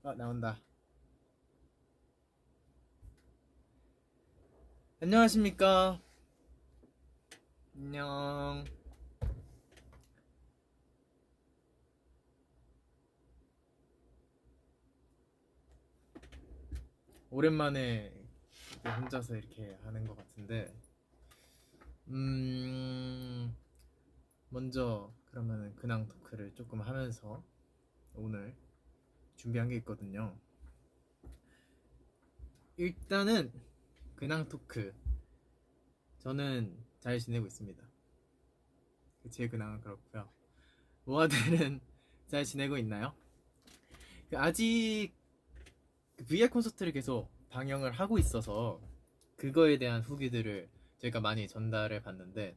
나온다. 안녕하십니까? 안녕. 오랜만에 혼자서 이렇게 하는 것 같은데, 음, 먼저 그러면은 근황 토크를 조금 하면서 오늘 준비한 게 있거든요. 일단은 근황 토크. 저는 잘 지내고 있습니다. 제 근황은 그렇고요. 모아들은 잘 지내고 있나요? 아직 VR 콘서트를 계속 방영을 하고 있어서 그거에 대한 후기들을 저희가 많이 전달해 봤는데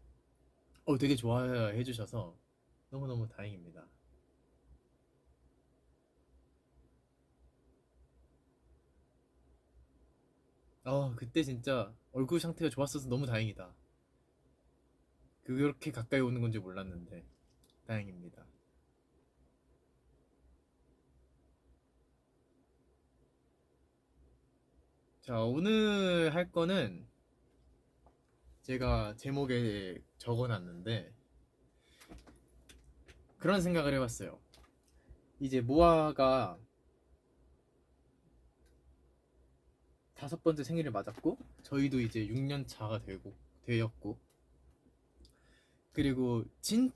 되게 좋아해 주셔서 너무너무 다행입니다. 그때 진짜 얼굴 상태가 좋았어서 너무 다행이다. 그렇게 가까이 오는 건지 몰랐는데 다행입니다. 자, 오늘 할 거는 제가 제목에 적어 놨는데 그런 생각을 해봤어요. 이제 모아가 5번째 생일을 맞았고 저희도 이제 6년 차가 되었고 그리고 진짜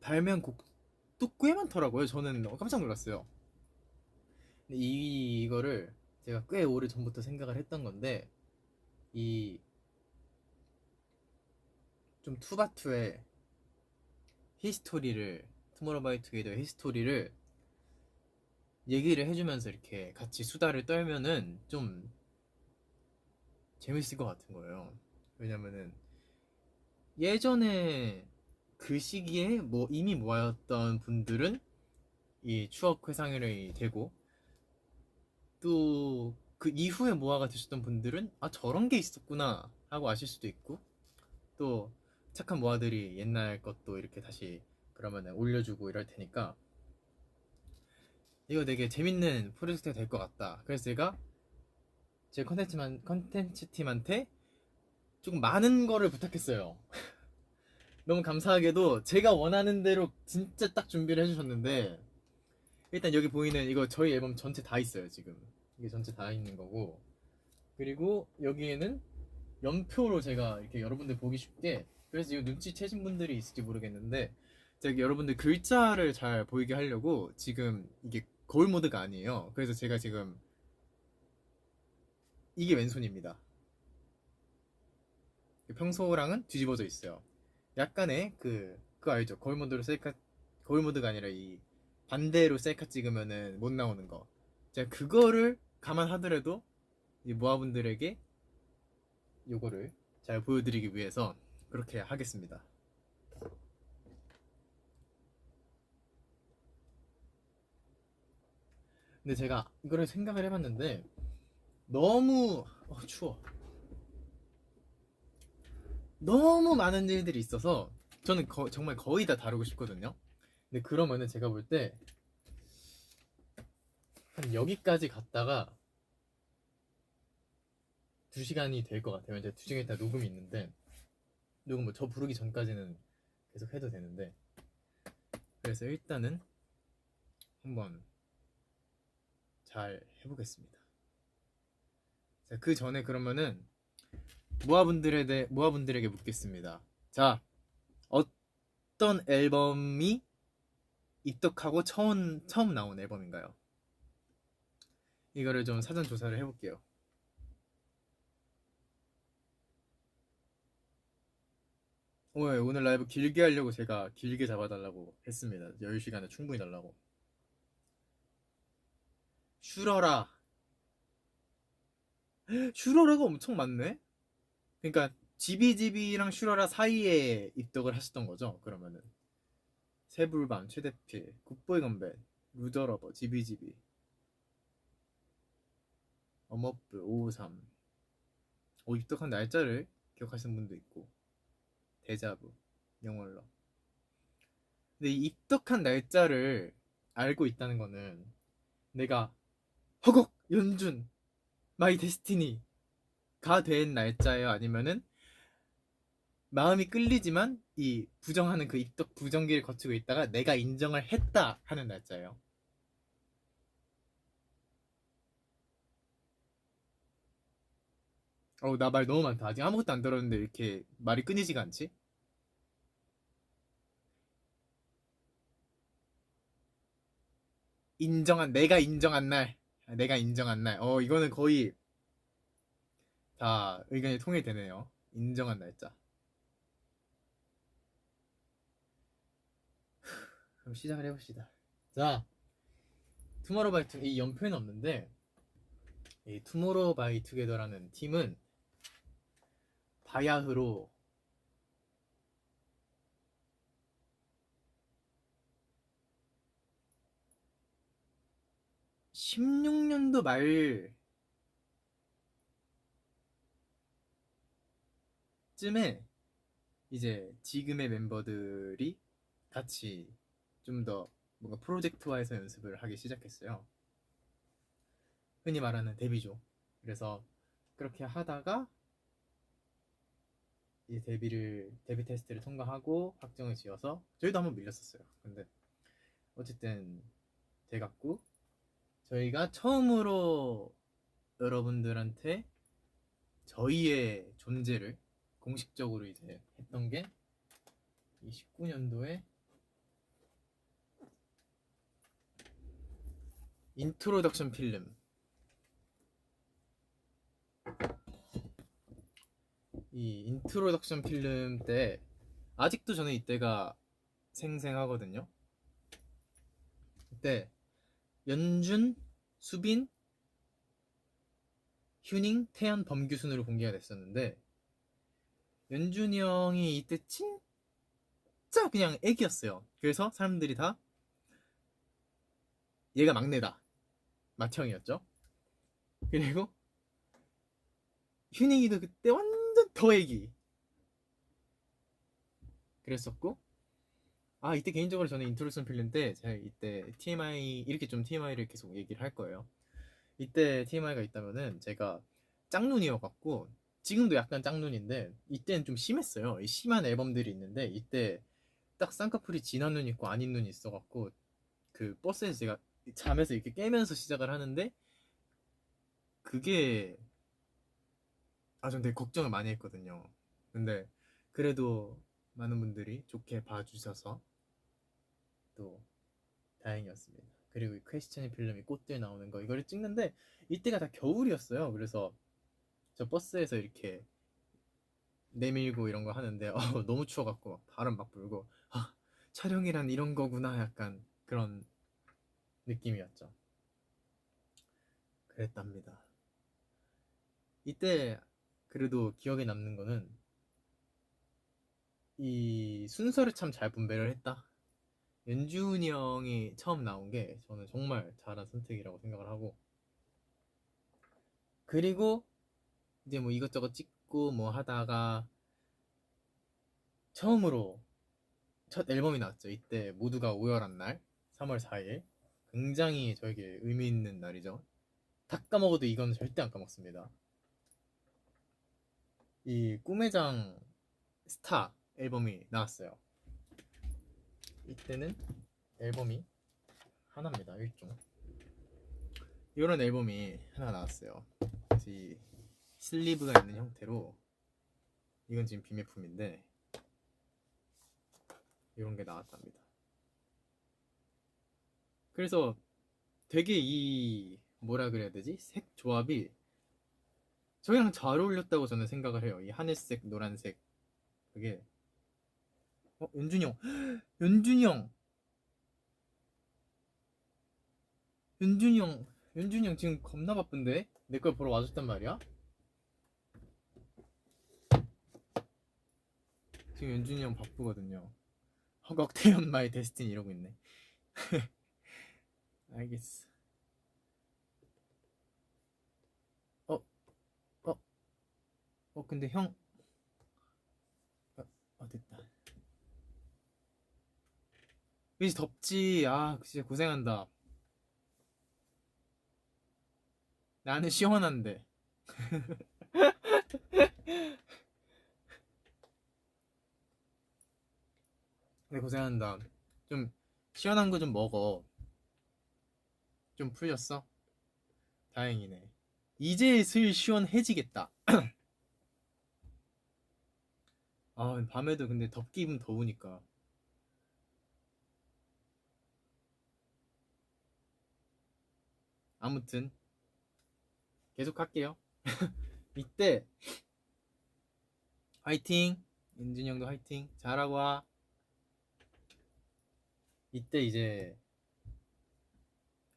발명곡도 꽤 많더라고요. 저는 깜짝 놀랐어요. 근데 이거를 제가 꽤 오래 전부터 생각을 했던 건데 이 좀 투바투의 히스토리를 투모로우바이투게더의 히스토리를 얘기를 해주면서 이렇게 같이 수다를 떨면은 좀 재밌을 것 같은 거예요. 왜냐면은 예전에 그 시기에 뭐 이미 모였던 분들은 이 추억 회상이 되고 또 그 이후에 모아가 되셨던 분들은 저런 게 있었구나 하고 아실 수도 있고 또 착한 모아들이 옛날 것도 이렇게 다시 그러면 올려주고 이럴 테니까 이거 되게 재밌는 프로젝트가 될 것 같다. 그래서 제가 제 컨텐츠 팀한테 조금 많은 거를 부탁했어요. 너무 감사하게도 제가 원하는 대로 진짜 딱 준비를 해주셨는데 일단 여기 보이는 이거 저희 앨범 전체 다 있어요 지금. 이게 전체 다 있는 거고 그리고 여기에는 연표로 제가 이렇게 여러분들 보기 쉽게 그래서 이거 눈치채신 분들이 있을지 모르겠는데 제가 여러분들 글자를 잘 보이게 하려고 지금 이게 거울 모드가 아니에요. 그래서 제가 지금 이게 왼손입니다. 평소랑은 뒤집어져 있어요. 약간의 그거 알죠? 거울 모드가 아니라 이 반대로 셀카 찍으면은 못 나오는 거. 제가 그거를 감안하더라도 이 모아분들에게 요거를 잘 보여드리기 위해서 그렇게 하겠습니다. 근데 제가 이거를 생각을 해봤는데 너무 추워. 너무 많은 일들이 있어서 저는 정말 거의 다 다루고 싶거든요. 근데 그러면은 제가 볼 때 한 여기까지 갔다가 2시간이 될 것 같아요. 이제 2시간 있다 녹음이 있는데 녹음 뭐 저 부르기 전까지는 계속 해도 되는데 그래서 일단은 한번 잘 해보겠습니다. 자, 그 전에 그러면은 모아분들에게 묻겠습니다. 자, 어떤 앨범이 입덕하고 처음 나온 앨범인가요? 이거를 좀 사전 조사를 해볼게요. 오늘 라이브 길게 하려고 제가 길게 잡아달라고 했습니다. 10시간에 충분히 달라고. 슈러라. 슈러라가 엄청 많네? 그러니까 지비지비랑 슈러라 사이에 입덕을 하셨던 거죠? 그러면은 새불밤, 최대필, 굿보이 건배, 루저러버, 지비지비, 엄어프, 553. 입덕한 날짜를 기억하시는 분도 있고 데자부, 영월러. 근데 이 입덕한 날짜를 알고 있다는 거는 내가 허걱 연준 마이 데스티니가 된 날짜예요? 아니면은 마음이 끌리지만 이 부정하는 그 입덕 부정기를 거치고 있다가 내가 인정을 했다 하는 날짜예요? 나 말 너무 많다. 아직 아무것도 안 들었는데 이렇게 말이 끊이지가 않지? 내가 인정한 날. 내가 인정한 날. 이거는 거의 다 의견이 통일되네요. 인정한 날짜. 그럼 시작을 해봅시다. 자, 투모로우바이투 이 연표는 없는데 이 투모로우바이투게더라는 팀은 바야흐로 16년도 말쯤에 이제 지금의 멤버들이 같이 좀 더 뭔가 프로젝트화해서 연습을 하기 시작했어요. 흔히 말하는 데뷔죠. 그래서 그렇게 하다가 이 데뷔 테스트를 통과하고 확정을 지어서 저희도 한번 밀렸었어요. 근데 어쨌든 돼갖고 저희가 처음으로 여러분들한테 저희의 존재를 공식적으로 이제 했던 게 이 19년도에 인트로덕션 필름, 이 인트로덕션 필름 때 아직도 저는 이때가 생생하거든요. 그때 연준, 수빈, 휴닝, 태연, 범규 순으로 공개가 됐었는데 연준이 형이 이때 진짜 그냥 애기였어요. 그래서 사람들이 다 얘가 막내다, 맏형이었죠. 그리고 휴닝이도 그때 완전 더 애기 그랬었고, 이때 개인적으로 저는 인트로덕션 필름 때 제가 이때 TMI 이렇게 좀 TMI를 계속 얘기를 할 거예요. 이때 TMI가 있다면은 제가 짝눈이어갖고 지금도 약간 짝눈인데 이때는 좀 심했어요. 이 심한 앨범들이 있는데 이때 딱 쌍꺼풀이 진한 눈 있고 아닌 눈이 있어갖고 그 버스에서 제가 잠에서 이렇게 깨면서 시작을 하는데 그게 전 되게 걱정을 많이 했거든요. 근데 그래도 많은 분들이 좋게 봐주셔서 또 다행이었습니다. 그리고 이 퀘스천의 필름이 꽃들 나오는 거 이거를 찍는데 이때가 다 겨울이었어요. 그래서 저 버스에서 이렇게 내밀고 이런 거 하는데 너무 추워갖고 막 바람 막 불고 촬영이란 이런 거구나 약간 그런 느낌이었죠. 그랬답니다. 이때 그래도 기억에 남는 거는 이 순서를 참 잘 분배를 했다. 연준이 형이 처음 나온 게 저는 정말 잘한 선택이라고 생각을 하고, 그리고 이제 뭐 이것저것 찍고 뭐 하다가 처음으로 첫 앨범이 나왔죠. 이때 모두가 오열한 날 3월 4일 굉장히 저에게 의미 있는 날이죠. 다 까먹어도 이건 절대 안 까먹습니다. 이 꿈의 장 스타 앨범이 나왔어요. 이때는 앨범이 하나입니다. 1종 이런 앨범이 하나 나왔어요. 이 슬리브가 있는 형태로, 이건 지금 비매품인데 이런 게 나왔답니다. 그래서 되게 이 뭐라 그래야 되지? 색 조합이 저희랑 잘 어울렸다고 저는 생각을 해요. 이 하늘색, 노란색. 그게 연준이 형. 연준이 형. 연준이 형 지금 겁나 바쁜데? 내 걸 보러 와줬단 말이야? 지금 연준이 형 바쁘거든요. 허걱태연 마이 데스티니 이러고 있네. 알겠어. 어, 어, 근데 형. 됐다. 그치 덥지. 아 진짜 고생한다. 나는 시원한데. 근데 고생한다. 좀 시원한 거 좀 먹어. 좀 풀렸어? 다행이네. 이제 슬 시원해지겠다. 아 밤에도 근데 덥기는 더우니까. 아무튼 계속 할게요. 이때 화이팅. 인준이 형도 화이팅. 잘하고 와. 이때 이제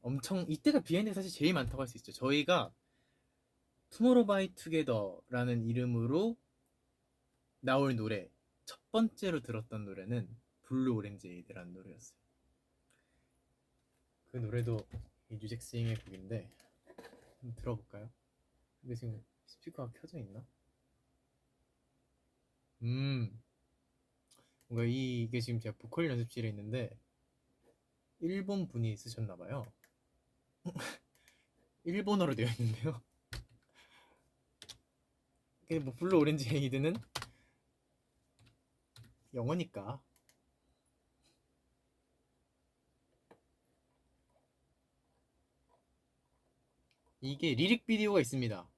엄청 이때가 비하인드 사실 제일 많다고 할 수 있죠. 저희가 투모로우바이투게더라는 이름으로 나올 노래 첫 번째로 들었던 노래는 블루 오렌지 에이드라는 노래였어요. 그 노래도 이 뉴잭스윙의 곡인데 한번 들어볼까요? 근데 지금 스피커가 켜져 있나? 뭔가 이게 지금 제가 보컬 연습실에 있는데 일본 분이 쓰셨나 봐요. 일본어로 되어 있는데요. 근데 뭐 블루 오렌지 에이드는 영어니까. 이게 리릭 비디오가 있습니다.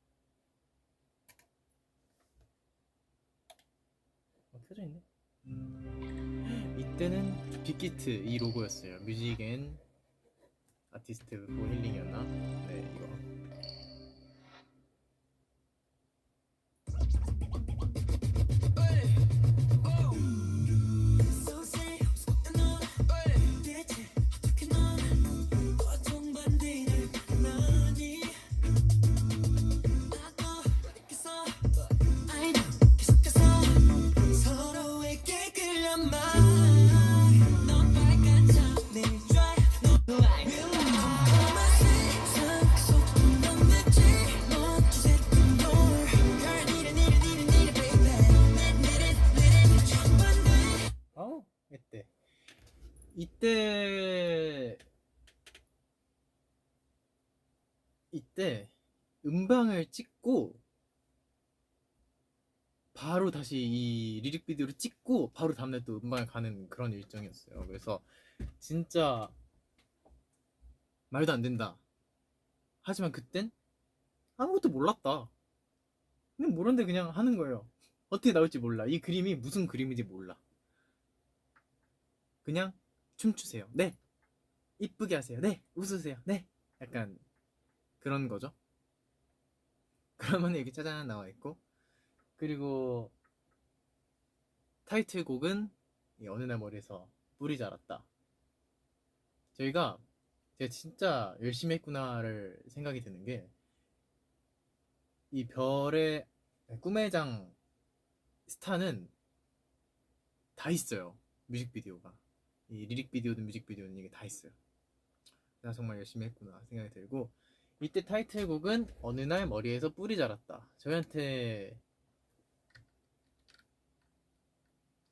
켜져 있네. 이때는 빅히트 이 로고였어요. 뮤직 앤 아티스트 포 힐링이었나? 네, 이거. 이때 이때 이때 음방을 찍고 바로 다시 이 리릭 비디오를 찍고 바로 다음날 또 음방을 가는 그런 일정이었어요. 그래서 진짜 말도 안 된다. 하지만 그땐 아무것도 몰랐다. 그냥 모르는데 그냥 하는 거예요. 어떻게 나올지 몰라. 이 그림이 무슨 그림인지 몰라. 그냥 춤추세요. 네. 이쁘게 하세요. 네. 웃으세요. 네. 약간 그런 거죠. 그러면 여기 짜잔 나와 있고, 그리고 타이틀곡은 어느 날 머리에서 뿔이 자랐다. 저희가 제가 진짜 열심히 했구나를 생각이 드는 게, 이 별의 꿈의 장 스타는 다 있어요. 뮤직비디오가. 이 리릭 비디오든 뮤직비디오든 이게 다 있어요. 내가 정말 열심히 했구나 생각이 들고, 이때 타이틀곡은 어느 날 머리에서 뿔이 자랐다. 저희한테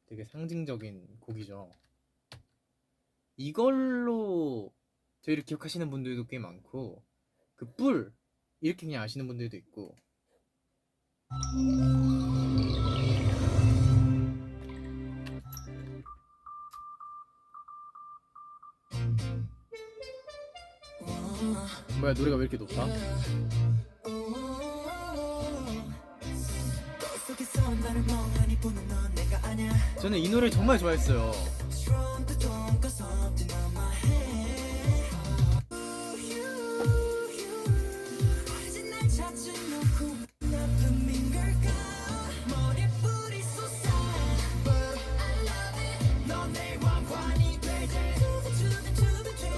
되게 상징적인 곡이죠. 이걸로 저희를 기억하시는 분들도 꽤 많고, 그 뿔 이렇게 그냥 아시는 분들도 있고. 뭐야, 노래가 왜 이렇게 높아? 저는 이 노래 정말 좋아했어요.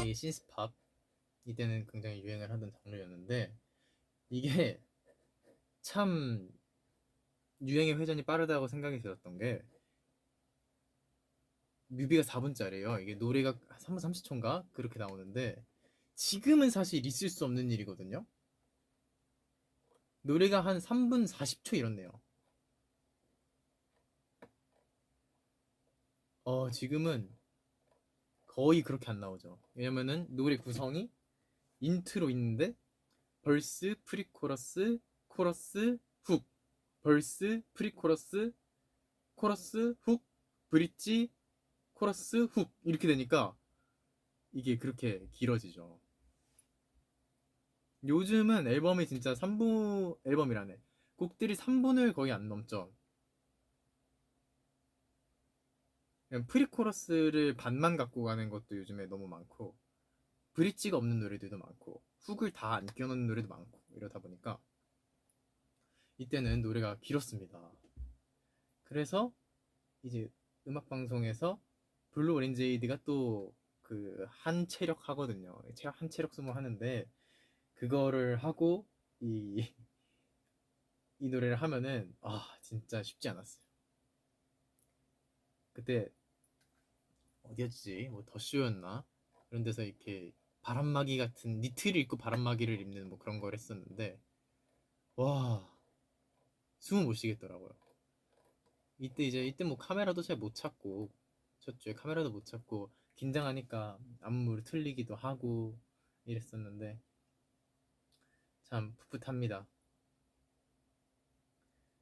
이 신스팝 이때는 굉장히 유행을 하던 장르였는데, 이게 참 유행의 회전이 빠르다고 생각이 들었던 게, 뮤비가 4분짜리예요. 이게 노래가 3분 30초인가 그렇게 나오는데, 지금은 사실 있을 수 없는 일이거든요. 노래가 한 3분 40초 이렇네요. 지금은 거의 그렇게 안 나오죠. 왜냐면은 노래 구성이 인트로 있는데 벌스, 프리코러스, 코러스, 훅, 벌스, 프리코러스, 코러스, 훅, 브릿지, 코러스, 훅 이렇게 되니까 이게 그렇게 길어지죠. 요즘은 앨범이 진짜 3부 앨범이라네. 곡들이 3분을 거의 안 넘죠. 그냥 프리코러스를 반만 갖고 가는 것도 요즘에 너무 많고 브릿지가 없는 노래들도 많고 훅을 다 안 껴놓는 노래도 많고 이러다 보니까 이때는 노래가 길었습니다. 그래서 이제 음악 방송에서 블루 오렌지 에이드가 또 그 한 체력 하거든요. 한 체력 수모 하는데 그거를 하고 이, 이 노래를 하면은 진짜 쉽지 않았어요. 그때 어디였지? 뭐 더쇼였나? 그런 데서 이렇게 바람막이 같은 니트를 입고 바람막이를 입는 뭐 그런 걸 했었는데 와 숨을 못 쉬겠더라고요. 이때 뭐 카메라도 잘 못 찾고 첫 주에 카메라도 못 찾고 긴장하니까 안무를 틀리기도 하고 이랬었는데 참 풋풋합니다.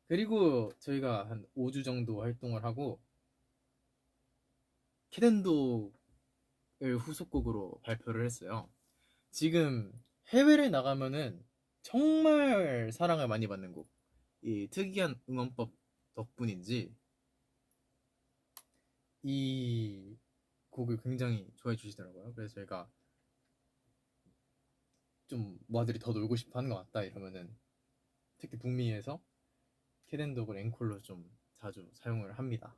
그리고 저희가 한 5주 정도 활동을 하고 캐덴도를 후속곡으로 발표를 했어요. 지금 해외를 나가면은 정말 사랑을 많이 받는 곡. 이 특이한 응원법 덕분인지 이 곡을 굉장히 좋아해 주시더라고요. 그래서 저희가 좀 모아들이 더 놀고 싶어 하는 것 같다 이러면은 특히 북미에서 캐덴독을 앵콜로 좀 자주 사용을 합니다.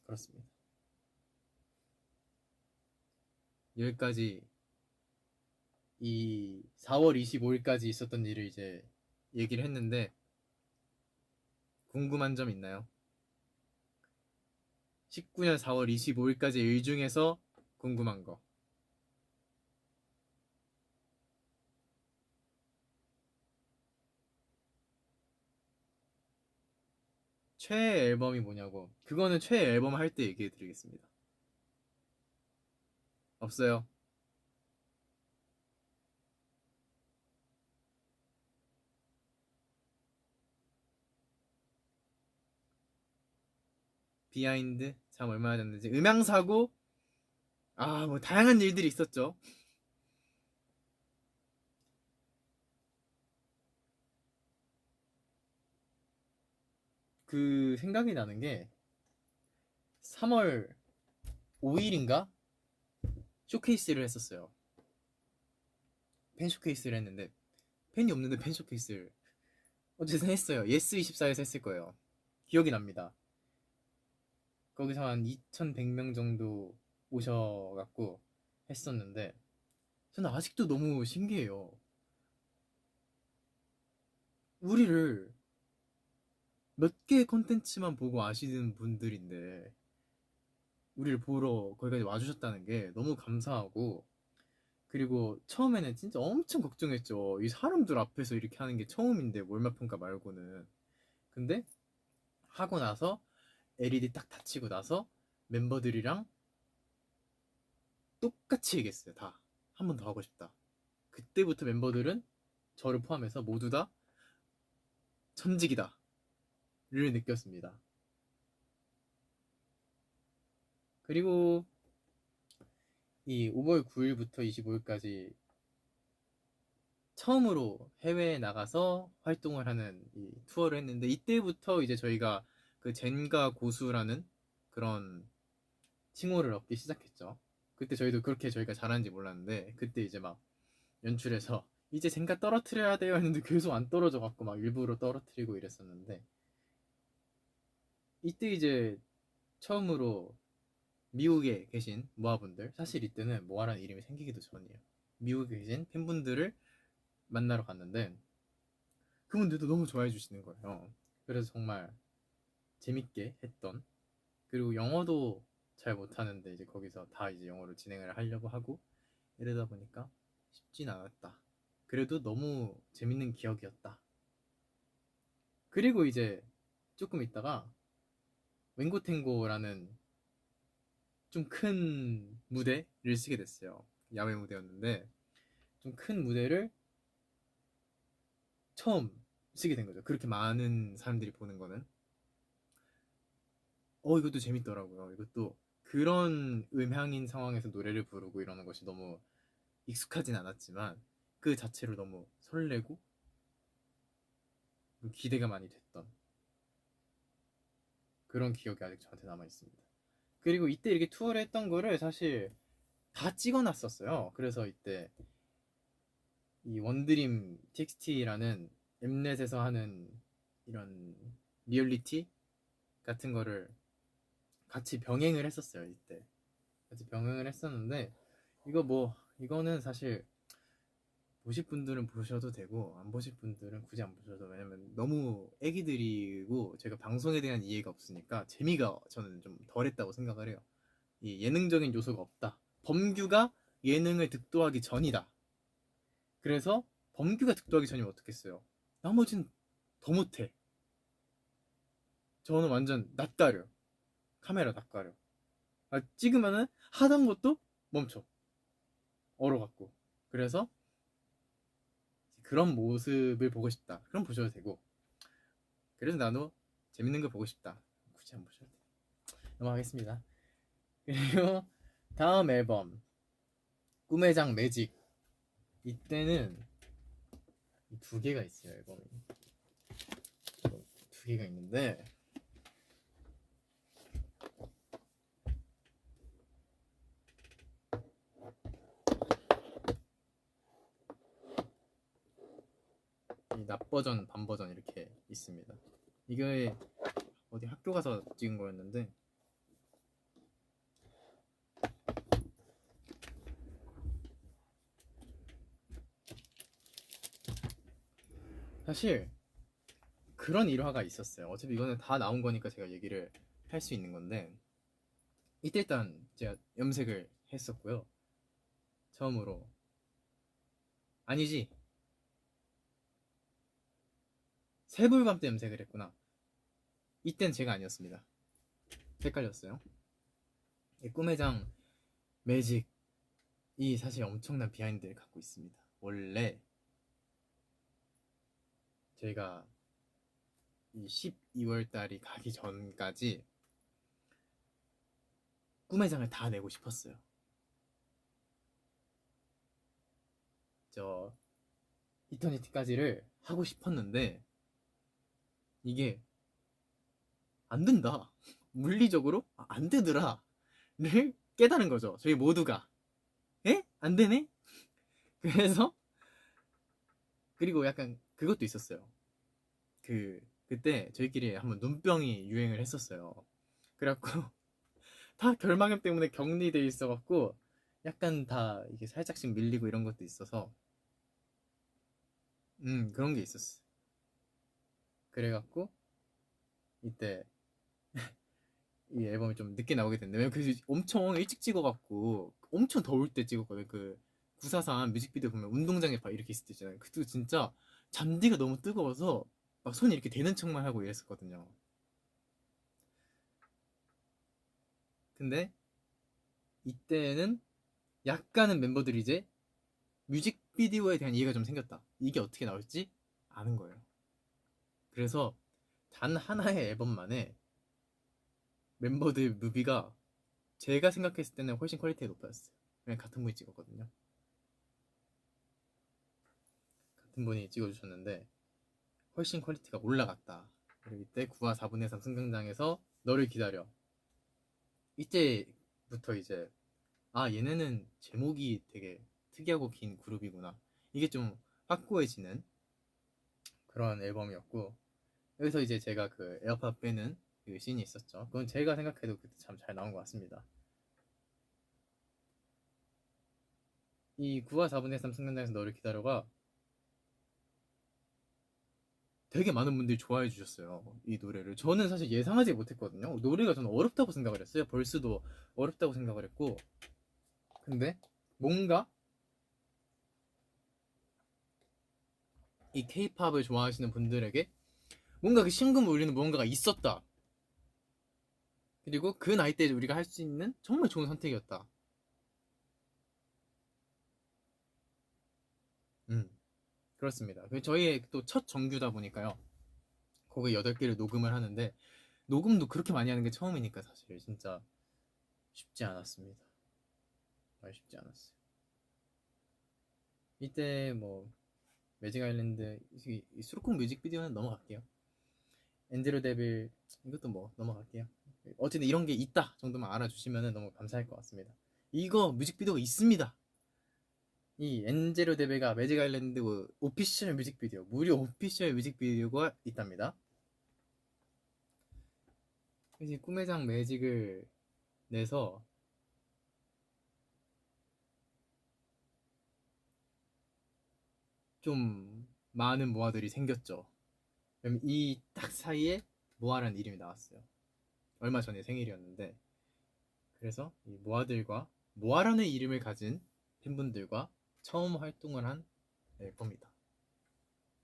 그렇습니다. 여기까지 이 4월 25일까지 있었던 일을 이제 얘기를 했는데 궁금한 점 있나요? 19년 4월 25일까지 일 중에서 궁금한 거. 최애 앨범이 뭐냐고. 그거는 최애 앨범 할 때 얘기해 드리겠습니다. 없어요. 비하인드 참 얼마나 됐는지 음향 사고 뭐 다양한 일들이 있었죠. 그 생각이 나는 게 3월 5일인가 쇼케이스를 했었어요. 팬 쇼케이스를 했는데 팬이 없는데 팬 쇼케이스를 어쨌든 했어요. 예스24에서 했을 거예요. 기억이 납니다. 거기서 한 2,100명 정도 오셔갖고 했었는데 저는 아직도 너무 신기해요. 우리를 몇 개의 컨텐츠만 보고 아시는 분들인데 우리를 보러 거기까지 와주셨다는 게 너무 감사하고 그리고 처음에는 진짜 엄청 걱정했죠. 이 사람들 앞에서 이렇게 하는 게 처음인데 월말평가 말고는. 근데 하고 나서 LED 딱 닫히고 나서 멤버들이랑 똑같이 얘기했어요. 다. 한 번 더 하고 싶다. 그때부터 멤버들은 저를 포함해서 모두 다 천직이다를 느꼈습니다. 그리고 이 5월 9일부터 25일까지 처음으로 해외에 나가서 활동을 하는 이 투어를 했는데 이때부터 이제 저희가 그 젠가 고수라는 그런 칭호를 얻기 시작했죠. 그때 저희도 그렇게 저희가 잘하는지 몰랐는데 그때 이제 막 연출해서 이제 젠가 떨어뜨려야 돼요 했는데 계속 안 떨어져 갖고 막 일부러 떨어뜨리고 이랬었는데 이때 이제 처음으로 미국에 계신 모아분들 사실 이때는 모아라는 이름이 생기기도 전이에요. 미국에 계신 팬분들을 만나러 갔는데 그분들도 너무 좋아해 주시는 거예요. 그래서 정말 재밌게 했던 그리고 영어도 잘 못하는데 이제 거기서 다 이제 영어로 진행을 하려고 하고 이러다 보니까 쉽진 않았다. 그래도 너무 재밌는 기억이었다. 그리고 이제 조금 있다가 웬고탱고라는 좀 큰 무대를 쓰게 됐어요. 야외 무대였는데 좀 큰 무대를 처음 쓰게 된 거죠. 그렇게 많은 사람들이 보는 거는 이것도 재밌더라고요. 이것도 그런 음향인 상황에서 노래를 부르고 이러는 것이 너무 익숙하진 않았지만 그 자체로 너무 설레고 기대가 많이 됐던 그런 기억이 아직 저한테 남아 있습니다. 그리고 이때 이렇게 투어를 했던 거를 사실 다 찍어놨었어요. 그래서 이때 이 원드림 TXT라는 엠넷에서 하는 이런 리얼리티 같은 거를 같이 병행을 했었어요. 이때 같이 병행을 했었는데 이거는 사실 보실 분들은 보셔도 되고 안 보실 분들은 굳이 안 보셔도, 왜냐면 너무 애기들이고 제가 방송에 대한 이해가 없으니까 재미가 저는 좀 덜했다고 생각을 해요. 이 예능적인 요소가 없다. 범규가 예능을 득도하기 전이다. 그래서 범규가 득도하기 전이면 어떻겠어요? 나머지는 더 못해. 저는 완전 낯가려. 카메라 낯가려. 찍으면은 하던 것도 멈춰. 얼어갖고. 그래서 그런 모습을 보고 싶다. 그럼 보셔도 되고. 그래서 나도 재밌는 거 보고 싶다. 굳이 안 보셔도 돼요. 넘어가겠습니다. 그리고 다음 앨범 꿈의 장 매직. 이때는 두 개가 있어요. 앨범이 두 개가 있는데 이 낮 버전, 밤 버전 이렇게 있습니다. 이게 어디 학교 가서 찍은 거였는데 사실 그런 일화가 있었어요. 어차피 이거는 다 나온 거니까 제가 얘기를 할 수 있는 건데, 이때 일단 제가 염색을 했었고요. 처음으로. 아니지, 새불밤 때 염색을 했구나. 이땐 제가 아니었습니다. 헷갈렸어요. 이 꿈의 장 매직이 사실 엄청난 비하인드를 갖고 있습니다. 원래 저희가 이 12월 달이 가기 전까지 꿈의 장을 다 내고 싶었어요. 저 이터니티까지를 하고 싶었는데 이게 안 된다. 물리적으로 안 되더라. 를 깨달은 거죠. 저희 모두가. 에? 안 되네? 그래서 그리고 약간 그것도 있었어요. 그때 저희끼리 한번 눈병이 유행을 했었어요. 그래갖고 다 결막염 때문에 격리돼 있어갖고 약간 다 이게 살짝씩 밀리고 이런 것도 있어서 그런 게 있었어. 그래갖고 이때 이 앨범이 좀 늦게 나오게 됐는데, 왜냐면 그 엄청 일찍 찍어갖고 엄청 더울 때 찍었거든. 그 943 뮤직비디오 보면 운동장에 봐 이렇게 있을 때 있잖아요. 그때 진짜 잔디가 너무 뜨거워서 막 손이 이렇게 되는 척만 하고 이랬었거든요. 근데 이때는 약간은 멤버들이 이제 뮤직비디오에 대한 이해가 좀 생겼다. 이게 어떻게 나올지 아는 거예요. 그래서 단 하나의 앨범만에 멤버들 뮤비가 제가 생각했을 때는 훨씬 퀄리티가 높았어요. 그냥 같은 분이 찍었거든요. 같은 분이 찍어주셨는데 훨씬 퀄리티가 올라갔다. 그리고 이때 9화 4분의 3 승강장에서 너를 기다려. 이때부터 이제 얘네는 제목이 되게 특이하고 긴 그룹이구나. 이게 좀 확고해지는 그런 앨범이었고, 여기서 이제 제가 그 에어팟 빼는 그 씬이 있었죠. 그건 제가 생각해도 그때 참 잘 나온 것 같습니다. 이 9화 4분의 3 승강장에서 너를 기다려가 되게 많은 분들이 좋아해 주셨어요. 이 노래를. 저는 사실 예상하지 못했거든요. 노래가 저는 어렵다고 생각을 했어요. 벌스도 어렵다고 생각을 했고, 근데 뭔가 이 케이팝을 좋아하시는 분들에게 뭔가 그 심금을 울리는 무언가가 있었다. 그리고 그 나이대에 우리가 할 수 있는 정말 좋은 선택이었다. 그렇습니다. 저희의 또 첫 정규다 보니까요. 거기 8개를 녹음을 하는데 녹음도 그렇게 많이 하는 게 처음이니까 사실 진짜 쉽지 않았습니다. 정말 쉽지 않았어요. 이때 뭐 매직 아일랜드 이 수록곡 뮤직비디오는 넘어갈게요. 엔드로 데빌 이것도 뭐 넘어갈게요. 어쨌든 이런 게 있다 정도만 알아주시면 너무 감사할 것 같습니다. 이거 뮤직비디오가 있습니다. 이 엔제로 데베가 매직 아일랜드 오피셜 뮤직비디오 무료 오피셜 뮤직비디오가 있답니다. 이제 꿈의 장 매직을 내서 좀 많은 모아들이 생겼죠. 이 딱 사이에 모아라는 이름이 나왔어요. 얼마 전에 생일이었는데 그래서 이 모아들과 모아라는 이름을 가진 팬분들과 처음 활동을 한 앨범이다.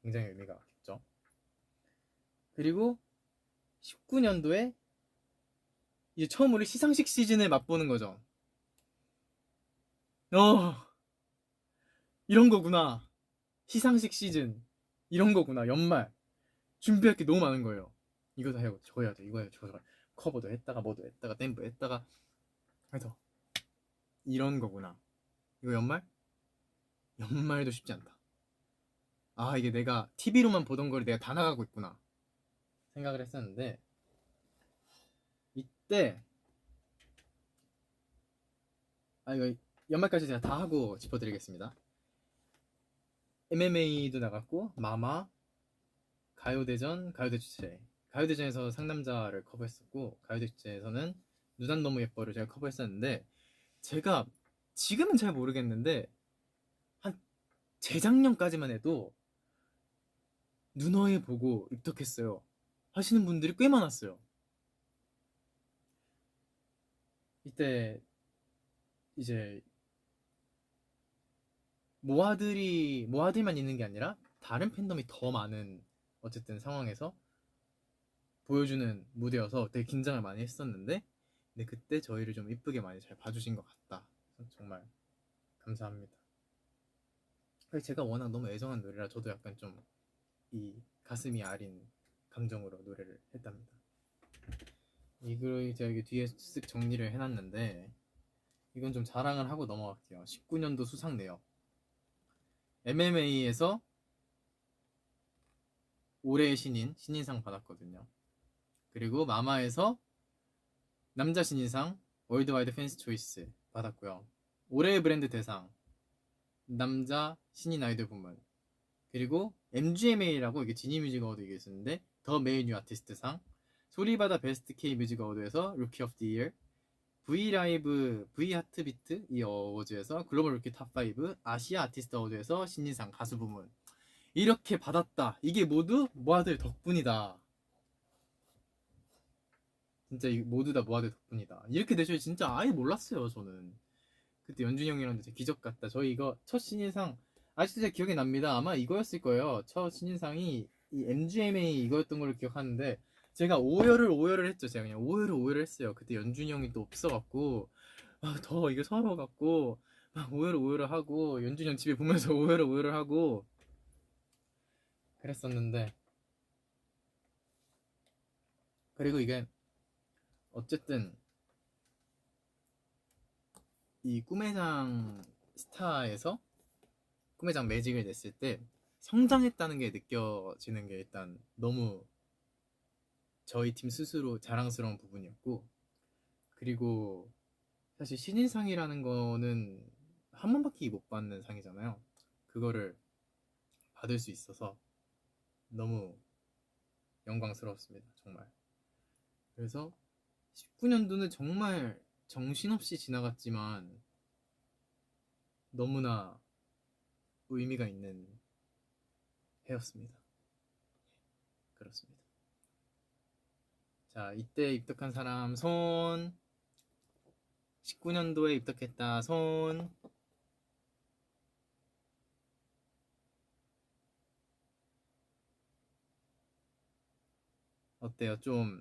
굉장히 의미가 깊죠. 그리고 19년도에 이제 처음으로 시상식 시즌을 맛보는 거죠. 이런 거구나. 시상식 시즌 이런 거구나. 연말 준비할 게 너무 많은 거예요. 이거 다 해고 저거 해야 돼. 이거 해야 돼. 저거 커버도 했다가 뭐도 했다가 댐프 했다가 그래서 이런 거구나. 이거 연말도 쉽지 않다. 아 이게 내가 TV로만 보던 걸 내가 다 나가고 있구나 생각을 했었는데 이때 이거 연말까지 제가 다 하고 짚어드리겠습니다. MMA도 나갔고 마마 가요대전 가요대주제 가요대전에서 상남자를 커버했었고 가요대주제에서는 누난 너무 예뻐를 제가 커버했었는데 제가 지금은 잘 모르겠는데 한 재작년까지만 해도 누너에 보고 입덕했어요 하시는 분들이 꽤 많았어요. 이때 이제 모아들만 있는 게 아니라 다른 팬덤이 더 많은 어쨌든 상황에서 보여주는 무대여서 되게 긴장을 많이 했었는데 근데 그때 저희를 좀 이쁘게 많이 잘 봐주신 것 같다. 정말 감사합니다. 제가 워낙 너무 애정한 노래라 저도 약간 좀 이 가슴이 아린 감정으로 노래를 했답니다. 이걸 제가 여기 뒤에 쓱 정리를 해놨는데 이건 좀 자랑을 하고 넘어갈게요. 19년도 수상 내역 MMA에서 올해의 신인상 받았거든요. 그리고 마마에서 남자 신인상 월드와이드 팬스 초이스 받았고요. 올해의 브랜드 대상 남자 신인 아이돌 부문 그리고 MGMA라고 이게 지니 뮤직 어워드 이게 있었는데 더 메인 뉴 아티스트상 소리바다 베스트 K 뮤직 어워드에서 루키 오브 더 이어 V 라이브 V 하트비트 이 어워즈에서 글로벌 루키 탑5 아시아 아티스트 어워드에서 신인상 가수 부문 이렇게 받았다. 이게 모두 모아들 덕분이다. 진짜 모두 다 모아들 덕분이다. 이렇게 되실 진짜 아예 몰랐어요 저는. 그때 연준이 형이랑 진짜 기적 같다. 저희 이거 첫 신인상 아직도 제 기억이 납니다. 아마 이거였을 거예요. 첫 신인상이 이 MGMA 이거였던 걸로 기억하는데 제가 오열을 했죠. 제가 그냥 오열을 했어요. 그때 연준이 형이 또 없어갖고 더 이게 서러워갖고 막 오열을 하고 연준이 형 집에 보면서 오열을 하고 그랬었는데 그리고 이게 어쨌든 이 꿈의 장 스타에서 꿈의 장 매직을 냈을 때 성장했다는 게 느껴지는 게 일단 너무 저희 팀 스스로 자랑스러운 부분이었고 그리고 사실 신인상이라는 거는 한 번밖에 못 받는 상이잖아요. 그거를 받을 수 있어서 너무 영광스러웠습니다. 정말. 그래서 19년도는 정말 정신없이 지나갔지만 너무나 의미가 있는 해였습니다. 그렇습니다. 자, 이때 입덕한 사람 손. 19년도에 입덕했다 손. 어때요? 좀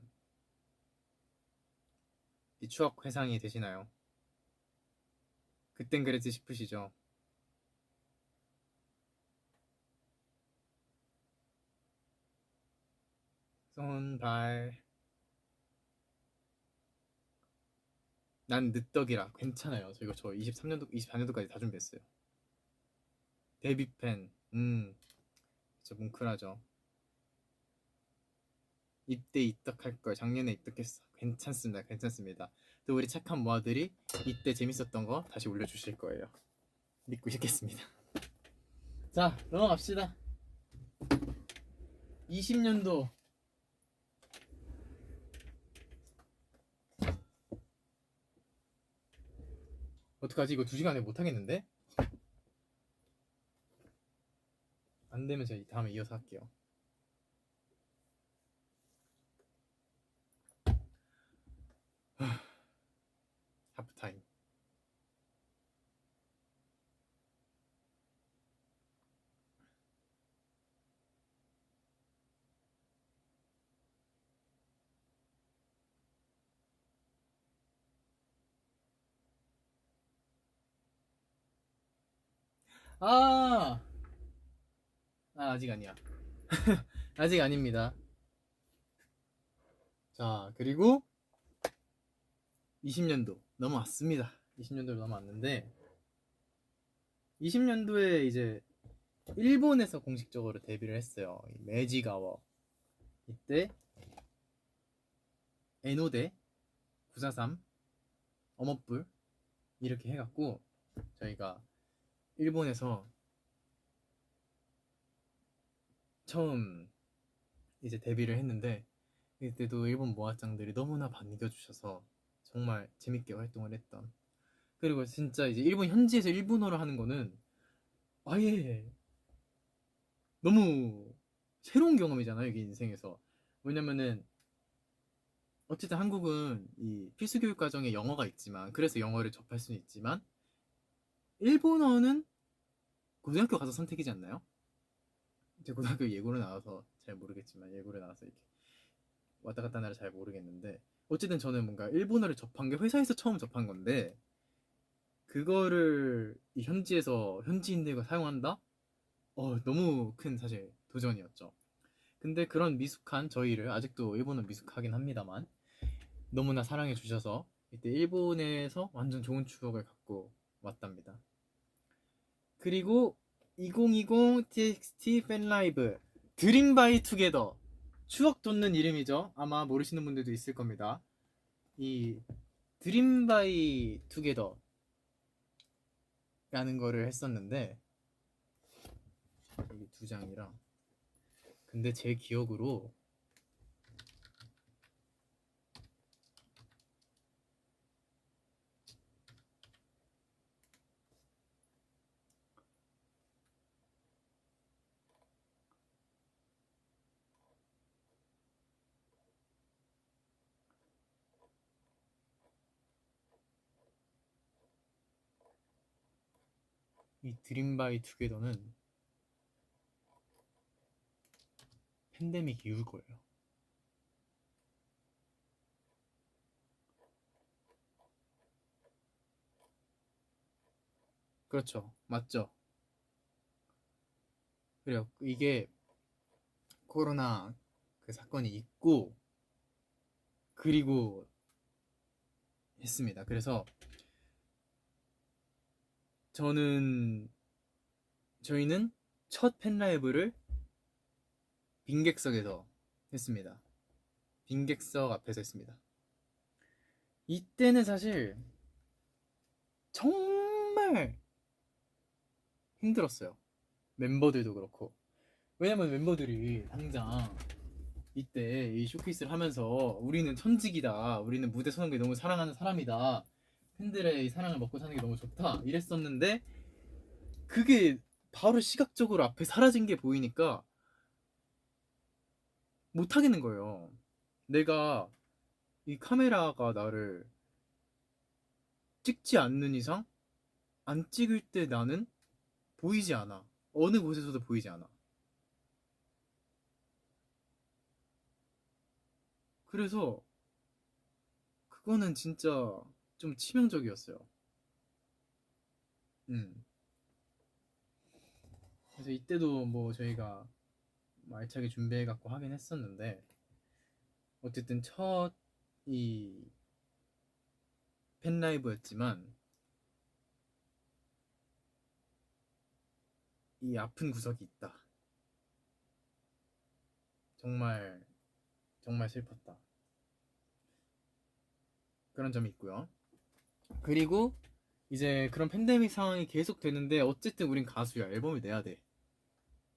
이 추억 회상이 되시나요? 그땐 그랬지 싶으시죠? 손발 난 늦덕이라 괜찮아요. 저 23년도 24년도까지 다 준비했어요. 데뷔 팬 진짜 뭉클하죠. 이때 입덕할 걸 작년에 입덕했어. 괜찮습니다. 괜찮습니다. 또 우리 착한 모아들이 이때 재밌었던 거 다시 올려주실 거예요. 믿고 싶겠습니다. 자, 넘어갑시다. 20년도 어떡하지? 이거 2시간에 못하겠는데? 안 되면 제가 다음에 이어서 할게요. 하프타임. 아, 아직 아니야. 아직 아닙니다. 자, 그리고 20년도 넘어왔습니다. 20년도로 넘어왔는데 20년도에 이제 일본에서 공식적으로 데뷔를 했어요. 매지가워. 이때 에노데 943 어머뿔 이렇게 해갖고 저희가 일본에서 처음 이제 데뷔를 했는데 이때도 일본 모아짱들이 너무나 반겨주셔서 정말 재밌게 활동을 했던, 그리고 진짜 이제 일본 현지에서 일본어를 하는 거는 아예 너무 새로운 경험이잖아요, 이게 인생에서. 왜냐면은 어쨌든 한국은 이 필수 교육 과정에 영어가 있지만, 그래서 영어를 접할 수는 있지만 일본어는 고등학교 가서 선택이지 않나요? 제 고등학교 예고를 나와서 잘 모르겠지만, 예고를 나와서 이렇게 왔다 갔다 하느라 잘 모르겠는데, 어쨌든 저는 뭔가 일본어를 접한 게 회사에서 처음 접한 건데 그거를 이 현지에서 현지인들과 사용한다? 너무 큰 사실 도전이었죠. 근데 그런 미숙한 저희를, 아직도 일본어 미숙하긴 합니다만 너무나 사랑해 주셔서 이때 일본에서 완전 좋은 추억을 갖고 왔답니다. 그리고 2020 TXT 팬라이브 드림 바이 투게더, 추억 돋는 이름이죠. 아마 모르시는 분들도 있을 겁니다. 이 드림 바이 투게더 라는 거를 했었는데, 여기 2장이랑, 근데 제 기억으로 이 드림 바이 투게더는 팬데믹 이후일 거예요. 그렇죠. 맞죠? 그래요. 이게 코로나 그 사건이 있고 그리고 했습니다. 그래서 저희는 첫 팬라이브를 빈객석에서 했습니다. 빈객석 앞에서 했습니다. 이때는 사실 정말 힘들었어요. 멤버들도 그렇고. 왜냐면 멤버들이 당장 이때 이 쇼케이스를 하면서 우리는 천직이다, 우리는 무대 서는 게 너무 사랑하는 사람이다, 팬들의 이 사랑을 먹고 사는 게 너무 좋다 이랬었는데, 그게 바로 시각적으로 앞에 사라진 게 보이니까 못 하겠는 거예요. 내가 이 카메라가 나를 찍지 않는 이상 안 찍을 때 나는 보이지 않아. 어느 곳에서도 보이지 않아. 그래서 그거는 진짜 좀 치명적이었어요. 그래서 이때도 뭐 저희가 뭐 알차게 준비해갖고 하긴 했었는데, 어쨌든 첫 이 팬라이브였지만 이 아픈 구석이 있다. 정말 정말 슬펐다. 그런 점이 있고요. 그리고 이제 그런 팬데믹 상황이 계속 되는데, 어쨌든 우린 가수야. 앨범을 내야 돼.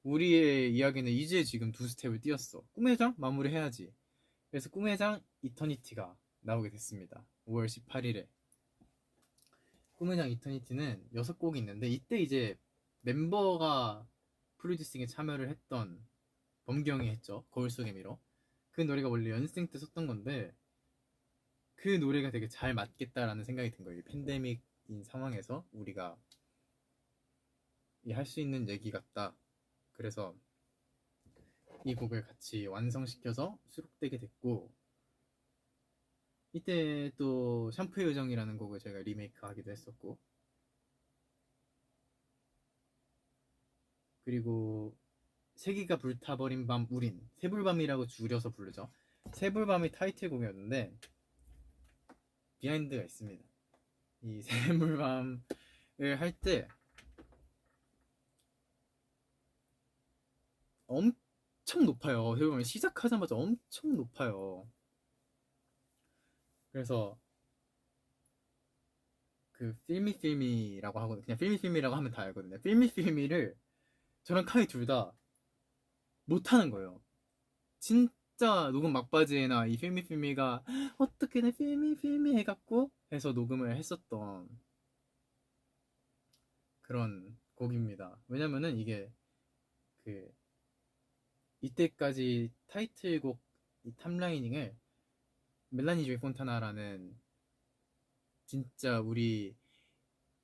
우리의 이야기는 이제 지금 두 스텝을 띄었어. 꿈회장 마무리해야지. 그래서 꿈회장 이터니티가 나오게 됐습니다. 5월 18일에. 꿈회장 이터니티는 6곡이 있는데, 이때 이제 멤버가 프로듀싱에 참여를 했던 범경이 했죠. 거울 속의 미러. 그 노래가 원래 연습생 때 썼던 건데, 그 노래가 되게 잘 맞겠다라는 생각이 든 거예요. 팬데믹인 상황에서 우리가 할 수 있는 얘기 같다. 그래서 이 곡을 같이 완성시켜서 수록되게 됐고, 이때 또 샴푸의 요정이라는 곡을 저희가 리메이크 하기도 했었고, 그리고 세기가 불타버린 밤 우린, 새불밤이라고 줄여서 부르죠. 새불밤이 타이틀곡이었는데 비하인드가 있습니다. 이 새불밤을 할 때 엄청 높아요. 새불밤이 시작하자마자 엄청 높아요. 그래서 그 필미필미라고 하거든요. 그냥 필미필미라고 하면 다 알거든요. 필미필미를 저랑 카이 둘 다 못하는 거예요. 진짜 녹음 막바지에나 이 필미필미가 어떻게 내 필미필미 해갖고 해서 녹음을 했었던 그런 곡입니다. 왜냐면은 이게 그 이때까지 타이틀곡 이 탑라이닝을 멜라니 조이 폰타나라는 진짜 우리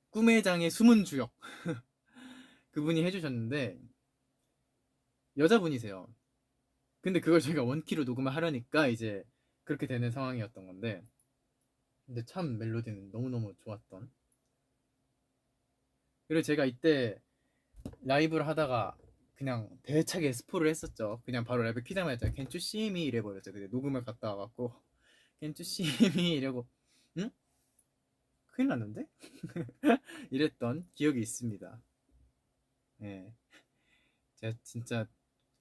꿈의 장의 숨은 주역 그분이 해주셨는데, 여자분이세요. 근데 그걸 저희가 원키로 녹음을 하려니까 이제 그렇게 되는 상황이었던 건데, 근데 참 멜로디는 너무너무 좋았던. 그리고 제가 이때 라이브를 하다가 그냥 대차게 스포를 했었죠. 그냥 바로 랩을 키자마자 Can't you see me 이래버렸죠. 근데 녹음을 갔다 와갖고 Can't you see me 이러고 응? 큰일 났는데? 이랬던 기억이 있습니다. 예. 제가 진짜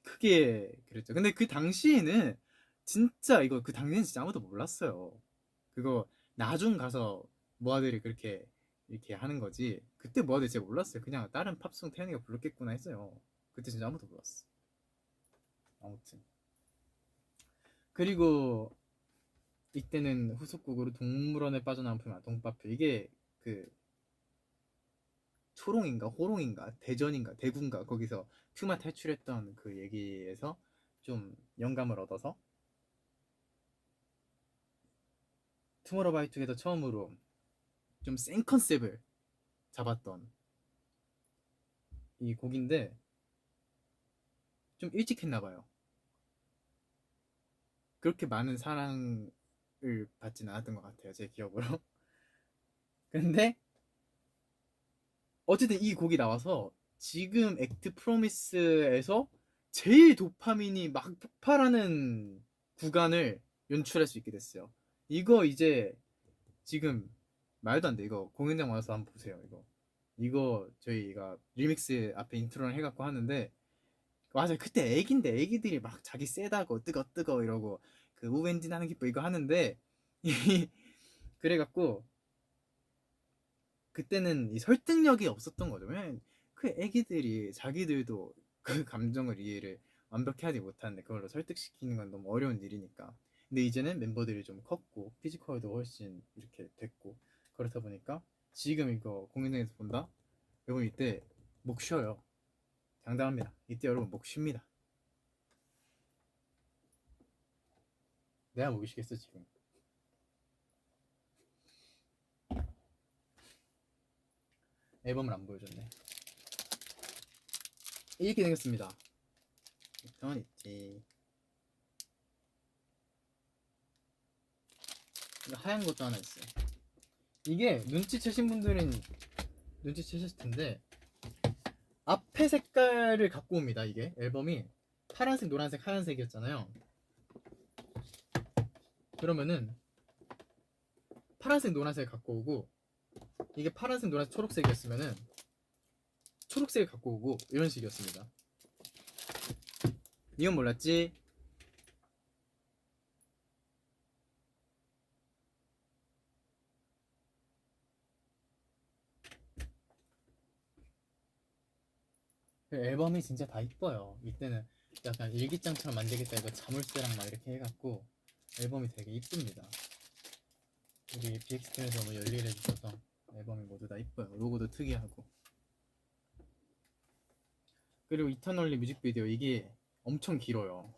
크게 그랬죠. 근데 그 당시에는 진짜 이거 그 당시에는 진짜 아무도 몰랐어요. 그거 나중 가서 모아들이 그렇게 이렇게 하는 거지. 그때 모아들이 진짜 몰랐어요. 그냥 다른 팝송 태연이가 불렀겠구나 했어요. 그때 진짜 아무도 몰랐어. 아무튼 그리고 이때는 후속곡으로 동물원에 빠져나온 풀마 동파표, 이게 그 초롱인가 호롱인가 대전인가 대구인가 거기서 퓨마 탈출했던 그 얘기에서 좀 영감을 얻어서 투모로우바이투게더 처음으로 좀 센 컨셉을 잡았던 이 곡인데, 좀 일찍 했나봐요. 그렇게 많은 사랑을 받진 않았던 것 같아요, 제 기억으로. 근데 어쨌든 이 곡이 나와서 지금 액트 프로미스에서 제일 도파민이 막 폭발하는 구간을 연출할 수 있게 됐어요. 이거 이제 지금 말도 안 돼. 이거 공연장 와서 한번 보세요. 이거 저희가 리믹스 앞에 인트로를 해갖고 하는데, 맞아요. 그때 애기인데 애기들이 막 자기 세다고 뜨거 뜨거 이러고 그 우웬디 나는 기뻐 이거 하는데 그래갖고 그때는 이 설득력이 없었던 거죠. 왜냐면 그 애기들이 자기들도 그 감정을 이해를 완벽히 하지 못하는데 그걸로 설득시키는 건 너무 어려운 일이니까. 근데 이제는 멤버들이 좀 컸고 피지컬도 훨씬 이렇게 됐고, 그렇다 보니까 지금 이거 공연장에서 본다? 여러분 이때 목 쉬어요. 장담합니다. 이때 여러분 목 쉽니다. 내가 목이 쉬겠어 지금. 앨범을 안 보여줬네. 이렇게 생겼습니다. 이터니티. 하얀 것도 하나 있어요. 이게 눈치채신 분들은 눈치채셨을 텐데 앞에 색깔을 갖고 옵니다. 이게 앨범이 파란색, 노란색, 하얀색이었잖아요. 그러면은 파란색, 노란색 갖고 오고 이게 파란색, 노란색, 초록색이었으면은 초록색을 갖고 오고 이런 식이었습니다. 이건 몰랐지? 앨범이 진짜 다 이뻐요. 이때는 약간 일기장처럼 만들겠다 이거 자물쇠랑 막 이렇게 해갖고 앨범이 되게 이쁩니다. 우리 BX팀에서 너무 열일해주셔서 앨범이 모두 다 이뻐요. 로고도 특이하고. 그리고 이터널리 뮤직비디오 이게 엄청 길어요.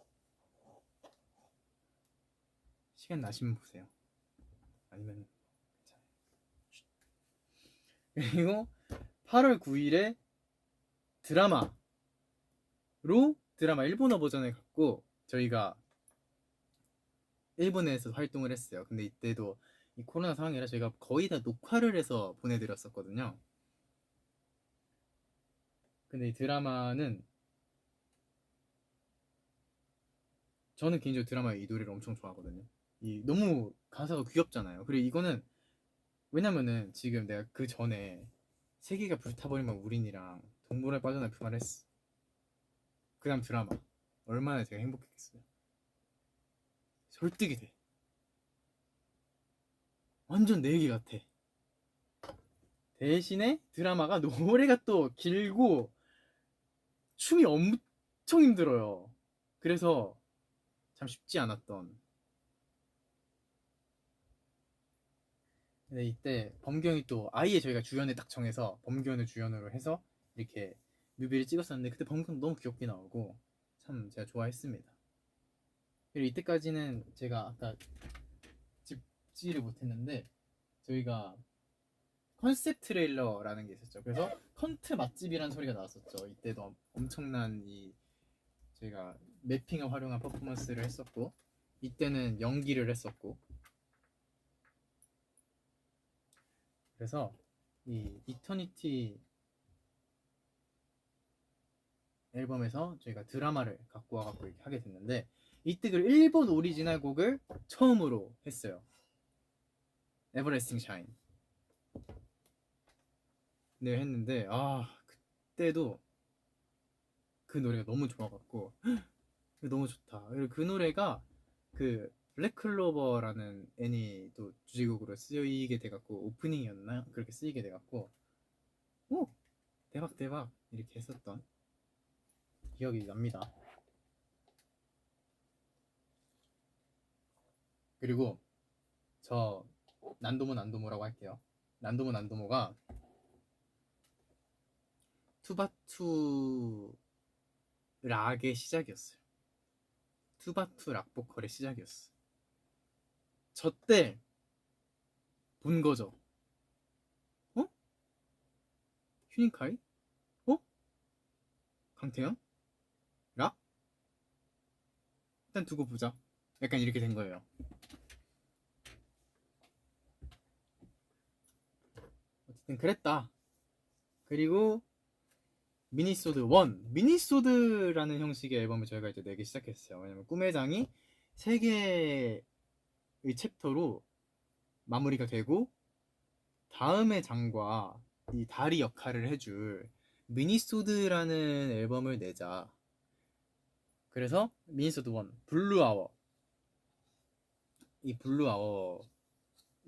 시간 나시면 보세요. 아니면 괜찮아요. 그리고 8월 9일에 드라마 일본어 버전을 갖고 저희가 일본에서 활동을 했어요. 근데 이때도 이 코로나 상황이라 저희가 거의 다 녹화를 해서 보내드렸었거든요. 근데 이 드라마는 저는 개인적으로 드라마의 이 노래를 엄청 좋아하거든요. 이 너무 가사가 귀엽잖아요. 그리고 이거는 왜냐면은 지금 내가 그 전에 세계가 불타버리면 우린이랑 동물에 빠져나 그 말을 했어. 그 다음 드라마 얼마나 제가 행복했겠어요. 설득이 돼. 완전 내 얘기 같아. 대신에 드라마가 노래가 또 길고 춤이 엄청 힘들어요. 그래서 참 쉽지 않았던. 근데 이때 범규형이 또 아예 저희가 주연을 딱 정해서 범규형을 주연으로 해서 이렇게 뮤비를 찍었었는데 그때 범규형 너무 귀엽게 나오고 참 제가 좋아했습니다. 그리고 이때까지는 제가 아까 짚지를 못했는데 저희가 컨셉 트레일러라는 게 있었죠. 그래서 컨트 맛집이라는 소리가 나왔었죠. 이때도 엄청난 이 저희가 매핑을 활용한 퍼포먼스를 했었고 이때는 연기를 했었고 그래서 이 이터니티 앨범에서 저희가 드라마를 갖고 와갖고 이렇게 하게 됐는데 이때 그 일본 오리지널 곡을 처음으로 했어요. 에버레스팅 샤인. 네 했는데 그때도 그 노래가 너무 좋아갖고 너무 좋다. 그리고 그 노래가 그 블랙클로버라는 애니도 주제곡으로 쓰이게 돼갖고 오프닝이었나 그렇게 쓰이게 돼갖고 오 대박 대박 이렇게 했었던 기억이 납니다. 그리고 저 난도모라고 할게요. 난도모가 투바투 락의 시작이었어요. 투바투 락 보컬의 시작이었어. 저 때 본 거죠. 어? 휴닝카이? 어? 강태현? 락? 일단 두고 보자. 약간 이렇게 된 거예요. 어쨌든 그랬다. 그리고 미니소드 1 미니소드라는 형식의 앨범을 저희가 이제 내기 시작했어요. 왜냐면 꿈의 장이 3개의 챕터로 마무리가 되고 다음의 장과 이 다리 역할을 해줄 미니소드라는 앨범을 내자. 그래서 미니소드 1 블루아워 이 블루아워라는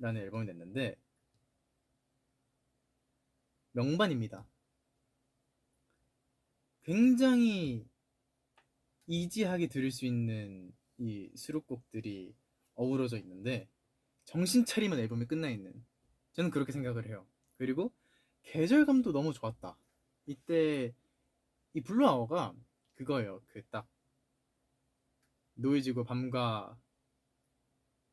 앨범을 냈는데 명반입니다. 굉장히 이지하게 들을 수 있는 이 수록곡들이 어우러져 있는데 정신 차리면 앨범이 끝나 있는 저는 그렇게 생각을 해요. 그리고 계절감도 너무 좋았다. 이때 이 블루아워가 그거예요. 그 딱 노을지고 밤과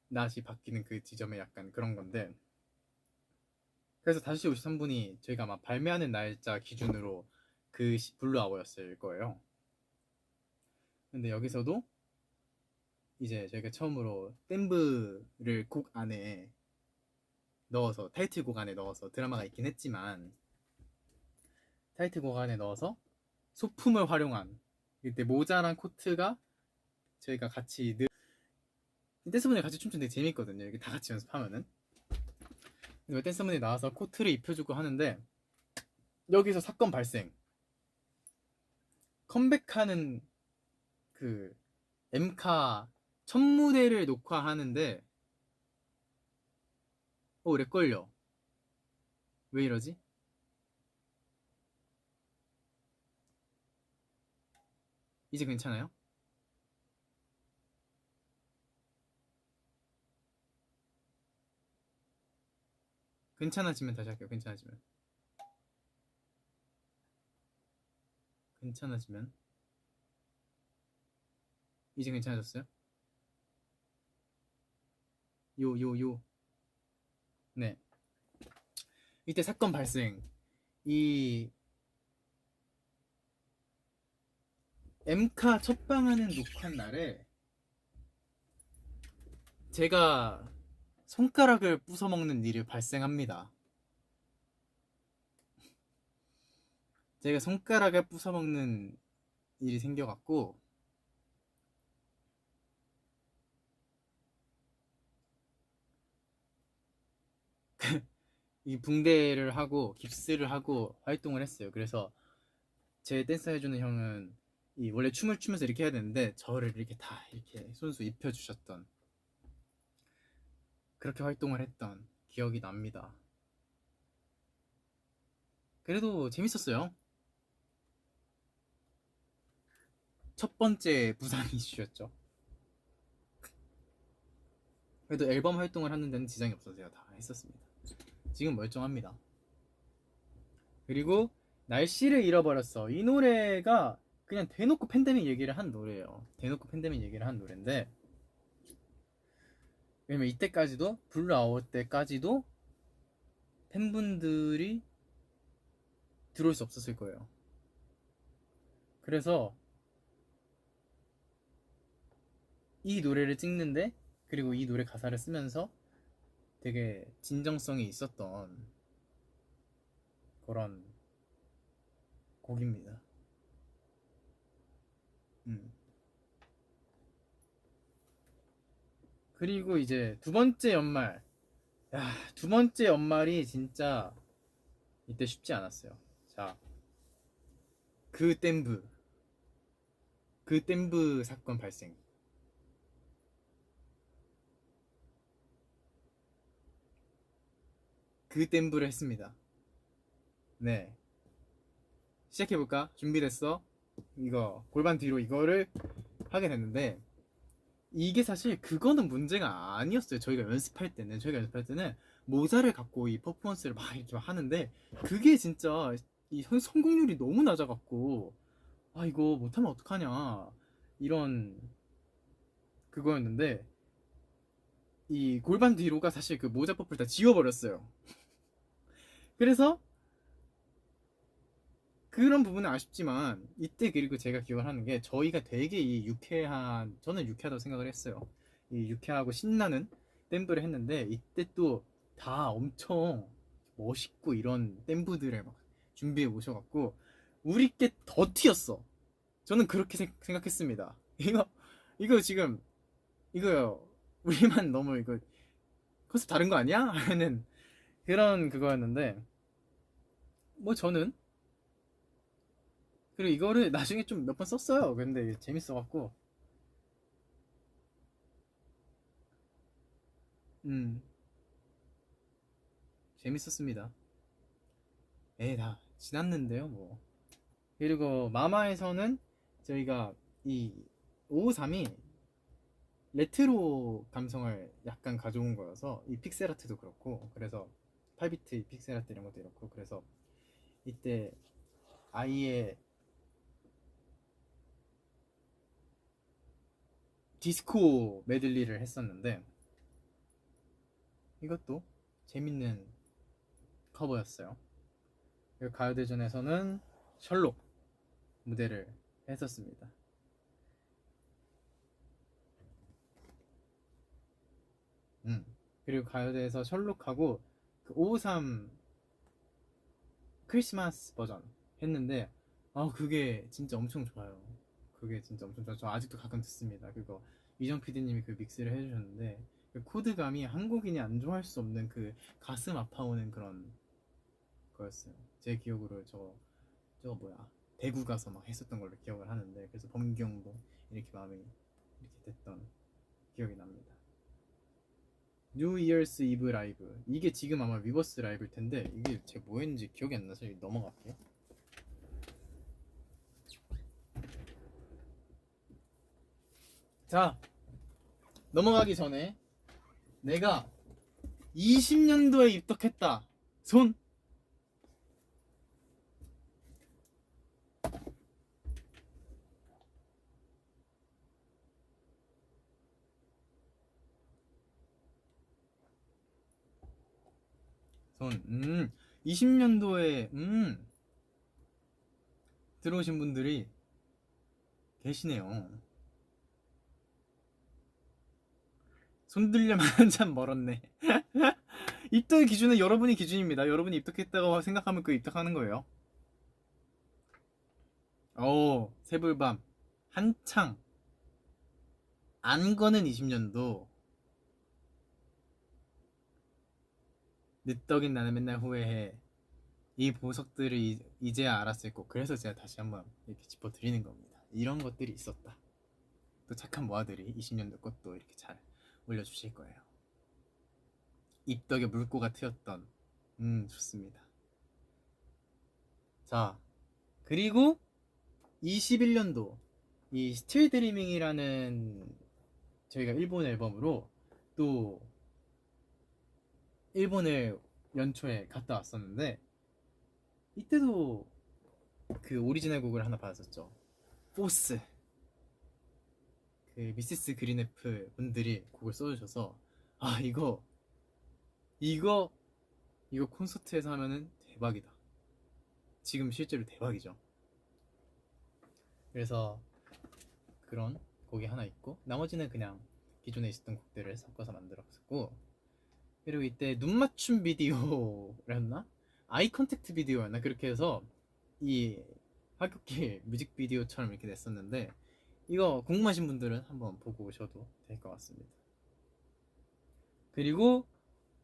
낮이 바뀌는 그 지점에 약간 그런 건데 그래서 5시 53분이 저희가 아마 발매하는 날짜 기준으로 그 블루아워였을 거예요. 근데 여기서도 이제 저희가 처음으로 댐브를 곡 안에 넣어서 타이틀곡 안에 넣어서 드라마가 있긴 했지만 타이틀곡 안에 넣어서 소품을 활용한 이때 모자랑 코트가 저희가 같이 댄스분이 같이 춤추면 되게 재밌거든요. 이렇게 다 같이 연습하면은 댄서분이 나와서 코트를 입혀주고 하는데 여기서 사건 발생. 컴백하는 그 엠카 첫 무대를 녹화하는데 렉 걸려. 왜 이러지? 이제 괜찮아요? 괜찮아지면 다시 할게요. 괜찮아지면 이제 괜찮아졌어요? 요. 네. 이때 사건 발생. 이 엠카 첫방하는 녹화 날에 제가 손가락을 부숴먹는 일이 발생합니다. 제가 손가락을 부숴먹는 일이 생겨갖고 이 붕대를 하고 깁스를 하고 활동을 했어요. 그래서 제 댄스 해주는 형은 원래 춤을 추면서 이렇게 해야 되는데 저를 이렇게 다 이렇게 손수 입혀주셨던 그렇게 활동을 했던 기억이 납니다. 그래도 재밌었어요. 첫 번째 부상 이슈였죠. 그래도 앨범 활동을 하는 데는 지장이 없어서 제가 다 했었습니다. 지금 멀쩡합니다. 그리고 날씨를 잃어버렸어. 이 노래가 그냥 대놓고 팬데믹 얘기를 한 노래예요. 대놓고 팬데믹 얘기를 한 노래인데 왜냐면 이때까지도 블루아워 때까지도 팬분들이 들어올 수 없었을 거예요. 그래서 이 노래를 찍는데 그리고 이 노래 가사를 쓰면서 되게 진정성이 있었던 그런 곡입니다. 그리고 이제 두 번째 연말. 두 번째 연말이 진짜 이때 쉽지 않았어요. 자, 그 댐브 사건 발생. 그 댐브를 했습니다. 네. 시작해볼까? 준비됐어? 이거 골반 뒤로 이거를 하게 됐는데 이게 사실 그거는 문제가 아니었어요. 저희가 연습할 때는 모자를 갖고 이 퍼포먼스를 막 이렇게 하는데 그게 진짜 이 성공률이 너무 낮아갖고 이거 못하면 어떡하냐 이런 그거였는데 이 골반 뒤로가 사실 그 모자 퍼프를 다 지워버렸어요. 그래서 그런 부분은 아쉽지만 이때 그리고 제가 기억을 하는 게 저희가 되게 이 유쾌한 저는 유쾌하다고 생각을 했어요. 이 유쾌하고 신나는 댐브를 했는데 이때 또 다 엄청 멋있고 이런 댐브들을 막 준비해 오셔갖고 우리 게 더 튀었어. 저는 그렇게 생각했습니다. 이거 지금 이거요. 우리만 너무 이거 컨셉 다른 거 아니야? 하는 그런 그거였는데 뭐 저는 그리고 이거를 나중에 좀 몇 번 썼어요. 근데 재밌어갖고 음 재밌었습니다. 다 지났는데요 뭐. 그리고 마마에서는 저희가 이 553이 레트로 감성을 약간 가져온 거여서 이 픽셀아트도 그렇고 그래서 8비트 픽셀아트 이런 것도 그렇고 그래서 이때 아이의 디스코 메들리를 했었는데 이것도 재밌는 커버였어요. 그리고 가요대전에서는 셜록 무대를 했었습니다. 그리고 가요대에서 셜록하고 그 553 크리스마스 버전 했는데 그게 진짜 엄청 좋아요. 그게 진짜 엄청 좋아요. 저 아직도 가끔 듣습니다. 그거 이정 PD님이 그 믹스를 해주셨는데 그 코드감이 한국인이 안 좋아할 수 없는 그 가슴 아파오는 그런 거였어요. 제 기억으로 저거 뭐야, 대구 가서 막 했었던 걸로 기억을 하는데, 그래서 범경도 이렇게 마음이 이렇게 됐던 기억이 납니다. 뉴 이어스 이브 라이브, 이게 지금 아마 위버스 라이브일 텐데 이게 제가 뭐 했는지 기억이 안 나서 넘어갈게요. 자, 넘어가기 전에 내가 20년도에 입덕했다 손. 손. 20년도에 들어오신 분들이 계시네요. 손 들려면 한참 멀었네. 입덕의 기준은 여러분이 기준입니다. 여러분이 입덕했다고 생각하면 그 입덕하는 거예요. 새불밤 한창 안 거는 20년도. 늦덕인 나는 맨날 후회해. 이 보석들을 이제야 알았을 거. 그래서 제가 다시 한번 이렇게 짚어드리는 겁니다. 이런 것들이 있었다. 또 착한 모아들이 20년도 것도 이렇게 잘 올려주실 거예요. 입덕의 물꼬가 트였던. 좋습니다. 자, 그리고 21년도 이 스틸 드리밍이라는 저희가 일본 앨범으로 또 일본을 연초에 갔다 왔었는데, 이때도 그 오리지널 곡을 하나 받았었죠. 포스. 그 미시스 그린애플 분들이 곡을 써주셔서 이거 콘서트에서 하면은 대박이다. 지금 실제로 대박이죠. 그래서 그런 곡이 하나 있고, 나머지는 그냥 기존에 있었던 곡들을 섞어서 만들었었고, 그리고 이때 눈 맞춤 비디오였나? 아이 컨택트 비디오였나? 그렇게 해서 이 하굣길 뮤직비디오처럼 이렇게 냈었는데, 이거 궁금하신 분들은 한번 보고 오셔도 될 것 같습니다. 그리고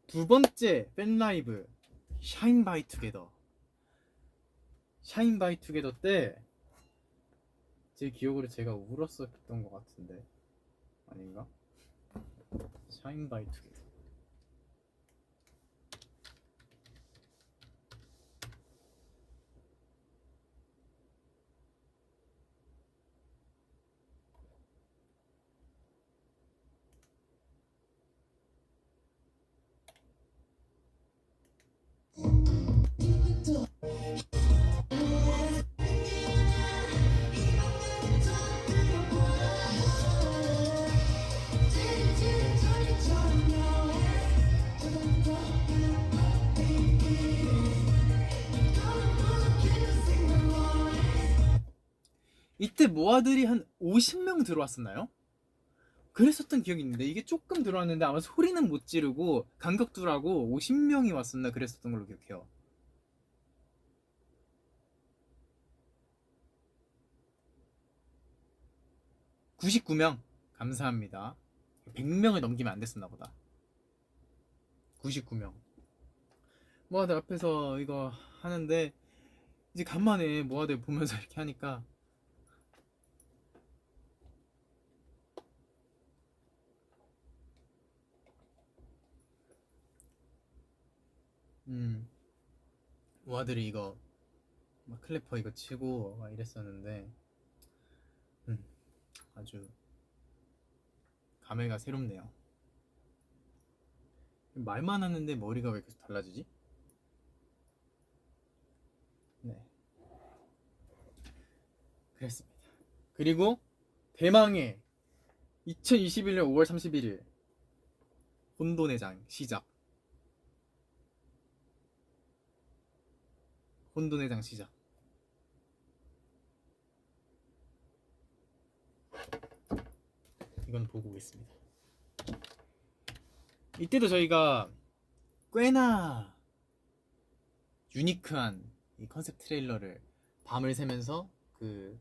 두 번째 팬라이브 샤인 바이 투게더. 샤인 바이 투게더 때 제 기억으로 제가 울었었던 것 같은데 아닌가? 샤인 바이 투게더. 이때 모아들이 한 50명 들어왔었나요? 그랬었던 기억이 있는데, 이게 조금 들어왔는데 아마 소리는 못 지르고 간격두라고 50명이 왔었나 그랬었던 걸로 기억해요. 99명 감사합니다. 100명을 넘기면 안 됐었나 보다. 99명. 모아들 앞에서 이거 하는데 이제 간만에 모아들 보면서 이렇게 하니까 모아들이 이거 막 클래퍼 이거 치고 막 이랬었는데 아주 감회가 새롭네요. 말만 하는데 머리가 왜 계속 달라지지? 네, 그랬습니다. 그리고 대망의 2021년 5월 31일 혼돈의 장 시작. 혼돈의 장 시작. 이건 보고 오겠습니다. 이때도 저희가 꽤나 유니크한 이 컨셉 트레일러를 밤을 새면서 그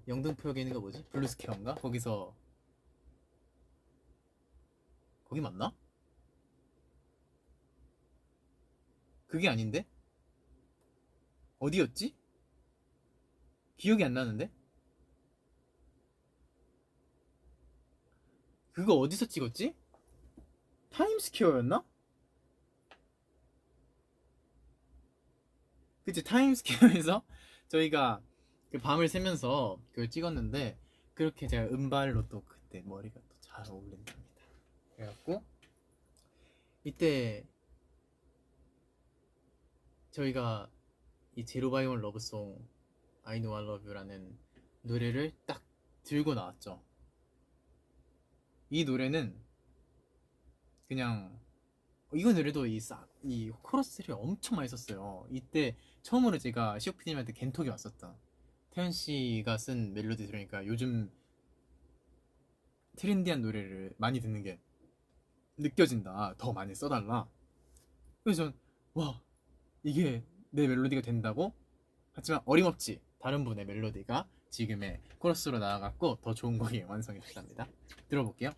영등포역에 있는 거 뭐지? 블루스퀘어인가? 거기서 거기 맞나? 그게 아닌데? 어디였지? 기억이 안 나는데? 그거 어디서 찍었지? 타임스퀘어였나? 그치, 타임스퀘어에서 저희가 그 밤을 새면서 그걸 찍었는데, 그렇게 제가 은발로 또 그때 머리가 또 잘 어울린답니다. 그래갖고 이때 저희가 이 제로바이원 러브송 I Know I Love You라는 노래를 딱 들고 나왔죠. 이 노래는 그냥 이거 노래도 이 코러스를 엄청 많이 썼어요. 이때 처음으로 제가 시오피디님한테 겐톡이 왔었다. 태연 씨가 쓴 멜로디 들으니까 요즘 트렌디한 노래를 많이 듣는 게 느껴진다. 더 많이 써달라. 그래서 전 와, 이게 내 멜로디가 된다고? 하지만 어림없지 다른 분의 멜로디가 지금의 코러스로 나아갔고 더 좋은 곡이 완성이 됐답니다. 들어볼게요.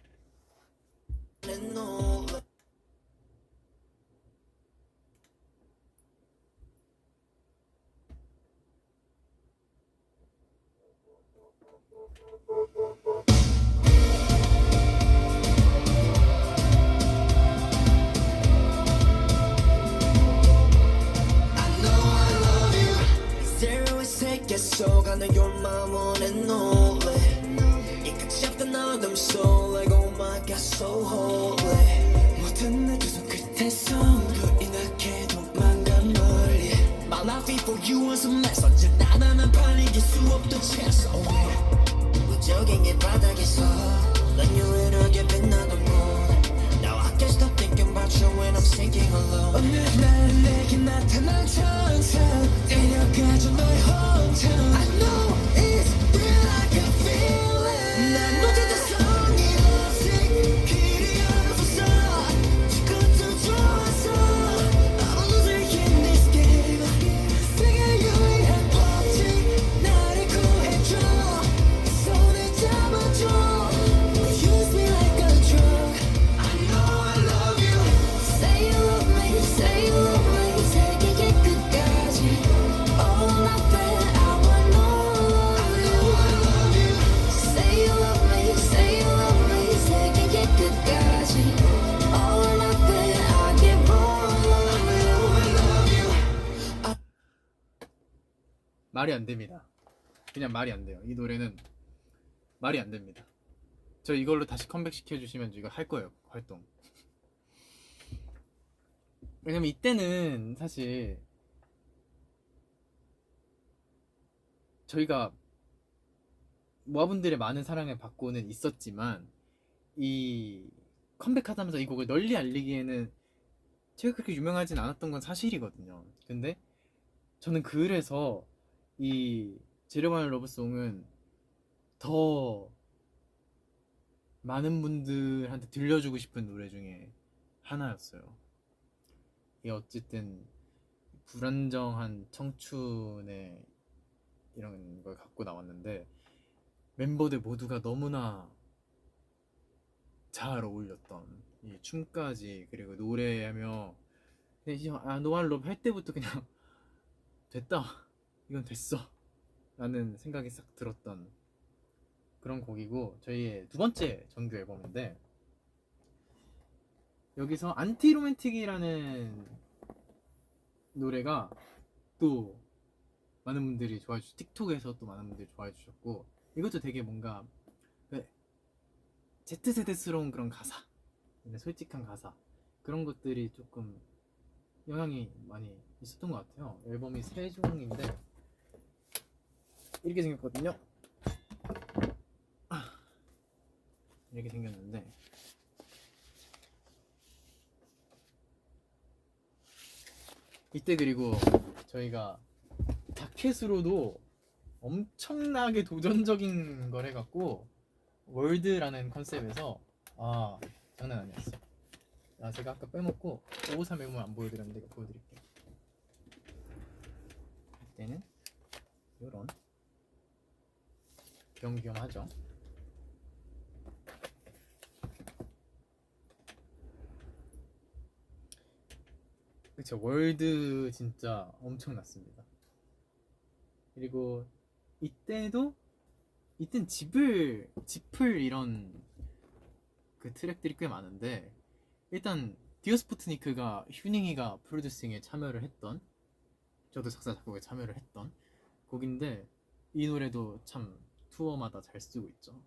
속아내 your mind wanna know it 이 끝이 없던 어둠 so like oh my god so holy 모든 내 두 손 끝에서 부인하게 도망가 멀리 My life before you was a mess 언제나 판 이길 수 없던 chance 무적인 게 바닥에서 난 유일하게 빛나던 moon Now I can't stop thinking about you when I'm sinking alone 어느 날 내게 나타난 천사 데려가줘 너의 hometown I know it's real I can feel it 난 놓쳤던 성이 없이 길이 없어 지금도 좋아서 I'm a loser in this game 세계 유일한 법칙 나를 구해줘 손을 잡아줘 Use me like a drug I know I love you Say you love me Say you love me 세계의 끝까지 All I feel I want more I know I love you Say you love me Say you love me 세계의 끝까지 All I feel I get more I know I love you 말이 안 됩니다. 그냥 말이 안 돼요. 이 노래는 말이 안 됩니다. 저 이걸로 다시 컴백 시켜주시면 이거 할 거예요. 활동. 왜냐면 이때는 사실 저희가 모아분들의 많은 사랑을 받고는 있었지만 이 컴백하자면서 이 곡을 널리 알리기에는 제가 그렇게 유명하진 않았던 건 사실이거든요. 근데 저는 그래서 이 제로바이온 러브송은 더 많은 분들한테 들려주고 싶은 노래 중에 하나였어요. 이게 어쨌든 불안정한 청춘의 이런 걸 갖고 나왔는데 멤버들 모두가 너무나 잘 어울렸던 이 춤까지 그리고 노래하며 노알럽 할 때부터 그냥 됐다 이건 됐어 라는 생각이 싹 들었던 그런 곡이고 저희의 두 번째 정규 앨범인데 여기서 안티로맨틱이라는 노래가 또 많은 분들이 좋아해 주셨고 틱톡에서 또 많은 분들이 좋아해 주셨고 이것도 되게 뭔가 Z세대스러운 그런 가사 솔직한 가사 그런 것들이 조금 영향이 많이 있었던 것 같아요. 앨범이 3종인데 이렇게 생겼거든요. 이렇게 생겼는데 이때 그리고 저희가 자켓으로도 엄청나게 도전적인 걸 해갖고 월드라는 컨셉에서 장난 아니었어. 제가 아까 빼먹고 553 앨범을 안 보여드렸는데 이거 보여드릴게요. 이때는 요런 귀염귀염하죠. 그쵸, 월드 진짜 엄청났습니다. 그리고 이때는 지플 이런 그 트랙들이 꽤 많은데, 일단 디어스푸트니크가 휴닝이가 프로듀싱에 참여를 했던, 저도 작사 작곡에 참여를 했던 곡인데, 이 노래도 참 투어마다 잘 쓰고 있죠.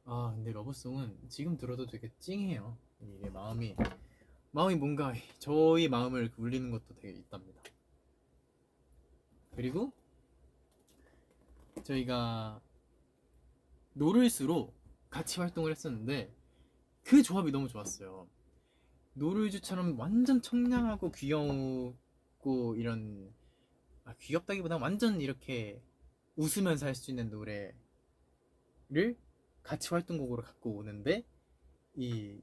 근데 러브송은 지금 들어도 되게 찡해요. 이게 마음이 뭔가 저희 마음을 울리는 것도 되게 있답니다. 그리고 저희가 노를수로 같이 활동을 했었는데 그 조합이 너무 좋았어요. 노르주처럼 완전 청량하고 귀엽고 이런, 귀엽다기보다 완전 이렇게 웃으면서 할 수 있는 노래를 같이 활동곡으로 갖고 오는데, 이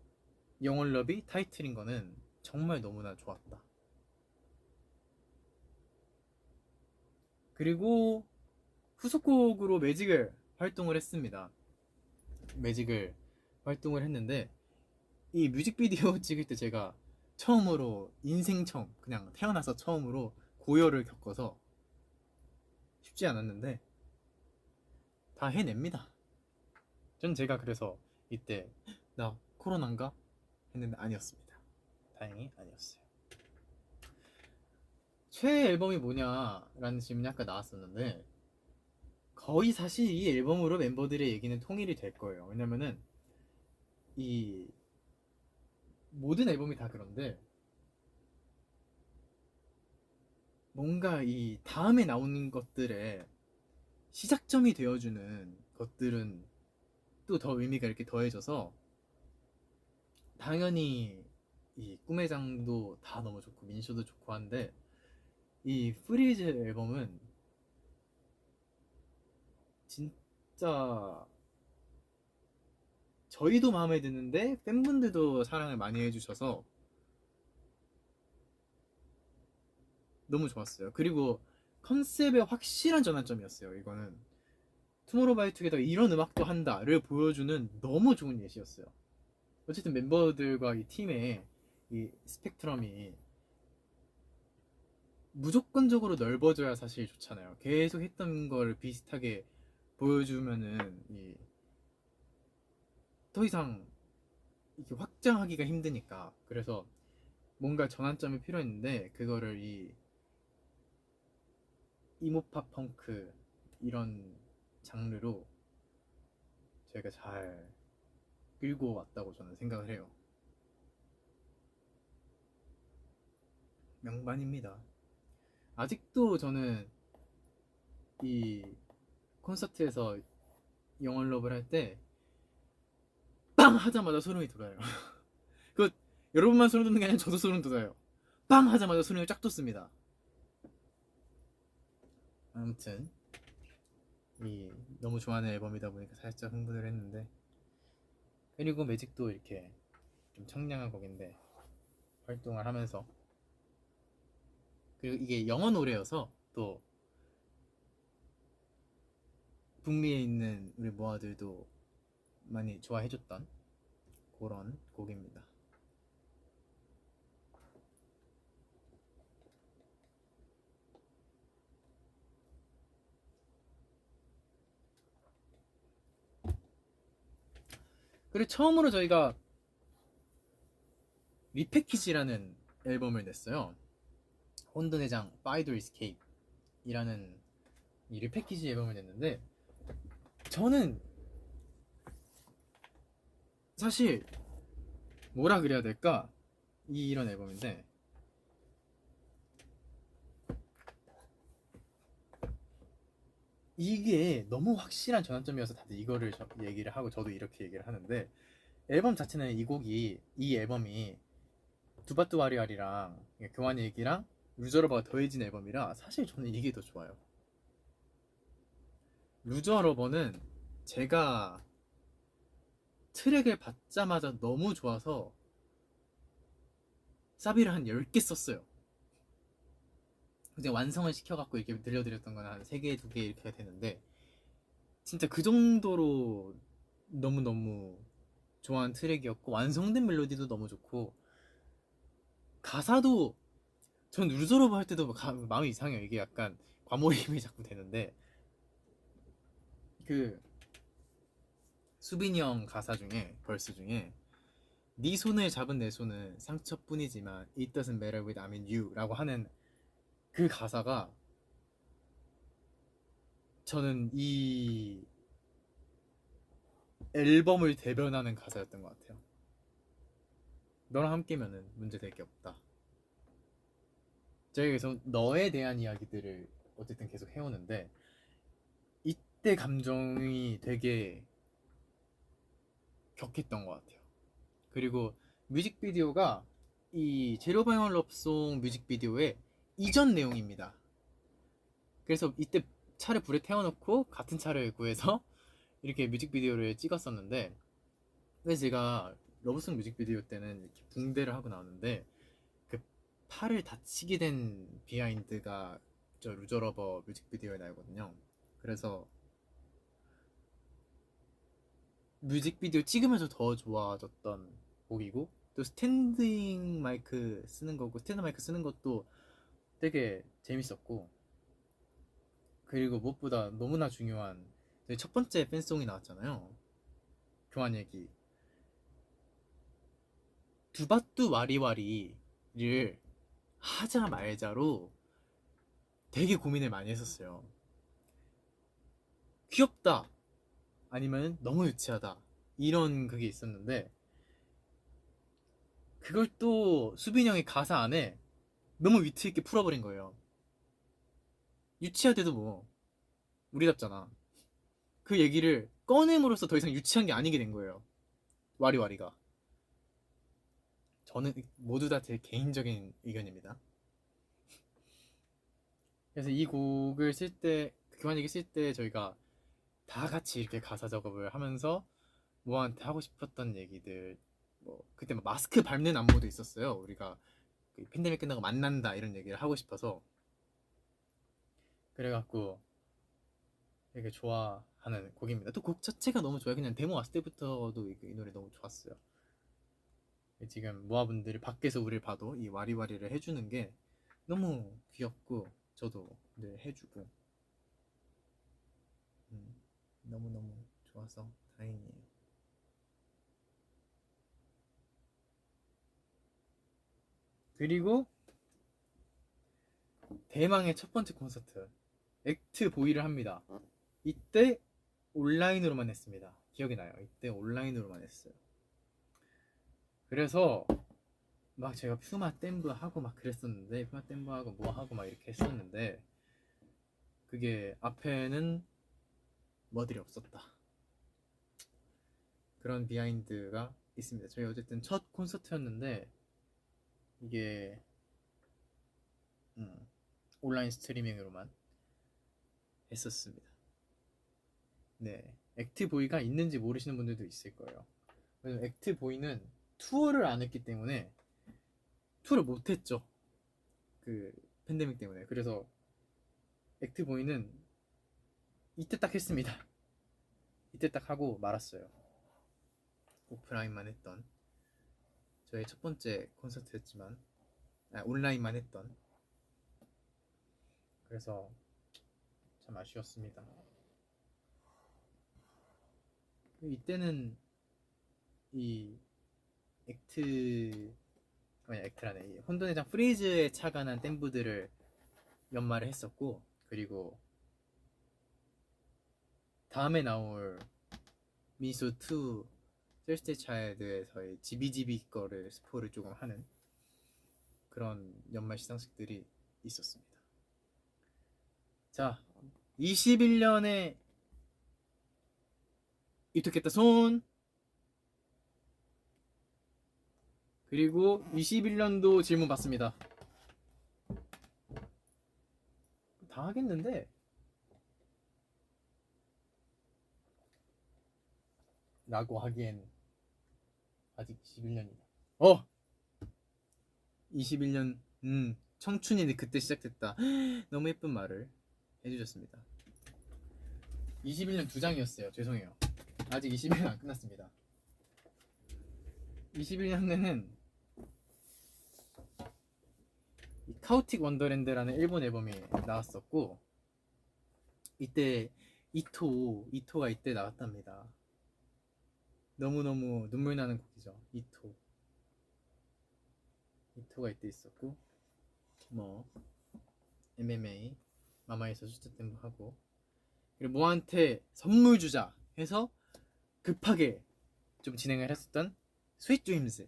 영원러비 타이틀인 거는 정말 너무나 좋았다. 그리고 후속곡으로 매직을 활동을 했습니다. 매직을 활동을 했는데, 이 뮤직비디오 찍을 때 제가 처음으로 인생 처음, 그냥 태어나서 처음으로 고열을 겪어서 쉽지 않았는데 다 해냅니다. 전 제가 그래서 이때 나 코로나인가 했는데 아니었습니다. 다행히 아니었어요. 최애 앨범이 뭐냐라는 질문이 아까 나왔었는데, 거의 사실 이 앨범으로 멤버들의 얘기는 통일이 될 거예요. 왜냐면은 이 모든 앨범이 다 그런데, 뭔가 이 다음에 나오는 것들의 시작점이 되어주는 것들은 또 더 의미가 이렇게 더해져서, 당연히 이 꿈의 장도 다 너무 좋고 민쇼도 좋고 한데, 이 프리즈 앨범은 진짜 저희도 마음에 드는데 팬분들도 사랑을 많이 해주셔서 너무 좋았어요. 그리고 컨셉의 확실한 전환점이었어요. 이거는 투모로우바이투게더 이런 음악도 한다를 보여주는 너무 좋은 예시였어요. 어쨌든 멤버들과 이 팀의 이 스펙트럼이 무조건적으로 넓어져야 사실 좋잖아요. 계속 했던 걸 비슷하게 보여주면은 더 이상 이게 확장하기가 힘드니까. 그래서 뭔가 전환점이 필요했는데, 그거를 이 이모팝 펑크 이런 장르로 저희가 잘 끌고 왔다고 저는 생각을 해요. 명반입니다. 아직도 저는 이 콘서트에서 영원러브를 할 때 빵 하자마자 소름이 돋아요. 그 여러분만 소름 돋는 게 아니라 저도 소름 돋아요. 빵 하자마자 소름이 쫙 돋습니다. 아무튼 너무 좋아하는 앨범이다 보니까 살짝 흥분을 했는데, 그리고 매직도 이렇게 좀 청량한 곡인데 활동을 하면서, 그리고 이게 영어 노래여서 또 북미에 있는 우리 모아들도 많이 좋아해줬던 그런 곡입니다. 그리고 처음으로 저희가 리패키지라는 앨범을 냈어요. 혼돈의 파이더 이스케이프 이라는 이 리패키지 앨범을 냈는데, 저는 사실 뭐라 그래야 될까, 이런 앨범인데, 이게 너무 확실한 전환점이어서 다들 이거를 얘기를 하고 저도 이렇게 얘기를 하는데, 앨범 자체는 이 앨범이 두바뚜와리아리랑 교환 얘기랑 루저러버가 더해진 앨범이라 사실 저는 이게 더 좋아요. 루저러버는 제가 트랙을 받자마자 너무 좋아서 사비를 한 10개 썼어요. 이제 완성을 시켜갖고 이렇게 들려드렸던 건 한 3개, 2개 이렇게 되는데 진짜 그 정도로 너무너무 좋아하는 트랙이었고 완성된 멜로디도 너무 좋고 가사도 전 루저로브 할 때도 마음이 이상해요. 이게 약간 과몰입이 자꾸 되는데 그 수빈이 형 가사 중에 벌스 중에 네 손을 잡은 내 손은 상처뿐이지만 It doesn't matter with I'm in you 라고 하는 그 가사가 저는 이 앨범을 대변하는 가사였던 것 같아요. 너랑 함께면은 문제될 게 없다. 저희가 계속 너에 대한 이야기들을 어쨌든 계속 해오는데 이때 감정이 되게 격했던 것 같아요. 그리고 뮤직비디오가 이 제로 바이럴 러브송 뮤직비디오의 이전 내용입니다. 그래서 이때 차를 불에 태워놓고 같은 차를 구해서 이렇게 뮤직비디오를 찍었었는데 그래서 제가 러브송 뮤직비디오 때는 이렇게 붕대를 하고 나오는데 그 팔을 다치게 된 비하인드가 저 루저러버 뮤직비디오에 나오거든요. 그래서 뮤직비디오 찍으면서 더 좋아졌던 곡이고 또 스탠딩 마이크 쓰는 거고 스탠드 마이크 쓰는 것도 되게 재밌었고 그리고 무엇보다 너무나 중요한 저희 첫 번째 팬송이 나왔잖아요. 교환 얘기 두바뚜 와리와리를 하자 말자로 되게 고민을 많이 했었어요. 귀엽다 아니면 너무 유치하다 이런 그게 있었는데 그걸 또 수빈이 형이 가사 안에 너무 위트 있게 풀어버린 거예요. 유치하대도 뭐 우리답잖아. 그 얘기를 꺼냄으로써 더 이상 유치한 게 아니게 된 거예요. 와리와리가. 저는 모두 다 제 개인적인 의견입니다. 그래서 이 곡을 쓸 때, 교환 얘기 쓸 때 저희가 다 같이 이렇게 가사 작업을 하면서 모아한테 하고 싶었던 얘기들, 뭐 그때 막 마스크 밟는 안무도 있었어요. 우리가 그 팬데믹 끝나고 만난다 이런 얘기를 하고 싶어서 그래갖고 되게 좋아하는 곡입니다. 또 곡 자체가 너무 좋아요. 그냥 데모 왔을 때부터도 이 노래 너무 좋았어요. 지금 모아분들이 밖에서 우리를 봐도 이 와리와리를 해주는 게 너무 귀엽고 저도 늘 해주고 너무너무 좋아서 다행이에요. 그리고 대망의 첫 번째 콘서트 액트 보이를 합니다. 이때 온라인으로만 했습니다. 기억이 나요. 이때 온라인으로만 했어요. 그래서 막 제가 퓨마 댐브 하고 막 그랬었는데 퓨마 댐브 하고 뭐 하고 막 이렇게 했었는데 그게 앞에는 뭐들이 없었다. 그런 비하인드가 있습니다. 저희 어쨌든 첫 콘서트였는데 이게 온라인 스트리밍으로만 했었습니다. 네, 액트보이가 있는지 모르시는 분들도 있을 거예요. 왜냐면 액트보이는 투어를 안 했기 때문에 투어를 못 했죠. 그 팬데믹 때문에. 그래서 액트보이는 이때 딱 했습니다. 이때 딱 하고 말았어요. 오프라인만 했던 저의 첫 번째 콘서트였지만 온라인만 했던 그래서 참 아쉬웠습니다. 이때는 이 액트라네 이 혼돈의장 프리즈에 착안한 댐브들을 연말에 했었고 그리고 다음에 나올 미소2 Thursday Child에서의 지비지비 거를 스포를 조금 하는 그런 연말 시상식들이 있었습니다. 자, 21년에 이토겠다 손 그리고 21년도 질문 받습니다. 다 하겠는데 라고 하기엔 아직 21년이다. 21년 청춘이 그때 시작됐다. 너무 예쁜 말을 해주셨습니다. 21년 2장이었어요. 죄송해요. 아직 21년 안 끝났습니다. 21년에는 카오틱 원더랜드라는 일본 앨범이 나왔었고, 이때 이토가 이때 나왔답니다. 너무너무 눈물 나는 곡이죠. 이토가 이때 있었고, 뭐 MMA 마마에서 슈트템도 하고, 그리고 모한테 선물 주자 해서 급하게 좀 진행을 했었던 스윗 드림즈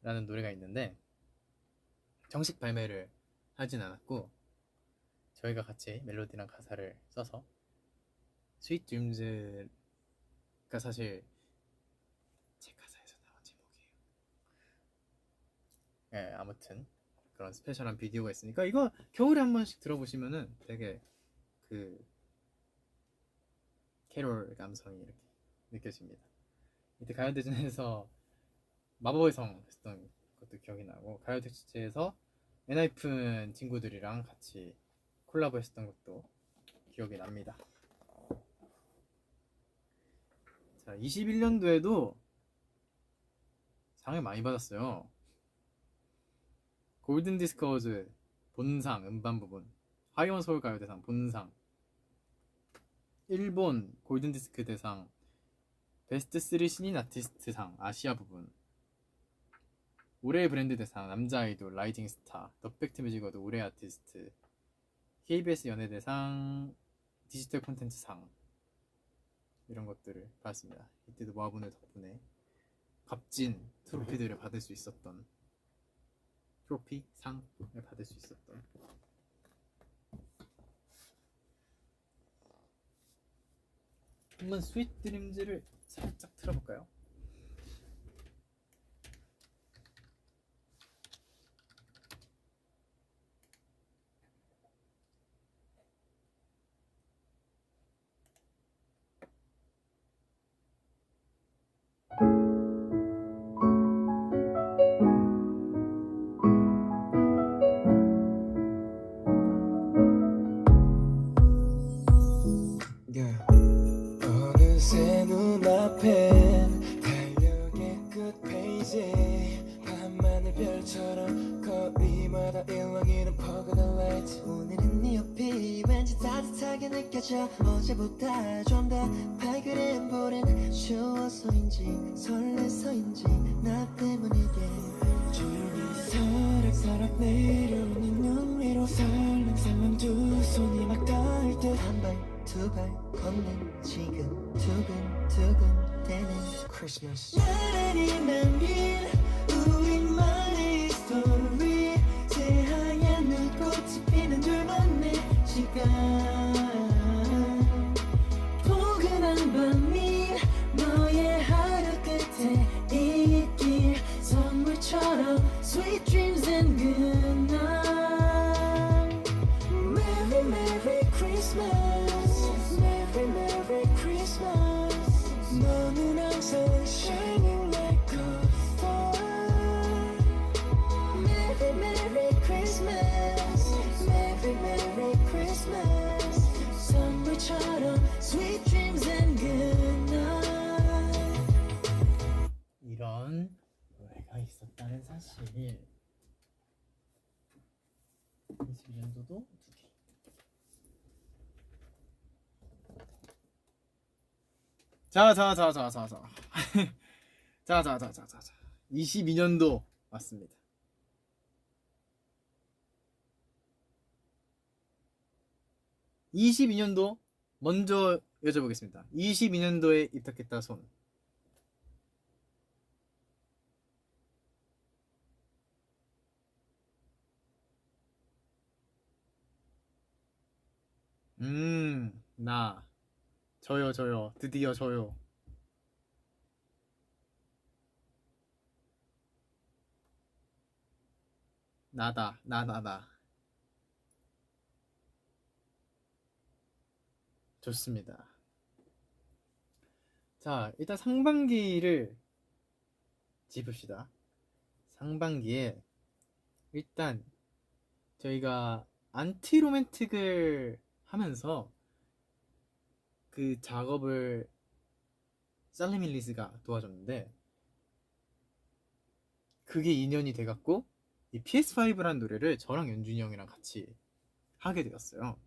라는 노래가 있는데, 정식 발매를 하진 않았고 저희가 같이 멜로디랑 가사를 써서, 스윗 드림즈가 사실 제 가사에서 나온 제목이에요. 네, 아무튼 그런 스페셜한 비디오가 있으니까 이거 겨울에 한 번씩 들어보시면은 되게 그 캐롤 감성이 이렇게 느껴집니다. 이때 가요대전에서 마법의 성 했던 것도 기억이 나고, 가요택시에서 엔하이픈 친구들이랑 같이 콜라보 했었던 것도 기억이 납니다. 자, 21년도에도 상을 많이 받았어요. 골든 디스크 어워즈 본상 음반 부분, 하이원 서울 가요대상 본상, 일본 골든 디스크 대상 베스트 3 신인 아티스트상 아시아 부분, 올해의 브랜드 대상 남자 아이돌 라이징 스타, 더 팩트 뮤직 어워드 올해 아티스트, KBS 연예대상 디지털 콘텐츠상, 이런 것들을 받았습니다. 이때도 모아분들 덕분에 값진 트로피들을 받을 수 있었던, 트로피 상을 받을 수 있었던. 한번 스윗 드림즈를 살짝 틀어볼까요? 어느새 눈앞에 달력의 끝페이지, 밤하늘 별처럼 거리마다 일렁이는 포근한 라이트. 오늘은 네 옆이 왠지 따뜻하게 느껴져. 어제보다 좀 더 발그레한 볼엔 추워서인지 설레서인지 나 때문이게 조용히 서락서락 내려오는 눈 위로 설렁설렁 두 손이 막 닿을 듯, 한 발 두 발 걷는 지금 두근두근 되는 크리스마스. 나란히 남긴 우리만의 스토리, 새하얀 눈꽃이 피는 줄만의 시간, 포근한 밤이 너의 하루 끝에 있길, 선물처럼 Sweet dreams and good night. Merry Merry Christmas, Merry Merry Christmas. 너는 항상 shining like a star. Merry Merry Christmas, Merry Merry Christmas. 선물처럼 Sweet dreams and good night. 이런 노래가 있었다는 사실. 21년도도 2개. 자자자자자자자 22년도 맞습니다. 22년도 먼저 여쭤보겠습니다. 22년도에 입덕했다 손. 나 저요 드디어 저요. 나다. 좋습니다. 자, 일단 상반기를 짚읍시다. 상반기에 일단 저희가 안티로맨틱을 하면서 그 작업을 살레밀리스가 도와줬는데 그게 인연이 돼갖고 이 PS5라는 노래를 저랑 연준이 형이랑 같이 하게 되었어요.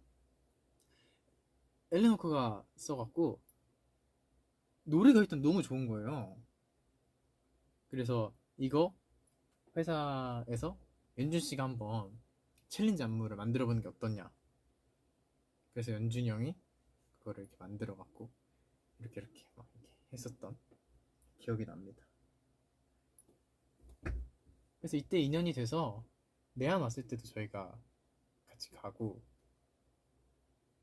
엘레노크가 써갖고 노래가 일단 너무 좋은 거예요. 그래서 이거 회사에서 연준 씨가 한번 챌린지 안무를 만들어보는 게 어떻냐. 그래서 연준이 형이 그거를 이렇게 만들어갖고 이렇게 막 이렇게 했었던 기억이 납니다. 그래서 이때 인연이 돼서 내한 왔을 때도 저희가 같이 가고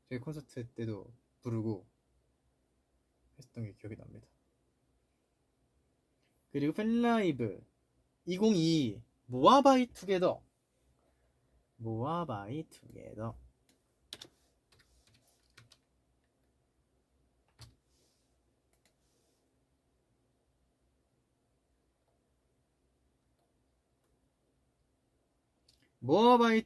저희 콘서트 때도 부르고 했었던 게 기억이 납니다. 그리고 팬라이브 2022 모아바이 투게더 모아바이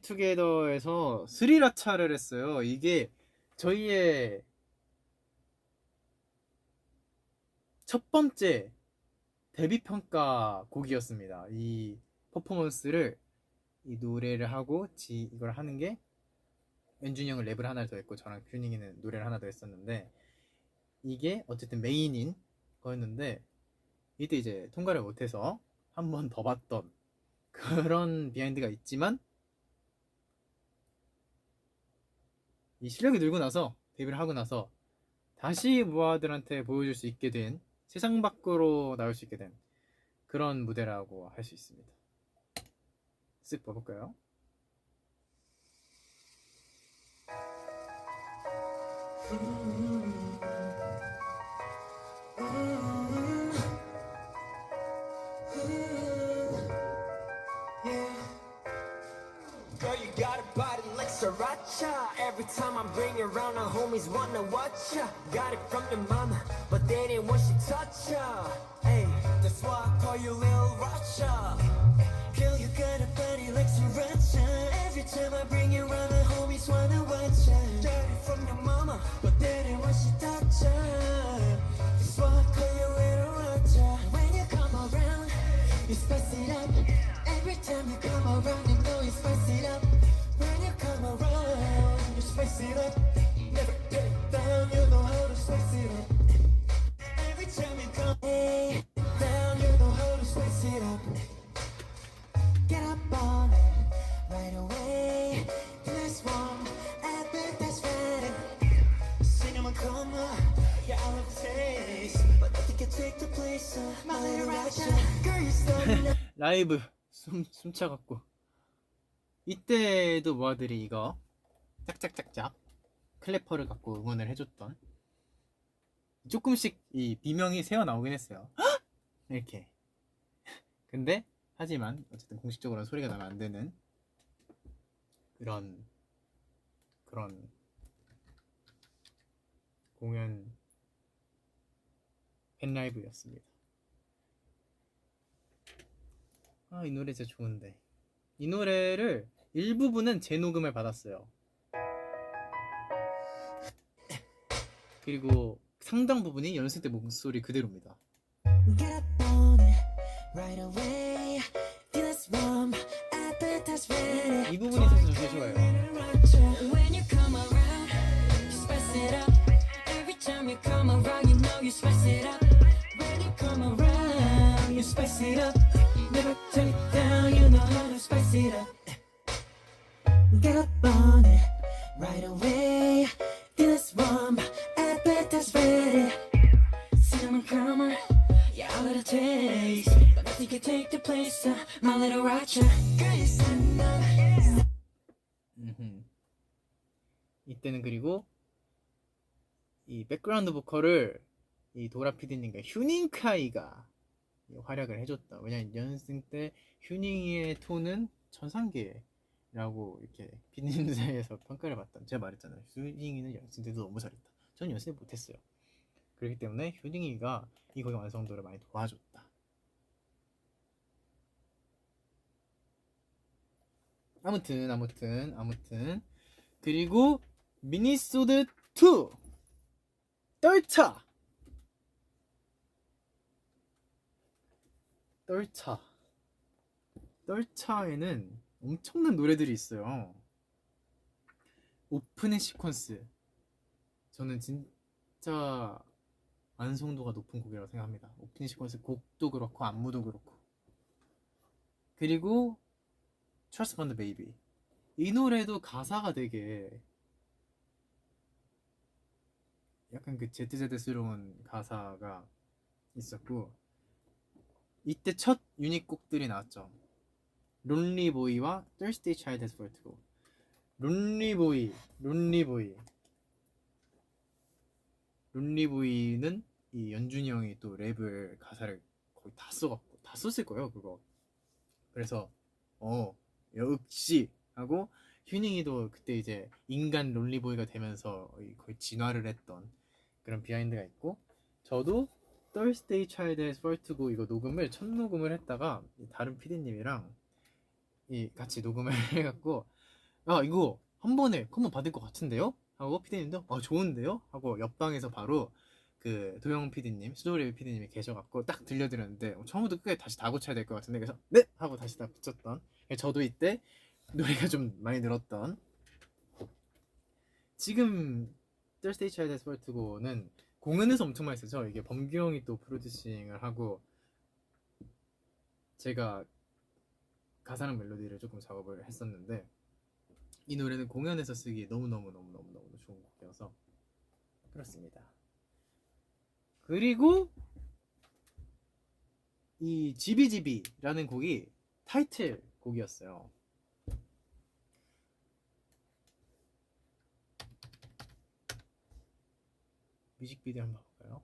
투게더에서 스리라차를 했어요. 이게 저희의 첫 번째 데뷔 평가 곡이었습니다. 이 퍼포먼스를 이 노래를 하고 이걸 하는 게 연준이 형은 랩을 하나 더 했고 저랑 큐닝이는 노래를 하나 더 했었는데 이게 어쨌든 메인인 거였는데 이때 이제 통과를 못해서 한 번 더 봤던 그런 비하인드가 있지만 이 실력이 늘고 나서 데뷔를 하고 나서 다시 모아들한테 보여줄 수 있게 된 세상 밖으로 나올 수 있게 된 그런 무대라고 할 수 있습니다. 쓱 봐볼까요? Girl, you got a body like sriracha. Every time I bring you around, the homies wanna watch ya. Got it from your mama, but they didn't want you touch ya. Hey, that's why I call you Lil Racha. Girl, you got a body like sriracha. Every time I bring you around, the homies wanna watch ya. Got it from your mama, but they didn't want you touch ya. That's why I call you Lil Racha. When you come around, you spice it up. Every time you come around, you know you spice it up. When you come around, you spice it up. Never get it down, you know how to spice it up. Every time you come down, you know how to spice it up. Get up on it right away. This one, appetite's ready. Cinnamon coma, yeah, I love taste, but nothing can take the place of my little Racha. Girl, you starting up. 라이브 숨차갖고 이때도 모아들이 이거 짝짝짝짝 클래퍼를 갖고 응원을 해줬던 조금씩 이 비명이 새어 나오긴 했어요. 이렇게. 근데 하지만 어쨌든 공식적으로는 소리가 나면 안 되는 그런 공연 팬라이브였습니다. 아, 이 노래 진짜 좋은데. 이 노래를 일부분은 재녹음을 받았어요. 그리고 상당 부분이 연습 때 목소리 그대로입니다. Get up on it right away. Feel this warm, appetite's ready. 이 부분이 사실 되게 좋아요. When you come around, you spice it up. Every time you come around, you know you spice it up. When you come around, you spice it up. Never turn it down, you know how to spice it up. Get up on it right away. Feel this warm, appetite's ready. Cinnamon caramel, yeah, a little taste, but nothing can take the place of my little Racha. Girl, you stand up. 이때는 그리고 이 백그라운드 보컬을 이 도라 PD님과 휴닝카이가 활약을 해줬다. 왜냐면 연습생 때 휴닝이의 톤은 천상계라고 이렇게 PD님 사이에서 평가를 받던, 제가 말했잖아요. 휴닝이는 연습생 때도 너무 잘했다. 전 연습 못했어요. 그렇기 때문에 휴닝이가 이 곡의 완성도를 많이 도와줬다. 아무튼 그리고 미니소드 2 떨차에는 엄청난 노래들이 있어요. 오프닝 시퀀스, 저는 진짜 완성도가 높은 곡이라고 생각합니다. 오프닝 시퀀스 곡도 그렇고 안무도 그렇고. 그리고 Trust Fund Baby, 이 노래도 가사가 되게 약간 그 ZZ스러운 가사가 있었고, 이때 첫 유닛 곡들이 나왔죠. 론리보이와 Thirsty Child Has Far To Go. 론리보이는 이 연준이 형이 또 랩을 가사를 거의 다 써갖고 다 썼을 거예요 그거. 그래서 역시 하고, 휴닝이도 그때 이제 인간 론리보이가 되면서 거의 진화를 했던 그런 비하인드가 있고, 저도 Thursday Child Has Far To Go 이거 녹음을 첫 녹음을 했다가 다른 PD님이랑 같이 녹음을 해갖고, 이거 한 번에 컨펌 받을 것 같은데요? 하고 PD님도 좋은데요? 하고 옆방에서 바로 그 도영 PD님, 수도리 PD님이 계셔갖고 딱 들려드렸는데 처음부터 끝까지 다시 다 고쳐야 될 것 같은데, 그래서 네! 하고 다시 다 붙였던, 저도 이때 노래가 좀 많이 늘었던. 지금 Thursday Child Has Far To Go는 공연에서 엄청 많이 쓰죠. 이게 범규 형이 또 프로듀싱을 하고 제가 가사랑 멜로디를 조금 작업을 했었는데, 이 노래는 공연에서 쓰기 너무너무 좋은 곡이어서 그렇습니다. 그리고 이 지비지비라는 곡이 타이틀 곡이었어요. 뮤직비디오 한번 볼까요?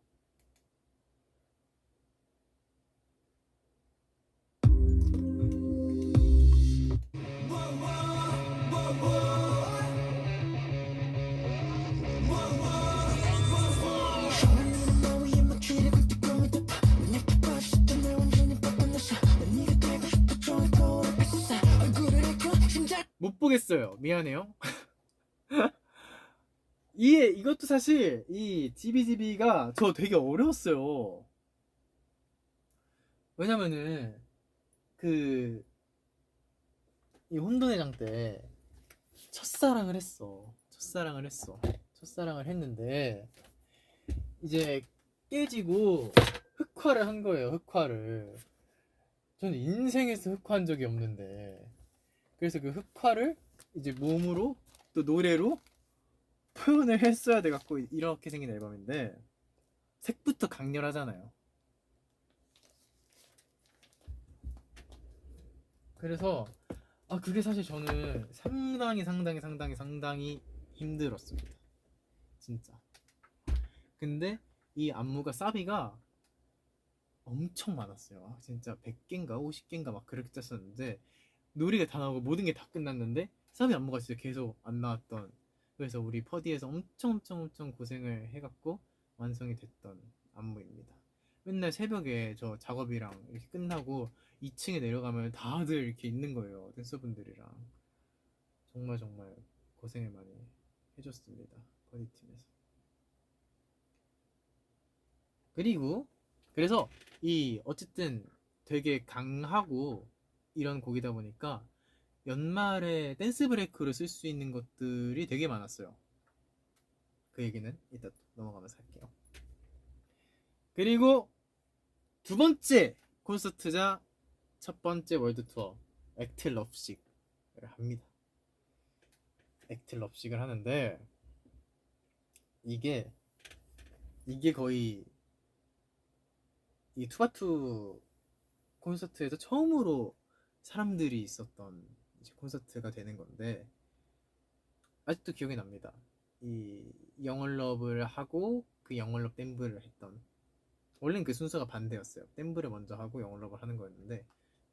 못 보겠어요. 미안해요. 이것도 사실 이 GBGB가 저 되게 어려웠어요. 왜냐면은 이 혼돈회장 때 첫사랑을 했는데 이제 깨지고 흑화를 한 거예요. 흑화를. 저는 인생에서 흑화한 적이 없는데, 그래서 그 흑화를 이제 몸으로 또 노래로 표현을 했어야 돼 갖고 이렇게 생긴 앨범인데, 색부터 강렬하잖아요. 그래서 그게 사실 저는 상당히 힘들었습니다. 진짜. 근데 이 안무가 사비가 엄청 많았어요. 진짜 100개인가 50개인가 막 그렇게 짰었는데, 노래가 다 나오고 모든 게 다 끝났는데 사비 안무가 진짜 계속 안 나왔던, 그래서 우리 퍼디에서 엄청 고생을 해갖고 완성이 됐던 안무입니다. 맨날 새벽에 저 작업이랑 이렇게 끝나고 2층에 내려가면 다들 이렇게 있는 거예요. 댄서분들이랑. 정말 고생을 많이 해줬습니다. 퍼디팀에서. 그래서 어쨌든 되게 강하고 이런 곡이다 보니까 연말에 댄스 브레이크로 쓸 수 있는 것들이 되게 많았어요. 그 얘기는 이따 넘어가면서 할게요. 그리고 두 번째 콘서트자 첫 번째 월드 투어 액트 럽식을 합니다. 액트 럽식을 하는데, 이게 거의 이 투바투 콘서트에서 처음으로 사람들이 있었던 이제 콘서트가 되는 건데, 아직도 기억이 납니다. 이 영월럽을 하고 그 영월럽 댐브를 했던, 원래는 그 순서가 반대였어요. 댐브를 먼저 하고 영월럽을 하는 거였는데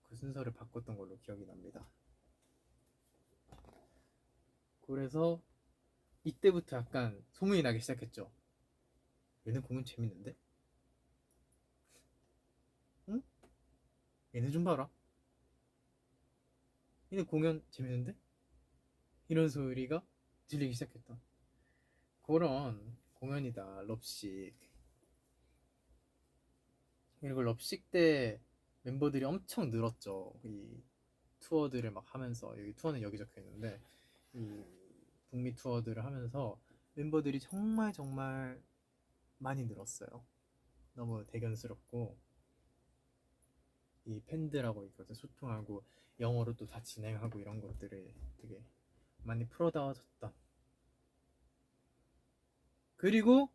그 순서를 바꿨던 걸로 기억이 납니다. 그래서 이때부터 약간 소문이 나기 시작했죠. 얘는 공연 재밌는데? 응? 얘네 좀 봐라. 얘네 공연 재밌는데? 이런 소리가 들리기 시작했다. 그런 공연이다. 럽식. 그리고 럽식 때 멤버들이 엄청 늘었죠. 이 투어들을 막 하면서, 여기 투어는 여기 적혀 있는데 이 북미 투어들을 하면서 멤버들이 정말 정말 많이 늘었어요. 너무 대견스럽고, 이 팬들하고 이렇게 소통하고 영어로 또 다 진행하고 이런 것들을 되게 많이 풀어다졌다. 그리고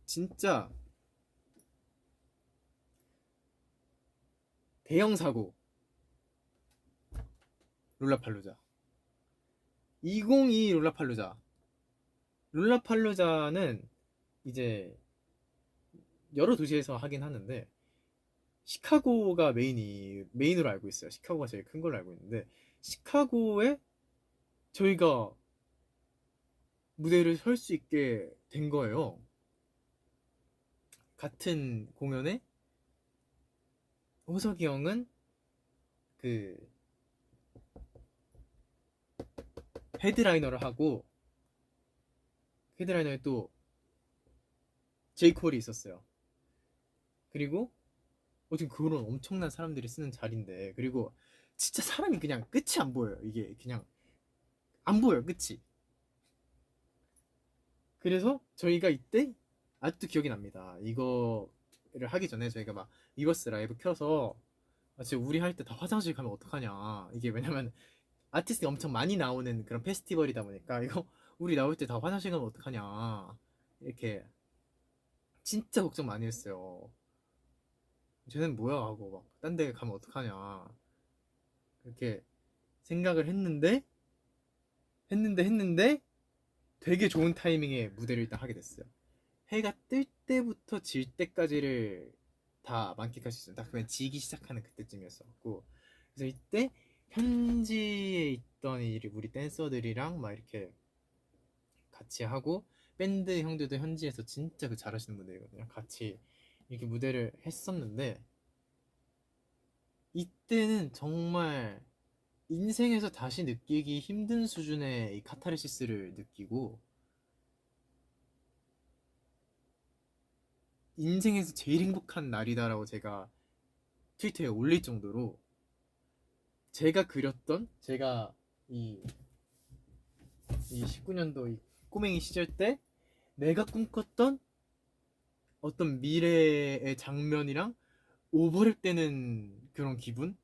진짜 대형 사고, 롤라팔루자. 2022 롤라팔루자. 롤라팔루자는 이제 여러 도시에서 하긴 하는데 시카고가 메인으로 알고 있어요. 시카고가 제일 큰 걸로 알고 있는데 시카고에 저희가 무대를 설 수 있게 된 거예요. 같은 공연에 호석이 형은 그 헤드라이너를 하고, 헤드라이너에 또 제이콜이 있었어요. 그리고 어떻게 그런 엄청난 사람들이 쓰는 자리인데, 그리고 진짜 사람이 그냥 끝이 안 보여요. 이게 그냥 안 보여요, 끝이. 그래서 저희가 이때 아직도 기억이 납니다. 이거를 하기 전에 저희가 막 리버스 라이브 켜서 지금 우리 할 때 다 화장실 가면 어떡하냐. 이게 왜냐면 아티스트가 엄청 많이 나오는 그런 페스티벌이다 보니까 이거 우리 나올 때 다 화장실 가면 어떡하냐. 이렇게 진짜 걱정 많이 했어요. 쟤는 뭐야 하고 막 딴 데 가면 어떡하냐. 그렇게 생각을 했는데 되게 좋은 타이밍에 무대를 일단 하게 됐어요. 해가 뜰 때부터 질 때까지를 다 만끽할 수 있어요. 딱 그냥 지기 시작하는 그때쯤이었었고, 그래서 이때 현지에 있던 우리 댄서들이랑 막 이렇게 같이 하고, 밴드 형들도 현지에서 진짜 그 잘하시는 분들이거든요. 같이 이렇게 무대를 했었는데 이때는 정말 인생에서 다시 느끼기 힘든 수준의 이 카타르시스를 느끼고, 인생에서 제일 행복한 날이다라고 제가 트위터에 올릴 정도로, 제가 이 19년도 이 꼬맹이 시절 때 내가 꿈꿨던 어떤 미래의 장면이랑 오버랩되는 그런 기분?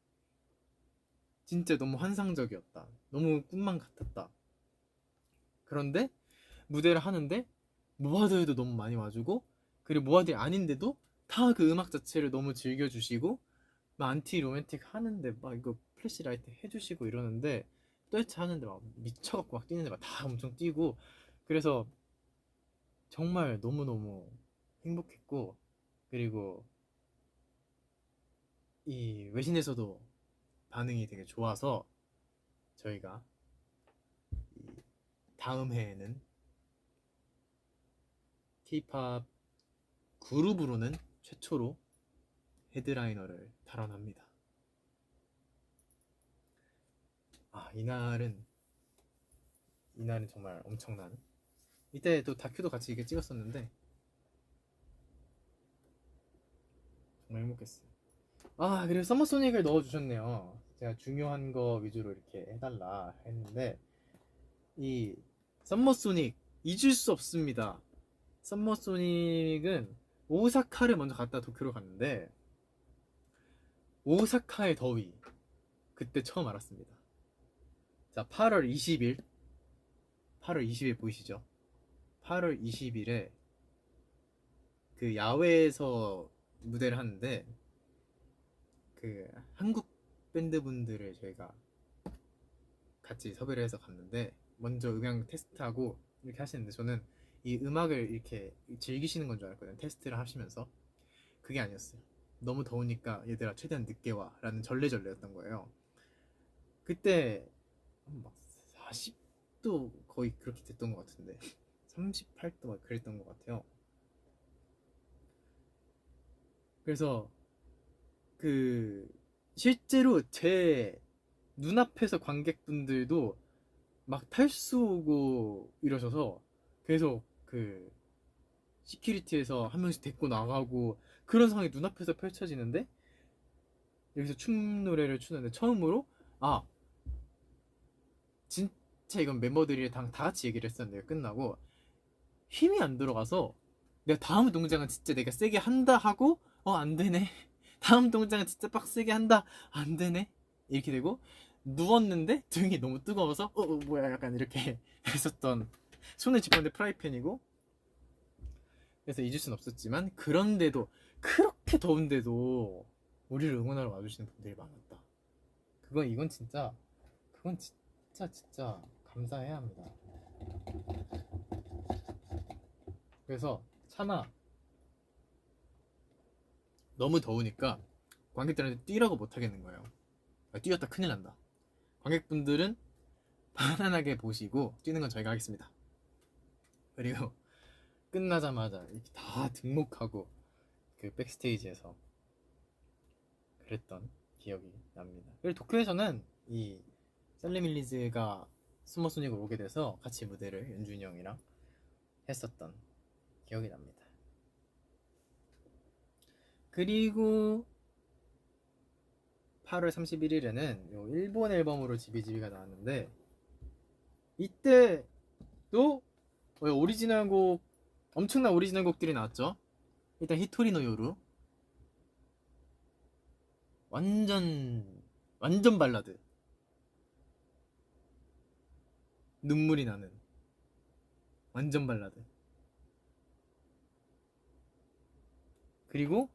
진짜 너무 환상적이었다. 너무 꿈만 같았다. 그런데 무대를 하는데 모아드에도 너무 많이 와주고, 그리고 모아드이 아닌데도 다 그 음악 자체를 너무 즐겨주시고, 막 안티 로맨틱 하는데 막 이거 플래시 라이트 해주시고 이러는데, 뜰차 하는데 막 미쳐갖고 막 뛰는데 막 다 엄청 뛰고, 그래서 정말 너무너무 행복했고, 그리고 이 외신에서도 반응이 되게 좋아서 저희가 이 다음 해에는 K-팝 그룹으로는 최초로 헤드라이너를 탈환합니다. 아, 이날은 정말 엄청난, 이때 또 다큐도 같이 이게 찍었었는데 정말 행복했어요. 아, 그리고 서머소닉을 넣어주셨네요. 제가 중요한 거 위주로 이렇게 해달라 했는데, 이 썸머소닉 잊을 수 없습니다. 썸머소닉은 오사카를 먼저 갔다 도쿄로 갔는데, 오사카의 더위 그때 처음 알았습니다. 자, 8월 20일 보이시죠? 8월 20일에 그 야외에서 무대를 하는데, 그 한국 밴드분들을 저희가 같이 섭외를 해서 갔는데, 먼저 음향 테스트하고 이렇게 하시는데, 저는 이 음악을 이렇게 즐기시는 건 줄 알았거든요. 테스트를 하시면서. 그게 아니었어요. 너무 더우니까 얘들아 최대한 늦게 와 라는 전례전례였던 거예요. 그때 막 40도 거의 그렇게 됐던 것 같은데 38도 막 그랬던 것 같아요. 그래서 그 실제로 제 눈앞에서 관객분들도 막 탈수 오고 이러셔서 계속 그 시큐리티에서 한 명씩 데리고 나가고 그런 상황이 눈앞에서 펼쳐지는데 여기서 춤 노래를 추는데 처음으로 아 진짜 이건 멤버들이 다 같이 얘기를 했었는데 끝나고 힘이 안 들어가서 내가 다음 동작은 진짜 내가 세게 한다 하고 안 되네. 다음 동작은 진짜 빡세게 한다. 안 되네. 이렇게 되고 누웠는데 등이 너무 뜨거워서 뭐야 약간 이렇게 했었던 손을 짚었는데 프라이팬이고 그래서 잊을 순 없었지만 그런데도 그렇게 더운데도 우리를 응원하러 와주시는 분들이 많았다. 이건 진짜 그건 진짜 감사해야 합니다. 그래서 차마 너무 더우니까 관객들한테 뛰라고 못 하겠는 거예요. 뛰었다 큰일 난다. 관객분들은 편안하게 보시고 뛰는 건 저희가 하겠습니다. 그리고 끝나자마자 이렇게 다 등목하고 그 백스테이지에서 그랬던 기억이 납니다. 그리고 도쿄에서는 이 셀레밀리즈가 스모소닉으로 오게 돼서 같이 무대를 연준이 형이랑 했었던 기억이 납니다. 그리고 8월 31일에는 요 일본 앨범으로 지비지비가 나왔는데 이때도 오리지널 곡 엄청난 오리지널 곡들이 나왔죠. 일단 히토리노 요루 완전 발라드 눈물이 나는 완전 발라드 그리고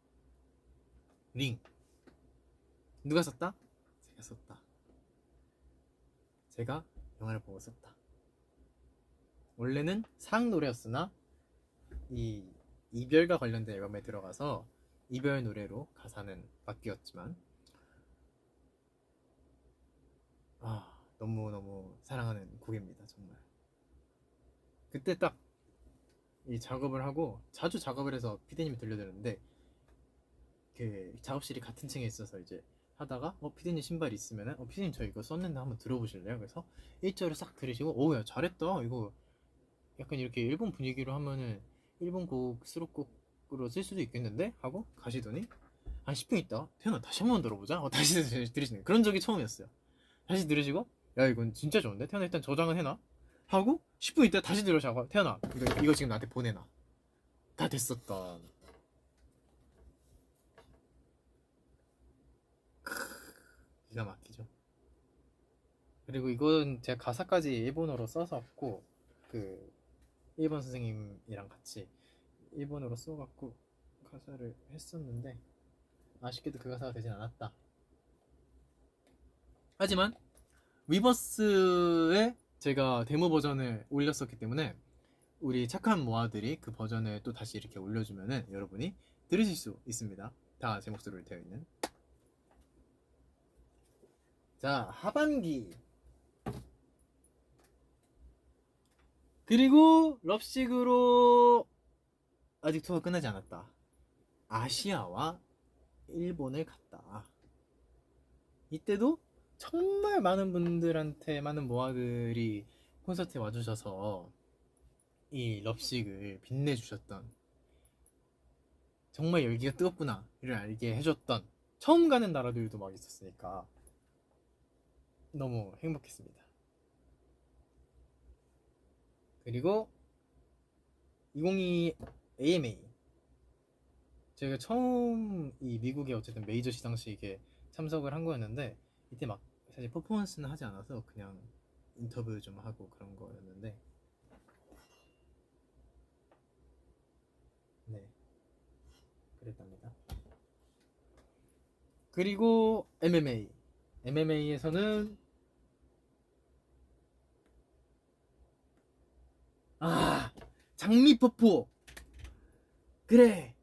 링 누가 썼다? 제가 썼다. 제가 영화를 보고 썼다. 원래는 사랑 노래였으나 이 이별과 관련된 앨범에 들어가서 이별 노래로 가사는 바뀌었지만 너무너무 사랑하는 곡입니다. 정말 그때 딱 이 작업을 하고 자주 작업을 해서 피디님이 들려드렸는데 그 작업실이 같은 층에 있어서 이제 하다가 피디님 신발 있으면은 피디님 저 이거 썼는데 한번 들어보실래요? 그래서 1절을 싹 들으시고 야 잘했다 이거 약간 이렇게 일본 분위기로 하면은 일본 곡 수록곡으로 쓸 수도 있겠는데? 하고 가시더니 한 10분 있다 태연아 다시 한번 들어보자 다시 들으시는 그런 적이 처음이었어요. 다시 들으시고 야 이건 진짜 좋은데? 태연아 일단 저장은 해놔 하고 10분 있다 다시 들으시고 태연아 이거 지금 나한테 보내놔. 다 됐었던 기가 막히죠. 그리고 이건 제가 가사까지 일본어로 써서고 그 일본 선생님이랑 같이 일본어로 써갖고 가사를 했었는데 아쉽게도 그 가사가 되진 않았다. 하지만 위버스에 제가 데모 버전을 올렸었기 때문에 우리 착한 모아들이 그 버전을 또 다시 이렇게 올려주면은 여러분이 들으실 수 있습니다. 다 제 목소리로 되어 있는. 자, 하반기. 그리고 럽식으로 아직 투어가 끝나지 않았다. 아시아와 일본을 갔다. 이때도 정말 많은 분들한테 많은 모아들이 콘서트에 와주셔서 이 럽식을 빛내주셨던 정말 열기가 뜨겁구나를 알게 해줬던 처음 가는 나라들도 막 있었으니까 너무 행복했습니다. 그리고 2022 AMA 제가 처음 이 미국의 어쨌든 메이저 시상식에 참석을 한 거였는데 이때 막 사실 퍼포먼스는 하지 않아서 그냥 인터뷰 좀 하고 그런 거였는데 네 그랬답니다. 그리고 MMA에서는 장미퍼포 그래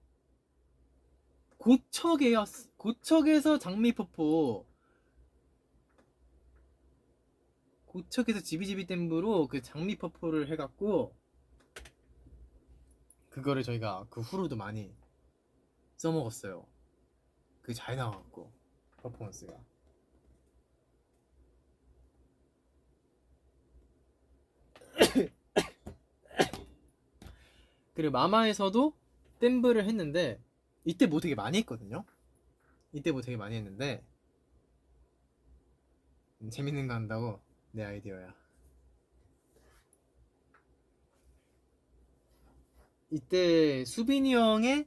고척에서 장미퍼포 고척에서 지비지비 댐브로 그 장미퍼포를 해갖고 그거를 저희가 그 후로도 많이 써먹었어요. 그게 잘 나와갖고 퍼포먼스가 그리고 마마에서도 댐브를 했는데 이때 뭐 되게 많이 했거든요. 이때 뭐 되게 많이 했는데 재밌는 거 한다고 내 아이디어야. 이때 수빈이 형이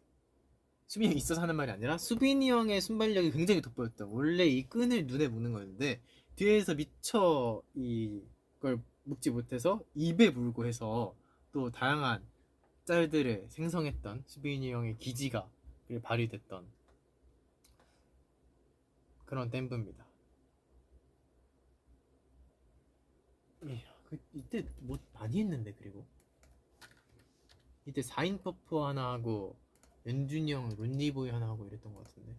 있어서 하는 말이 아니라 수빈이 형의 순발력이 굉장히 돋보였다. 원래 이 끈을 눈에 묶는 거였는데 뒤에서 미처 이걸 묶지 못해서 입에 물고 해서 또 다양한 짤들을 생성했던 수빈이 형의 기지가 발휘됐던 그런 댐브입니다. 이때 뭐 많이 했는데. 그리고 이때 4인 퍼프 하나 하고 연준이 형 론리보이 하나 하고 이랬던 것 같은데.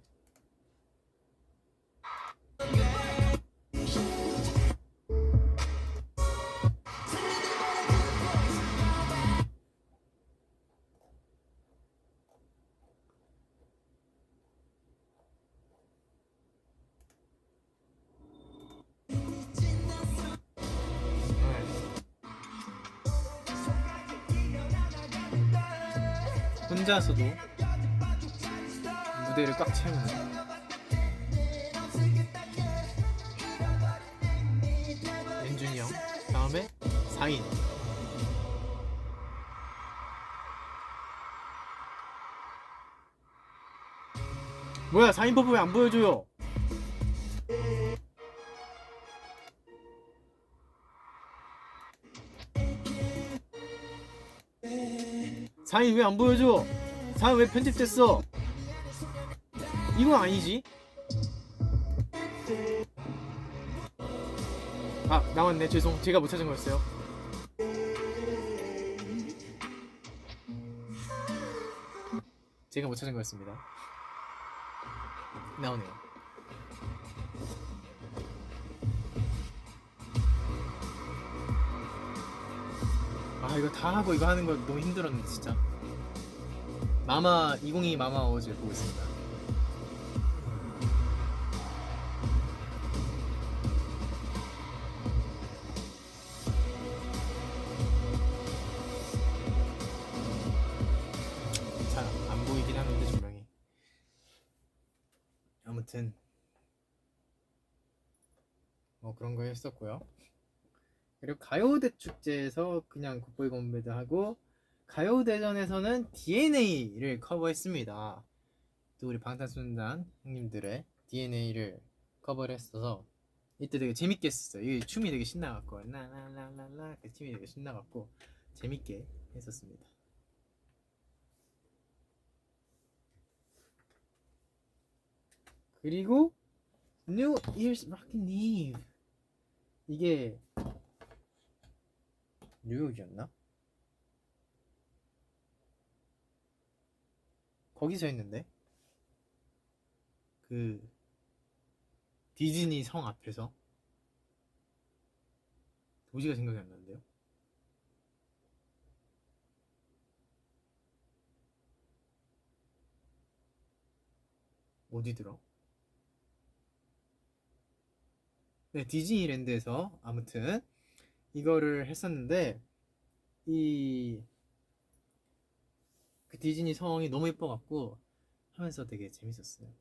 혼자서도 무대를 꽉 채우는 연준이 형. 다음에 4인. 뭐야 4인 퍼프 왜 안 보여줘요? 사인 왜 안 보여줘? 사인 왜 편집됐어? 이건 아니지? 아 나왔네. 죄송. 제가 못 찾은 거였어요. 제가 못 찾은 거였습니다. 나오네요. 아 이거 다 하고 이거 하는 거 너무 힘들었네 진짜. 마마 2022 마마 어워즈 보고 있습니다. 잘 안 보이긴 하는데 조명이. 아무튼 뭐 그런 거 했었고요. 그리고 가요대 축제에서 그냥 굿보이 건배드 하고 가요대전에서는 DNA를 커버했습니다. 또 우리 방탄소년단 형님들의 DNA를 커버를 했어서 이때 되게 재밌게 했었어요. 이 춤이 되게 신나갖고 라라라라라 춤이 되게 신나갖고 재밌게 했었습니다. 그리고 New Year's Rockin' Eve 이게 뉴욕이었나? 거기서 했는데 그 디즈니 성 앞에서 도시가 생각이 안 나는데요. 어디더라? 네, 디즈니랜드에서 아무튼 이거를 했었는데 그 디즈니 성이 너무 예뻐갖고 하면서 되게 재밌었어요.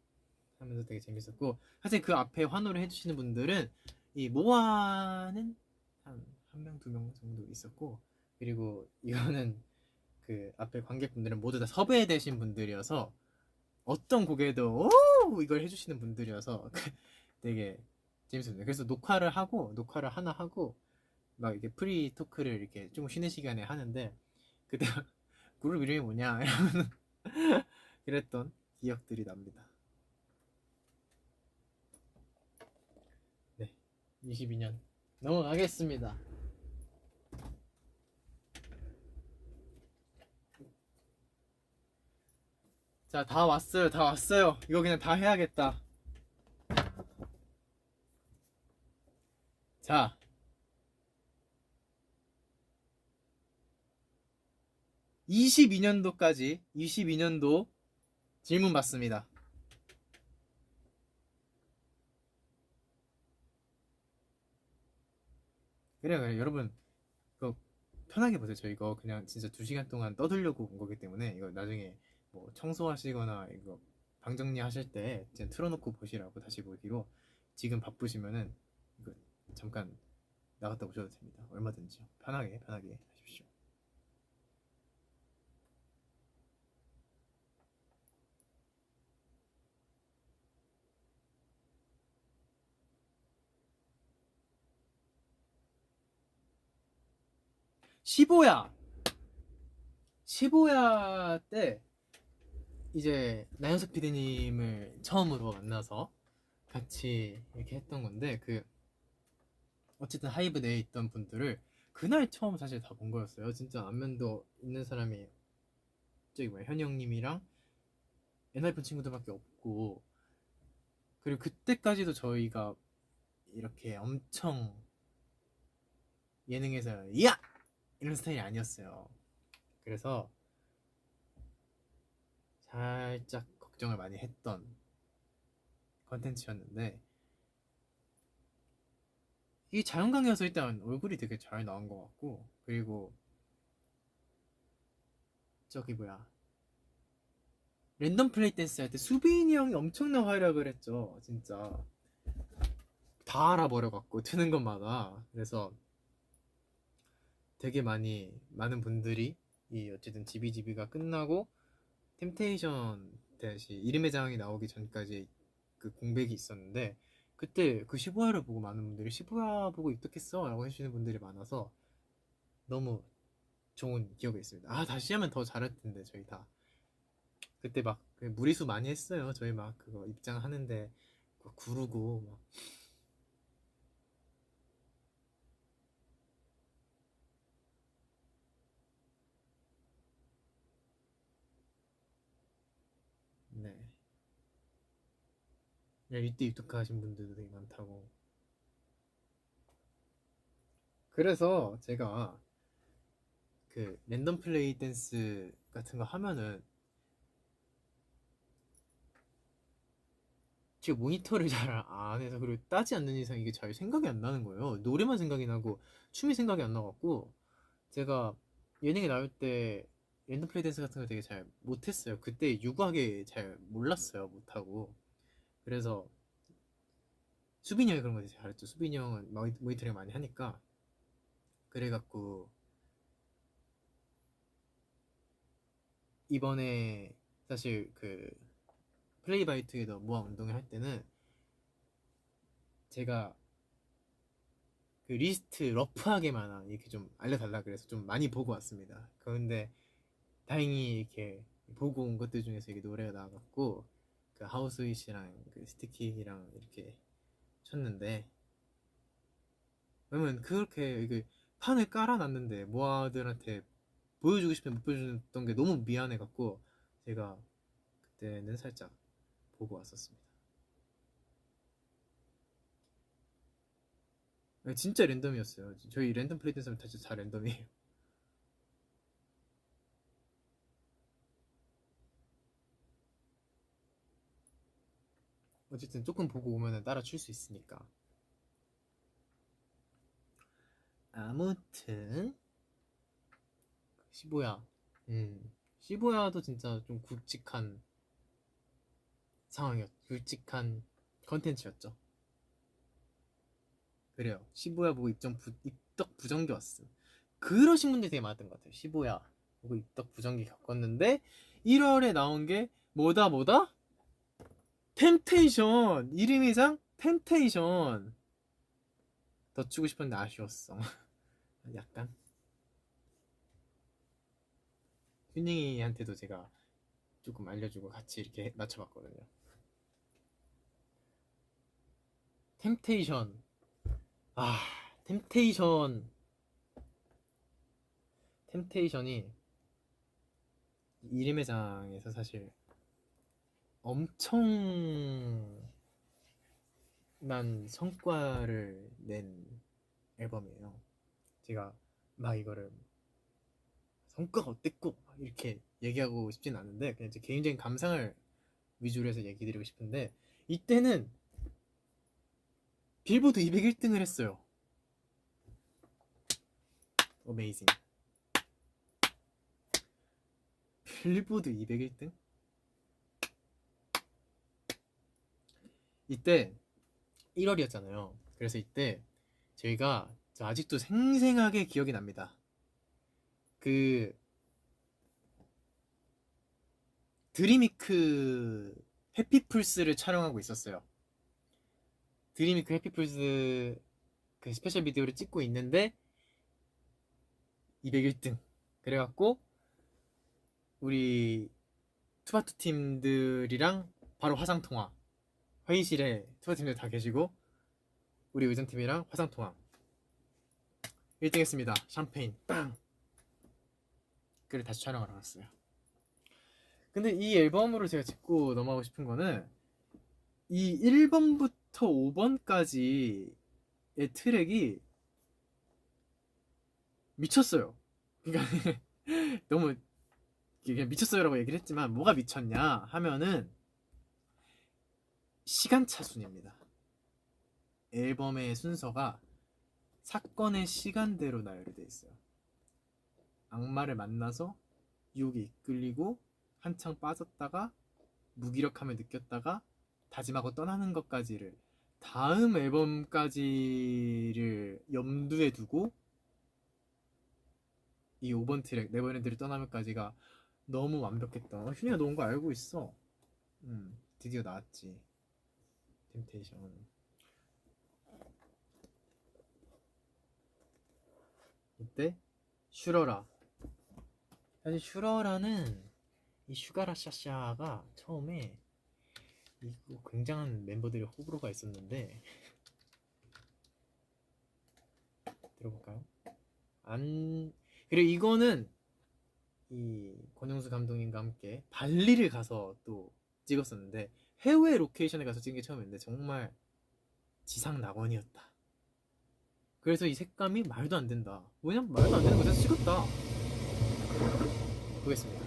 하면서 되게 재밌었고 사실 그 앞에 환호를 해주시는 분들은 이 모아는 한 명, 두 명 정도 있었고 그리고 이거는 그 앞에 관객분들은 모두 다 섭외되신 분들이어서 어떤 곡에도 오! 이걸 해주시는 분들이어서 되게 재밌었어요. 그래서 녹화를 하나 하고 막 이렇게 프리 토크를 이렇게 좀 쉬는 시간에 하는데 그때 그룹 이름이 뭐냐 이러면 그랬던 기억들이 납니다. 네, 22년 넘어가겠습니다. 자, 다 왔어요. 이거 그냥 다 해야겠다. 자, 22년도 질문 받습니다. 그래요. 여러분 그 편하게 보세요. 저 이거 그냥 진짜 2시간 동안 떠들려고 온 거기 때문에 이거 나중에 뭐 청소하시거나 이거 방 정리하실 때 그냥 틀어놓고 보시라고 다시 보기로. 지금 바쁘시면은 이거 잠깐 나갔다 오셔도 됩니다. 얼마든지요. 편하게 하십시오. 시보야 때 이제 나영석 PD님을 처음으로 만나서 같이 이렇게 했던 건데, 그 어쨌든 하이브 내에 있던 분들을 그날 처음 사실 다 본 거였어요. 진짜 안면도 있는 사람이 저기 뭐야 현이 형님이랑 옛날 분 친구들밖에 없고, 그리고 그때까지도 저희가 이렇게 엄청 예능에서 야! 이런 스타일이 아니었어요. 그래서 살짝 걱정을 많이 했던 컨텐츠였는데, 이 자연강에서 일단 얼굴이 되게 잘 나온 것 같고, 그리고 저기 뭐야 랜덤 플레이 댄스 할 때 수빈이 형이 엄청난 활약을 했죠. 진짜 다 알아버려갖고 트는 것마다. 그래서 되게 많은 분들이 이 어쨌든 지비지비가 끝나고 템테이션 다시 이름의 장이 나오기 전까지 그 공백이 있었는데, 그때 그 시부야를 보고 많은 분들이 시부야 보고 입덕했어 라고 해주시는 분들이 많아서 너무 좋은 기억이 있습니다. 아, 다시 하면 더 잘할 텐데. 저희 다 그때 막 무리수 많이 했어요. 저희 막 그거 입장하는데 구르고 막. 네. 야, 이때 입덕하신 분들도 되게 많다고. 그래서 제가 그 랜덤 플레이 댄스 같은 거 하면은 제가 모니터를 잘 안 해서, 그리고 따지 않는 이상 이게 잘 생각이 안 나는 거예요. 노래만 생각이 나고 춤이 생각이 안 나갖고, 제가 예능에 나올 때 랜덤 플레이 댄스 같은 거 되게 잘 못했어요. 그때 유구하게 잘 몰랐어요. 못하고. 그래서 수빈이 형이 그런 거 되게 잘했죠. 수빈이 형은 모니터링 많이 하니까. 그래갖고 이번에 사실 그 플레이 바이 투게더 모아 운동회 할 때는 제가 그 리스트 러프하게만 이렇게 좀 알려달라 그래서 좀 많이 보고 왔습니다. 그런데 다행히 이렇게 보고 온 것들 중에서 이게 노래가 나와갖고 그 하우스윗이랑 그 스티키랑 이렇게 쳤는데, 왜냐면 그렇게 이게 판을 깔아놨는데 모아들한테 보여주고 싶은데 못 보여줬던 게 너무 미안해갖고 제가 그때는 살짝 보고 왔었습니다. 진짜 랜덤이었어요. 저희 랜덤 플레이 댄스는 다 랜덤이에요. 어쨌든 조금 보고 오면은 따라 출 수 있으니까. 아무튼 시부야, 시부야도 진짜 좀 굵직한 굵직한 컨텐츠였죠. 그래요. 시부야 보고 입덕 부정기 왔음. 그러신 분들이 되게 많았던 것 같아요. 시부야 보고 입덕 부정기 겪었는데 1월에 나온 게 뭐다? 템테이션. 이름이상 템테이션. 더 추고 싶었는데 아쉬웠어. 약간 휴닝이한테도 제가 조금 알려주고 같이 이렇게 맞춰봤거든요. 템테이션. 아, 템테이션이 이름의 장에서 사실 엄청난 성과를 낸 앨범이에요. 제가 막 이거를 성과가 어땠고 이렇게 얘기하고 싶진 않은데, 그냥 제 개인적인 감상을 위주로 해서 얘기 드리고 싶은데, 이때는 빌보드 201등을 했어요. 어메이징. 빌보드 201등? 이때 1월이었잖아요. 그래서 이때 저희가 저 아직도 생생하게 기억이 납니다. 그 드림위크 해피풀스를 촬영하고 있었어요. 드림위크 해피풀스 그 스페셜 비디오를 찍고 있는데 201등 그래갖고 우리 투바투 팀들이랑 바로 화상통화, 회의실에 투바투 팀들 다 계시고 우리 의전팀이랑 화상통화 1등 했습니다. 샴페인 빵. 그래 다시 촬영하러 갔어요. 근데 이 앨범으로 제가 짚고 넘어가고 싶은 거는 이 1번부터 5번까지의 트랙이 미쳤어요. 그러니까 너무 그냥 미쳤어요라고 얘기를 했지만 뭐가 미쳤냐 하면은 시간차 순입니다. 앨범의 순서가 사건의 시간대로 나열이 돼 있어요. 악마를 만나서 유혹에 이끌리고 한창 빠졌다가 무기력함을 느꼈다가 다짐하고 떠나는 것까지를 다음 앨범까지를 염두에 두고 이 5번 트랙 네버랜드를 떠나면까지가 너무 완벽했다. 휴니가 놓은 거 알고 있어. 드디어 나왔지. 템테이션. 이때 슈러라. 사실 슈러라는 이 슈가라 샤샤가 처음에 이거 굉장한 멤버들의 호불호가 있었는데 들어볼까요? 그리고 이거는 이 권영수 감독님과 함께 발리를 가서 또 찍었었는데 해외 로케이션에 가서 찍은 게 처음인데 정말 지상 낙원이었다. 그래서 이 색감이 말도 안 된다. 왜냐면 말도 안 되는 곳에서 찍었다. 보겠습니다.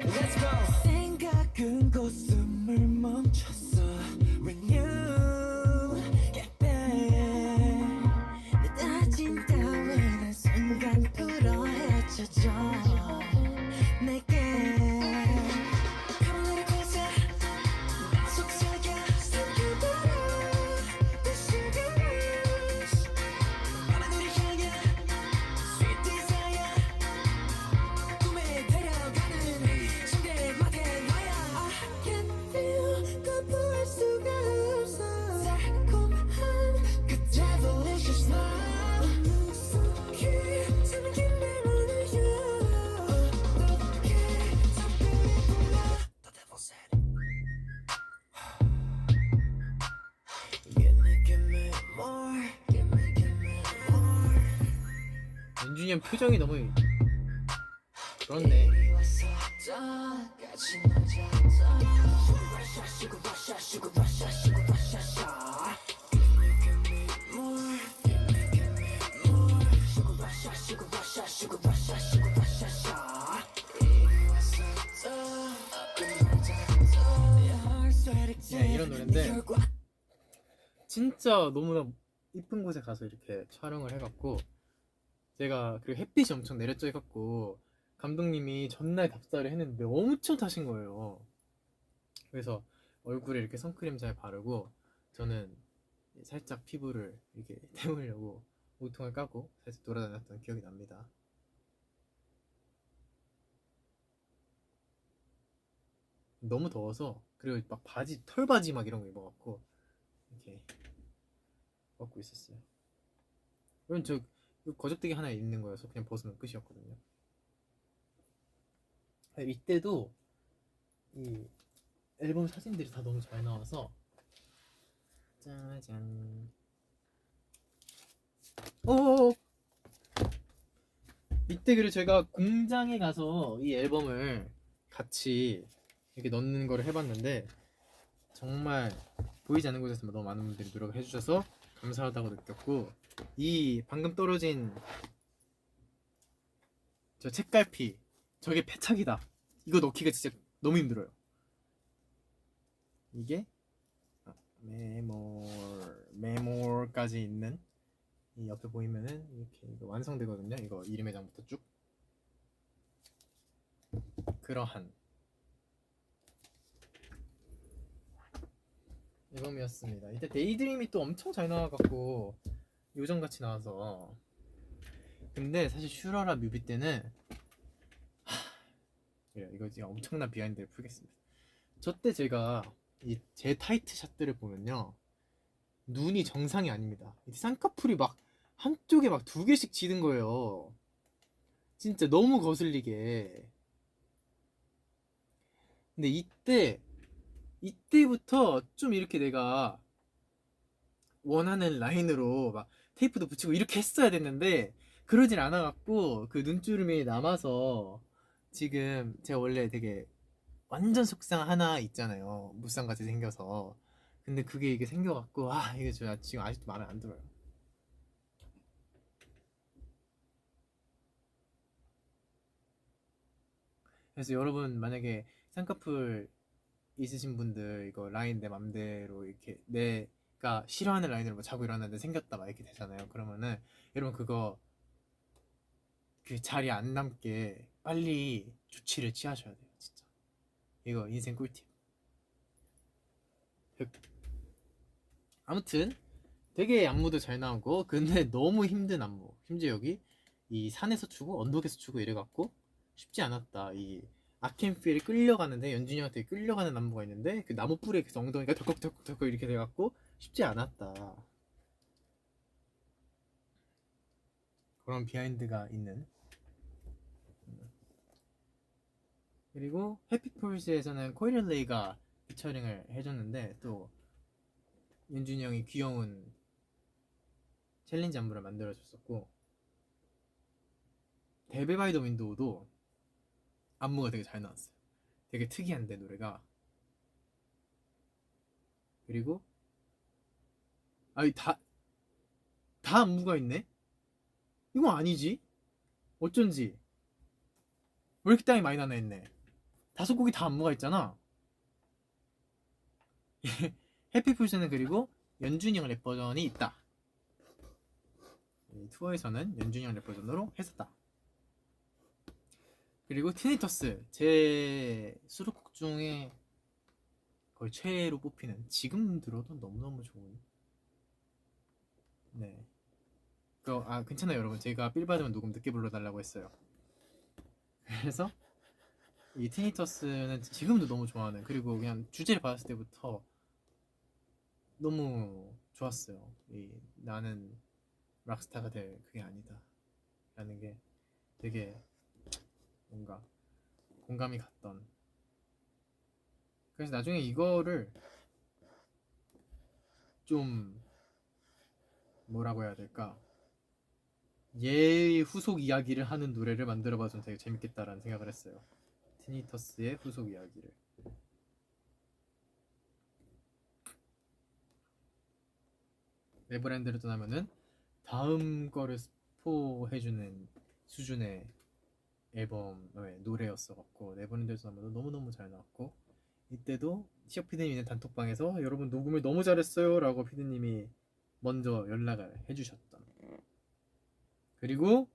Let's go. 생각은 웃음을 멈췄어 When you get back 내 다짐 따위는 순간 풀어 헤쳐져 내게 가만히 고세 속삭여 삼켜버려 The sugar rush 밤하늘을 향해 Sweet desire 꿈에 데려가는 침대 맡은 너야 I can feel 거부할 수가 없어 달콤한 그 devilish smile 속에 잠긴 내 문을 열어 어떻게 잠들이 불러 The devil said Give me more Give me more 윤준이 형 표정이 너무 그렇네. 이런 노래인데 진짜 너무나 이쁜 곳에 가서 이렇게 촬영을 해갖고 제가 그리고 햇빛이 엄청 내렸죠 해갖고 감독님이 전날 답사를 했는데 엄청 타신 거예요. 그래서 얼굴에 이렇게 선크림 잘 바르고 저는 살짝 피부를 이렇게 태우려고 우통을 까고 살짝 돌아다녔던 기억이 납니다. 너무 더워서 그리고 막 바지 털바지 막 이런 거 입어갖고 이렇게 벗고 있었어요. 그럼 저 거적대기 하나 있는 거여서 그냥 벗으면 끝이었거든요. 이때도 이 앨범 사진들이 다 너무 잘 나와서 짜잔. 오. 이때 그리고 제가 공장에 가서 이 앨범을 같이 이렇게 넣는 거를 해봤는데 정말 보이지 않는 곳에서 너무 많은 분들이 노력을 해주셔서 감사하다고 느꼈고 이 방금 떨어진 저 책갈피 저게 패착이다. 이거 넣기가 진짜 너무 힘들어요. 이게 메모리 메모까지 있는 이 옆에 보이면은 이렇게 이거 완성되거든요. 이거 이름 회장부터 쭉 그러한 앨범이었습니다. 이때 데이드림이 또 엄청 잘 나와갖고 요정같이 나와서. 근데 사실 슈라라 뮤비 때는 이거 지금 엄청난 비하인드를 풀겠습니다. 저 때 제가 이 제 타이트 샷들을 보면요, 눈이 정상이 아닙니다. 쌍꺼풀이 막 한쪽에 막 2개씩 지는 거예요. 진짜 너무 거슬리게. 근데 이때부터 좀 이렇게 내가 원하는 라인으로 막 테이프도 붙이고 이렇게 했어야 됐는데 그러진 않아갖고 그 눈주름이 남아서 지금 제가 원래 되게 완전 속상 하나 있잖아요. 무쌍같이 생겨서. 근데 그게 이게 생겨갖고 이게 제가 지금 아직도 마음에 안 들어요. 그래서 여러분 만약에 쌍꺼풀 있으신 분들 이거 라인 내 맘대로 이렇게 내가 싫어하는 라인으로 뭐 자고 일어났는데 생겼다 막 이렇게 되잖아요. 그러면은 여러분 그거 그 자리에 안 남게 빨리 조치를 취하셔야 돼요. 진짜 이거 인생 꿀팁. 아무튼 되게 안무도 잘 나오고 근데 너무 힘든 안무. 심지어 여기 이 산에서 추고 언덕에서 추고 이래갖고 쉽지 않았다. 이 아켄필이 끌려가는데 연준이 형한테 끌려가는 안무가 있는데 그 나무 뿌리에 계속 엉덩이가 덜컥덜컥 이렇게 돼갖고 쉽지 않았다. 그런 비하인드가 있는. 그리고 해피폴스에서는 코이렐레이가 피처링을 해줬는데 또 연준이 형이 귀여운 챌린지 안무를 만들어줬었고, 데빌 바이 더 윈도우도 안무가 되게 잘 나왔어요. 되게 특이한데 노래가. 그리고 다 안무가 있네? 이거 아니지? 어쩐지 왜 이렇게 땀이 많이 나나 했네. 5곡이 다 안무가 있잖아. 해피풀스는 그리고 연준이 형 랩 버전이 있다. 투어에서는 연준이 형 랩 버전으로 했었다. 그리고 티니터스, 제 수록곡 중에 거의 최애로 뽑히는, 지금 들어도 너무너무 좋은. 네. 괜찮아요 여러분. 제가 빌 받으면 녹음 늦게 불러달라고 했어요. 그래서 이 티니터스는 지금도 너무 좋아하는, 그리고 그냥 주제를 받았을 때부터 너무 좋았어요. 나는 락스타가 될 그게 아니다 라는 게 되게 뭔가 공감이 갔던. 그래서 나중에 이거를 좀 뭐라고 해야 될까, 얘의 후속 이야기를 하는 노래를 만들어봐도 되게 재밌겠다라는 생각을 했어요. 티니터스의 후속 이야기를. 네버랜드를 떠나면은 다음 거를 스포해주는 수준의 앨범의 노래였어갖고, 네버랜드를 떠나면은 너무너무 잘 나왔고, 이때도 시혁 피디님 있는 단톡방에서 여러분 녹음을 너무 잘했어요 라고 피디님이 먼저 연락을 해주셨던. 그리고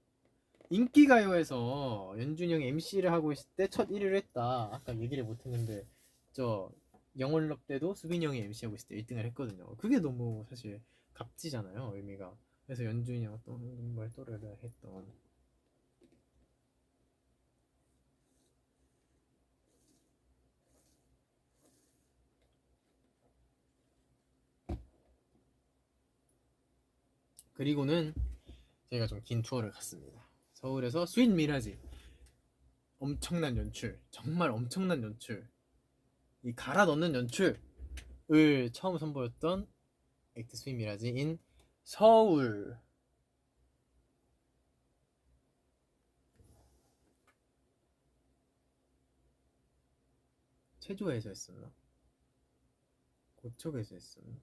인기가요에서 연준이 형이 MC를 하고 있을 때 첫 1위를 했다. 아까 얘기를 못했는데 저 영월럽 때도 수빈이 형이 MC하고 있을 때 1등을 했거든요. 그게 너무 사실 값지잖아요, 의미가. 그래서 연준이 형 또 정말 또래를 했던. 그리고는 제가 좀 긴 투어를 갔습니다. 서울에서 스윗 미라지, 엄청난 연출, 정말 엄청난 연출, 이 갈아 넣는 연출을 처음 선보였던 액트 스윗 미라지인 서울. 체조에서 했었나? 고척에서 했었나?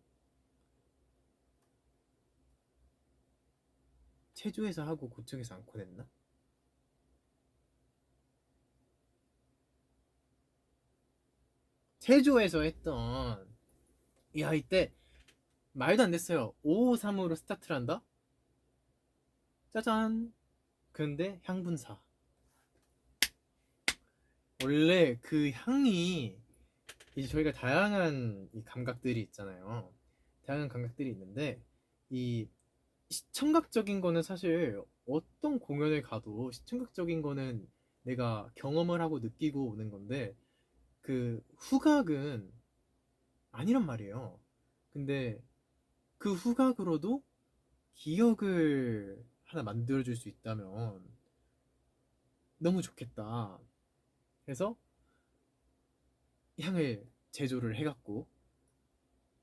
체조에서 하고 고척에서 안고 냈나? 체조에서 했던, 이때 말도 안 됐어요. 553으로 스타트를 한다? 짜잔. 근데 향분사. 원래 그 향이 이제 저희가 다양한 이 감각들이 있잖아요. 다양한 감각들이 있는데 이 시청각적인 거는 사실 어떤 공연을 가도 시청각적인 거는 내가 경험을 하고 느끼고 오는 건데 그 후각은 아니란 말이에요. 근데 그 후각으로도 기억을 하나 만들어줄 수 있다면 너무 좋겠다. 그래서 향을 제조를 해갖고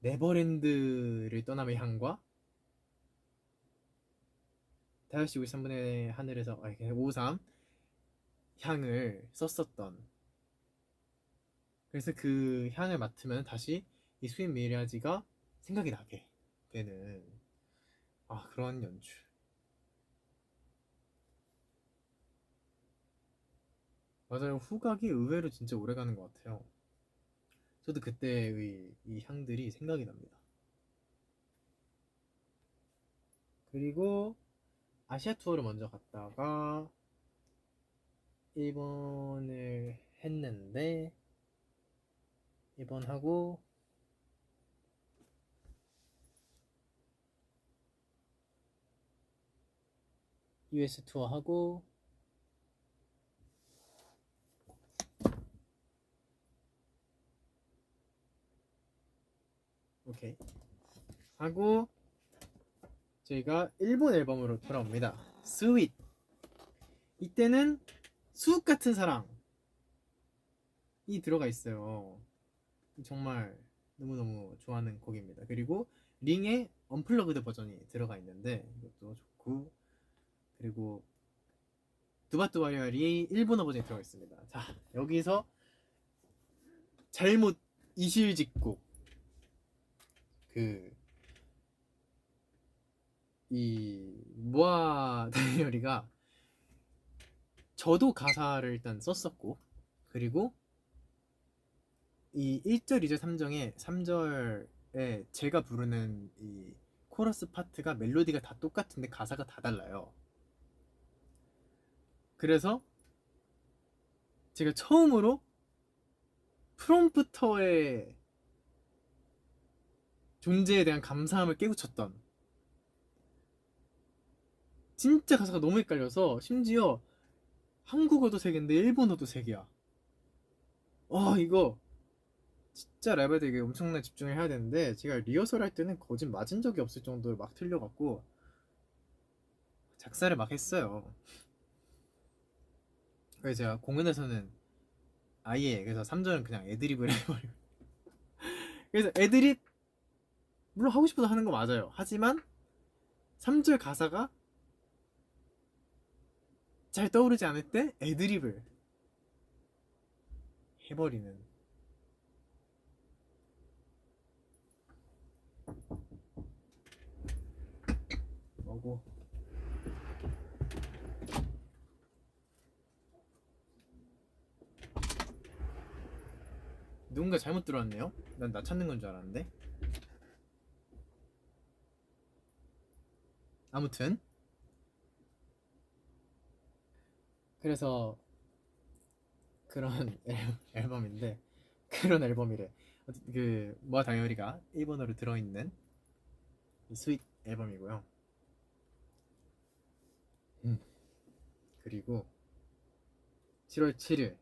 네버랜드를 떠남의 향과 5시 53분의 하늘에서 53 향을 썼었던, 그래서 그 향을 맡으면 다시 이 스윗 미라지가 생각이 나게 되는 그런 연출. 맞아요. 후각이 의외로 진짜 오래 가는 것 같아요. 저도 그때의 이 향들이 생각이 납니다. 그리고 아시아 투어를 먼저 갔다가 일본을 했는데, 일본하고 US 투어하고 오케이 하고 저희가 일본 앨범으로 돌아옵니다. 스윗. 이때는 수국 같은 사랑이 들어가 있어요. 정말 너무너무 좋아하는 곡입니다. 그리고 링의 언플러그드 버전이 들어가 있는데 이것도 좋고, 그리고 두바뚜와리알이 일본어 버전이 들어가 있습니다. 자, 여기서 잘못 이실직고 이 모아 다이어리가 저도 가사를 일단 썼었고, 그리고 이 1절, 2절, 3절에 제가 부르는 이 코러스 파트가 멜로디가 다 똑같은데 가사가 다 달라요. 그래서 제가 처음으로 프롬프터의 존재에 대한 감사함을 깨우쳤던, 진짜 가사가 너무 헷갈려서 심지어 한국어도 3개인데 일본어도 3개야. 이거 진짜 랩에 되게 엄청난 집중을 해야 되는데 제가 리허설 할 때는 거짓 맞은 적이 없을 정도로 막 틀려갖고 작사를 막 했어요. 그래서 제가 공연에서는 아예, 그래서 3절은 그냥 애드립을 해버리고, 그래서 애드립 물론 하고 싶어서 하는 거 맞아요. 하지만 3절 가사가 잘 떠오르지 않을 때 애드립을 해버리는. 뭐고 누군가 잘못 들어왔네요. 난 나 찾는 건 줄 알았는데. 아무튼 그래서 그런 앨범인데, 그런 앨범이래. 그 모아 다이어리가 일본어로 들어있는 이 스윗 앨범이고요. 그리고 7월 7일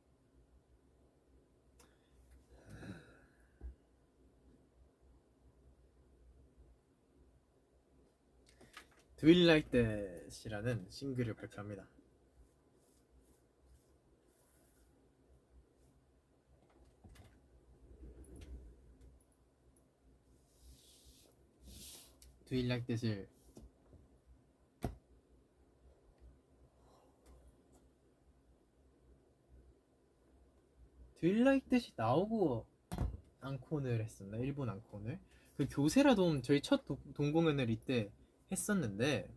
Do You Like That이라는 싱글을 발표합니다. Do You Like That을 Do You Like That이 나오고 앙콘을 했었나? 일본 앙콘을. 그 교세라돔 저희 첫 동공연을 이때 했었는데,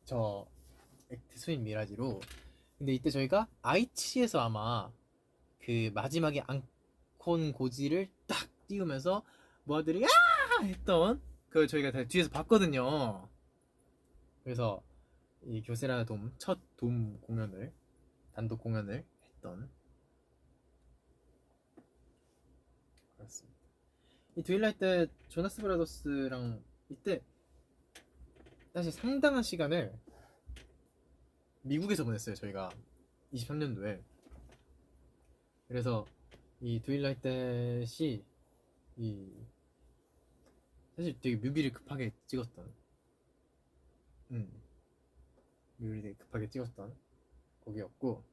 저 액트 스윗 미라지로. 근데 이때 저희가 아이치에서 아마 그 마지막에 앙콘 고지를 딱 띄우면서 모아들이 했던 그 저희가 다 뒤에서 봤거든요. 그래서 이 교세라 돔 첫 돔 공연을 단독 공연을 했던 그렇습니다. 이 트윌라이트 조나스 브라더스랑 이때 사실 상당한 시간을 미국에서 보냈어요. 저희가 23년도에. 그래서 이 트윌라이트이 이 사실 되게 뮤비를 급하게 찍었던 뮤비를 되게 급하게 찍었던 곡이었고,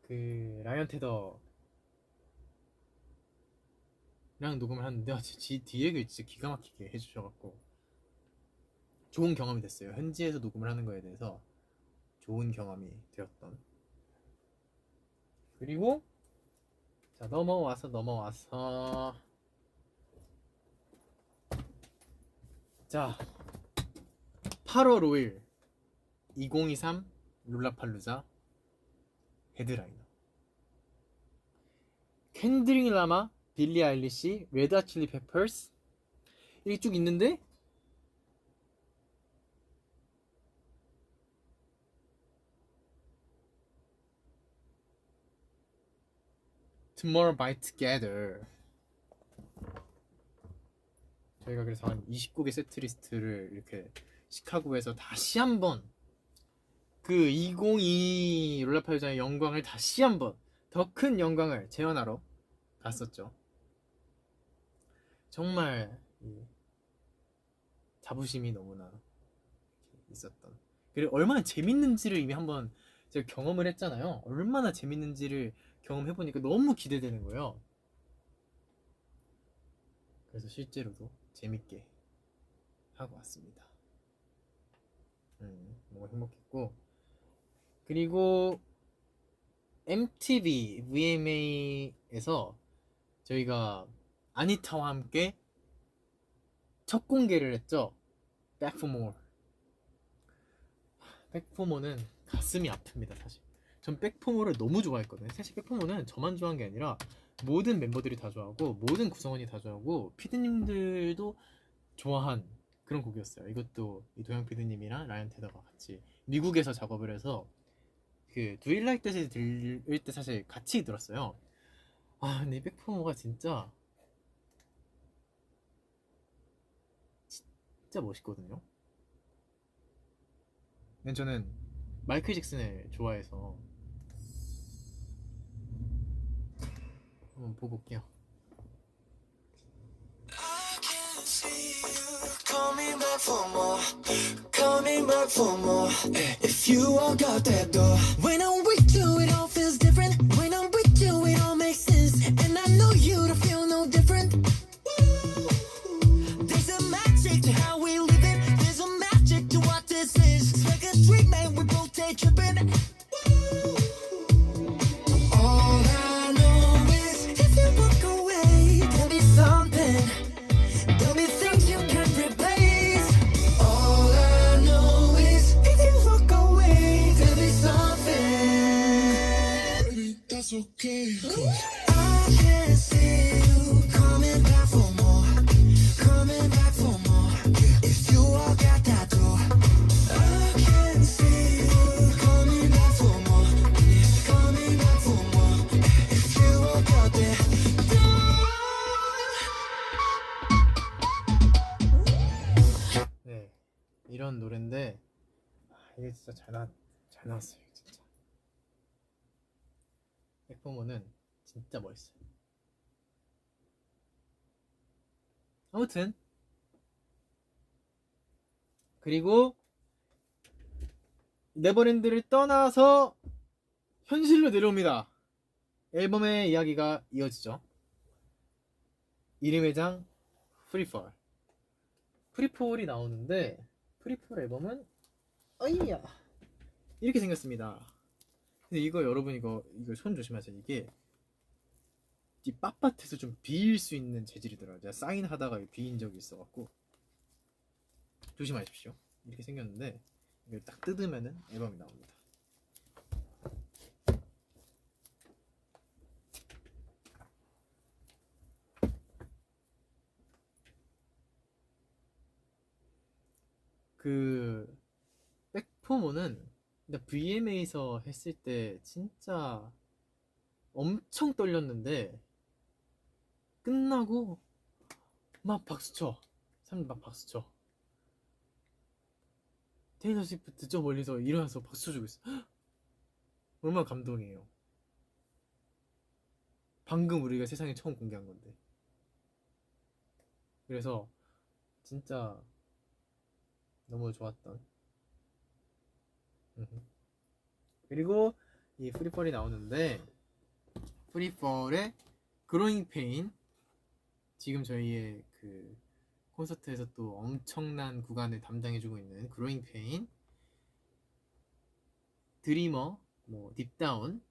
그 라이언 테더랑 녹음을 하는데 디에게 진짜 기가 막히게 해주셔갖고 좋은 경험이 됐어요. 현지에서 녹음을 하는 거에 대해서 좋은 경험이 되었던. 그리고 자 넘어와서 자 8월 5일 2023 룰라팔루자 헤드라이너 켄드릭 라마, 빌리 아일리시, 레드 핫 칠리 페퍼스 이렇게 쭉 있는데 Tomorrow by Together 저희가 그래서 한 20곡의 세트리스트를 이렇게 시카고에서 다시 한번 그 2022 롤라팔루자의 영광을 다시 한번 더 큰 영광을 재현하러 갔었죠. 정말 자부심이 너무나 있었던, 그리고 얼마나 재밌는지를 이미 한번 제가 경험을 했잖아요. 얼마나 재밌는지를 경험해보니까 너무 기대되는 거예요. 그래서 실제로도 재밌게 하고 왔습니다. 너무 행복했고, 그리고 MTV VMA에서 저희가 아니타와 함께 첫 공개를 했죠. Back for More. Back for More는 가슴이 아픕니다. 사실 전 Back for More를 너무 좋아했거든요. 사실 Back for More는 저만 좋아한 게 아니라 모든 멤버들이 다 좋아하고 모든 구성원이 다 좋아하고 피디님들도 좋아한 그런 곡이었어요. 이것도 이 도영 피디님이랑 라이언 테더가 같이 미국에서 작업을 해서 그 Do You Like That을 들을 때 사실 같이 들었어요. 아 근데 Back for More가 진짜 멋있거든요. 근데 저는 마이클 잭슨을 좋아해서 한번 보고 올게요. Coming back for more, coming back for more. If you walk out that door, when I'm with you, it all feels different. When I'm with you, it all makes sense. And I know you don't feel no different. There's a magic to how we live it. There's a magic to what this is. It's like a dream, man. We both take tripping. All I know is if you walk away, there'll be something. There'll be things you can't replace. All I know is if you walk away, there'll be something. Baby, that's okay. I can see you coming back for more, coming back for more. If you walk out that door, I can see you coming back for more, coming back for more. If you walk out that door. 네, 이런 노래인데 이게 진짜 잘 나왔어요. 진짜 백포모는 진짜 멋있어요. 아무튼 그리고 네버랜드를 떠나서 현실로 내려옵니다. 앨범의 이야기가 이어지죠. 이름의 장 프리폴. 프리폴이 나오는데 프리폴 앨범은 어이야 이렇게 생겼습니다. 근데 이거 여러분 이거 손 조심하세요. 이게 이 빳빳해서 좀 비일 수 있는 재질이더라고요. 제가 사인하다가 비인 적이 있어갖고 조심하십시오. 이렇게 생겼는데 이걸 딱 뜯으면은 앨범이 나옵니다. 그 백포모는 근데 VMA에서 했을 때 진짜 엄청 떨렸는데 끝나고 막 박수쳐. 사람들 막 박수쳐. 테일러 스위프트 저 멀리서 일어나서 박수 주고 있어. 얼마나 감동이에요. 방금 우리가 세상에 처음 공개한 건데. 그래서 진짜 너무 좋았던. 그리고 이 프리펄이 나오는데 프리펄의 그로잉 페인, 지금 저희의 그 콘서트에서 또 엄청난 구간을 담당해주고 있는 그로잉 페인, 드리머, 뭐 딥다운,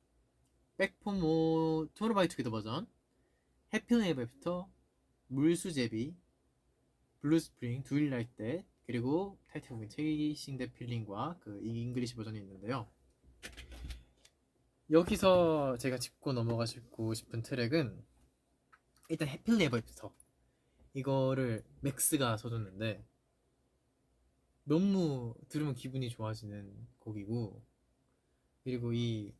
백포모 투모로우바이투게더 버전, 해피는 에버 애프터, 물수제비, 블루스프링, 두일 라이트 댓, 그리고 타이틀곡인 체이싱 더 필링과 그 잉글리시 버전이 있는데요. 여기서 제가 짚고 넘어가고 싶은 트랙은 일단 해피는 에버 애프터, 이거를 맥스가 써줬는데 너무 들으면 기분이 좋아지는 곡이고, 그리고 이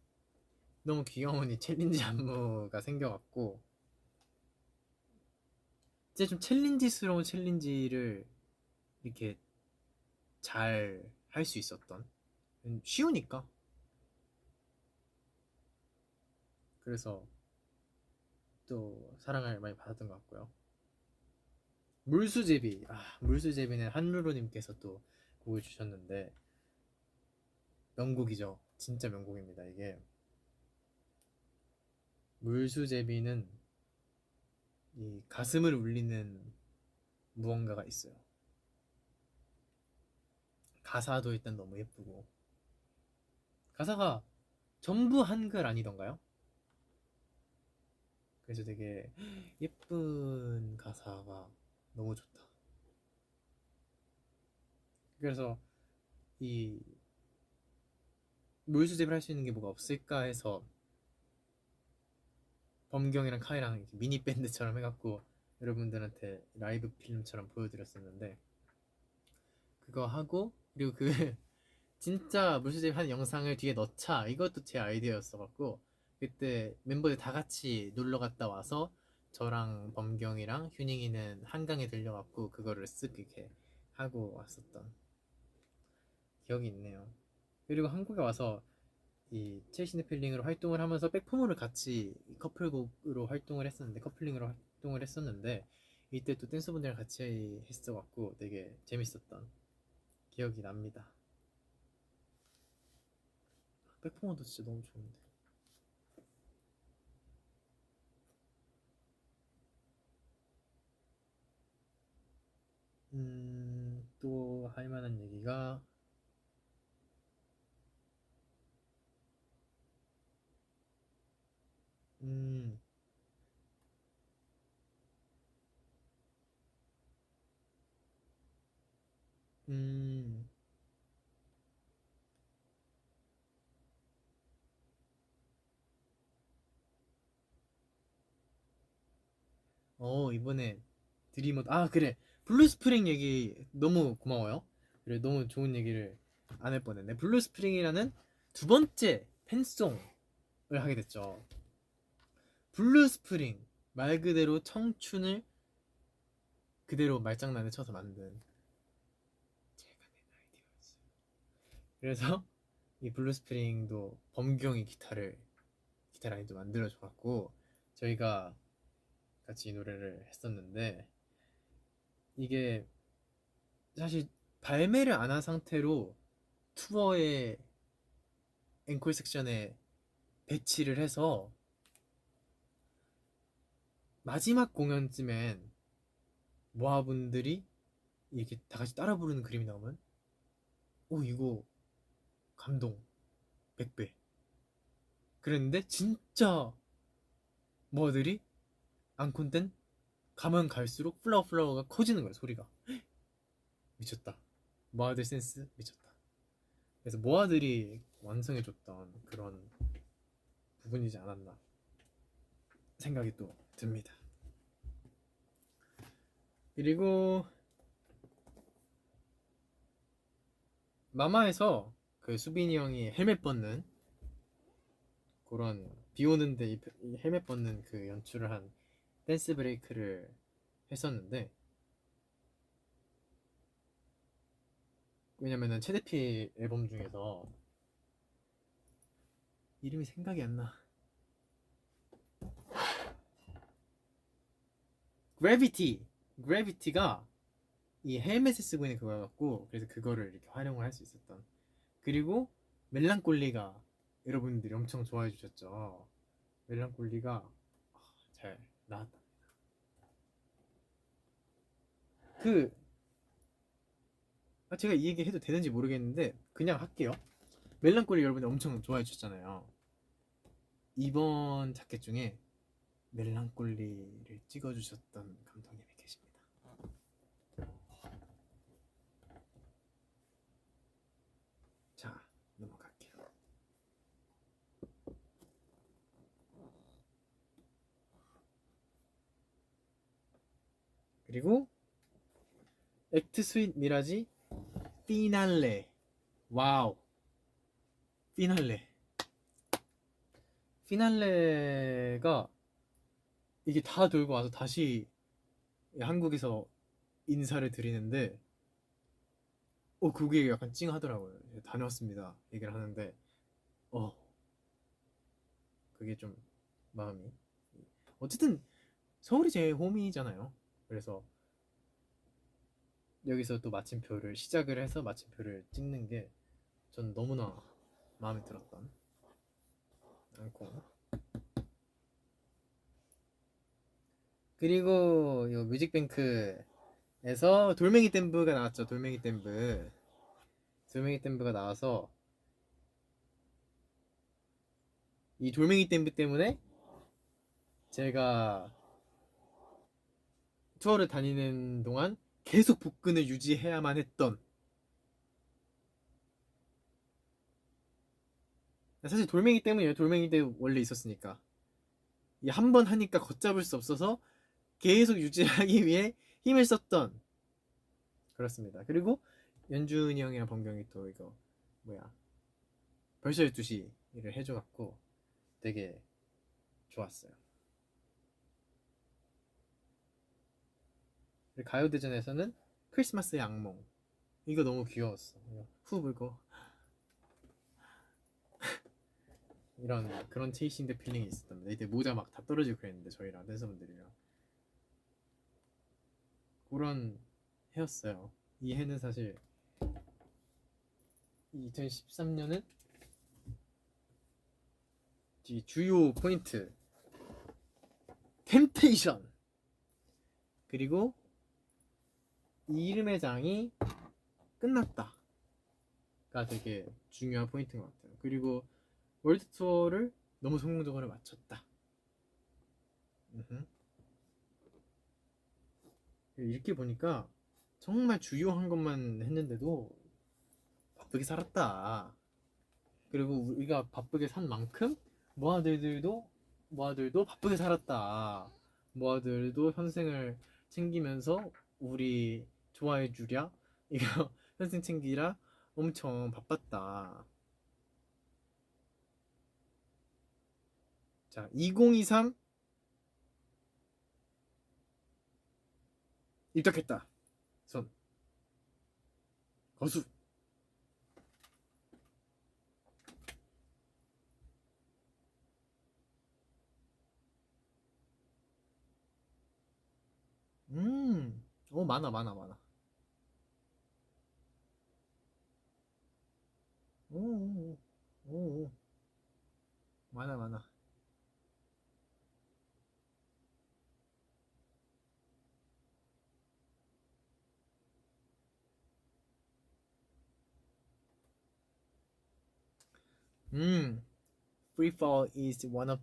너무 귀여운 이 챌린지 안무가 생겨갖고 진짜 좀 챌린지스러운 챌린지를 이렇게 잘 할 수 있었던, 쉬우니까. 그래서 또 사랑을 많이 받았던 것 같고요. 물수제비, 물수제비는 한루루님께서 또 곡을 주셨는데 명곡이죠. 진짜 명곡입니다. 이게 물수제비는 이 가슴을 울리는 무언가가 있어요. 가사도 일단 너무 예쁘고, 가사가 전부 한글 아니던가요? 그래서 되게 예쁜 가사가 너무 좋다. 그래서 이 물수제비를 할 수 있는 게 뭐가 없을까 해서 범경이랑 카이랑 이렇게 미니 밴드처럼 해갖고 여러분들한테 라이브 필름처럼 보여드렸었는데, 그거 하고, 그리고 그 진짜 물수제비 하는 영상을 뒤에 넣자, 이것도 제 아이디어였어갖고 그때 멤버들 다 같이 놀러 갔다 와서 저랑 범경이랑 휴닝이는 한강에 들려갖고 그거를 쓱 이렇게 하고 왔었던 기억이 있네요. 그리고 한국에 와서 이 첼시드 필링으로 활동을 하면서 백포머를 같이 커플곡으로 활동을 했었는데, 커플링으로 활동을 했었는데 이때 또 댄서분들이랑 같이 했어갖고 되게 재밌었던 기억이 납니다. 백포머도 진짜 너무 좋은데. 또 할 만한 얘기가 음, 음, 이번에 드리머, 그래, 블루스프링 얘기 너무 고마워요. 그래, 너무 좋은 얘기를 안 할 뻔했네. 블루스프링이라는 두 번째 팬송을 하게 됐죠. 블루스프링, 말 그대로 청춘을 그대로 말장난에 쳐서 만든, 제가 낸 아이디어였어요. 그래서 이 블루스프링도 범경이 기타 라인도 만들어줘갖고 저희가 같이 이 노래를 했었는데, 이게 사실 발매를 안 한 상태로 투어의 앵콜 섹션에 배치를 해서 마지막 공연쯤엔 모아분들이 이렇게 다 같이 따라 부르는 그림이 나오면 이거 감동 100배. 그랬는데 진짜 모아들이 앙콘 땐 가면 갈수록 플라워가 커지는 거야, 소리가. 미쳤다. 모아들 센스 미쳤다. 그래서 모아들이 완성해줬던 그런 부분이지 않았나 생각이 또 듭니다. 그리고 마마에서 그 수빈이 형이 헬멧 벗는 그런 비 오는데 이 헬멧 벗는 그 연출을 한 댄스 브레이크를 했었는데, 왜냐면은 최대피 앨범 중에서 이름이 생각이 안 나. 그래비티가 이 헬멧을 쓰고 있는 그거였고, 그래서 그거를 이렇게 활용을 할 수 있었던. 그리고 멜랑콜리가 여러분들이 엄청 좋아해 주셨죠. 멜랑콜리가 잘 나왔다. 그 제가 이 얘기 해도 되는지 모르겠는데 그냥 할게요. 멜랑콜리 여러분들 엄청 좋아해 주셨잖아요. 이번 자켓 중에 멜랑콜리를 찍어주셨던 감독님이 계십니다. 자, 넘어갈게요. 그리고 액트 스윗 미라지 피날레. 와우. 피날레가 이게 다 돌고 와서 다시 한국에서 인사를 드리는데 그게 약간 찡하더라고요. 다녀왔습니다 얘기를 하는데 그게 좀 마음이, 어쨌든 서울이 제 홈이잖아요. 그래서 여기서 또 마침표를 시작을 해서 마침표를 찍는 게 전 너무나 마음에 들었던 않고, 그리고 요 뮤직뱅크에서 돌멩이 댐브가 나왔죠. 돌멩이 댐브가 나와서 이 돌멩이 댐브 때문에 제가 투어를 다니는 동안 계속 복근을 유지해야만 했던, 사실 돌멩이 때문이에요. 돌멩이 때 원래 있었으니까 한 번 하니까 걷잡을 수 없어서 계속 유지하기 위해 힘을 썼던, 그렇습니다. 그리고 연준이 형이랑 범경이 또 이거 벌써 12시를 해줘갖고 되게 좋았어요. 가요대전에서는 크리스마스의 악몽, 이거 너무 귀여웠어. 후 불고 이런 그런 체이싱 더 필링이 있었답니다. 이때 모자 막 다 떨어지고 그랬는데 저희랑 댄서분들이랑 그런 해였어요. 이 해는 사실 2013년은 주요 포인트 템테이션, 그리고 이름의 장이 끝났다가 되게 중요한 포인트인 것 같아요. 그리고 월드 투어를 너무 성공적으로 마쳤다. 이렇게 보니까 정말 주요한 것만 했는데도 바쁘게 살았다. 그리고 우리가 바쁘게 산 만큼 모아들도 바쁘게 살았다. 모아들도 현생을 챙기면서 우리 좋아해 주랴, 이거 현생 챙기라 엄청 바빴다. 자, 2023 입덕했다. 손 거수. 많아. 오, 오, 많아. Free Fall is one of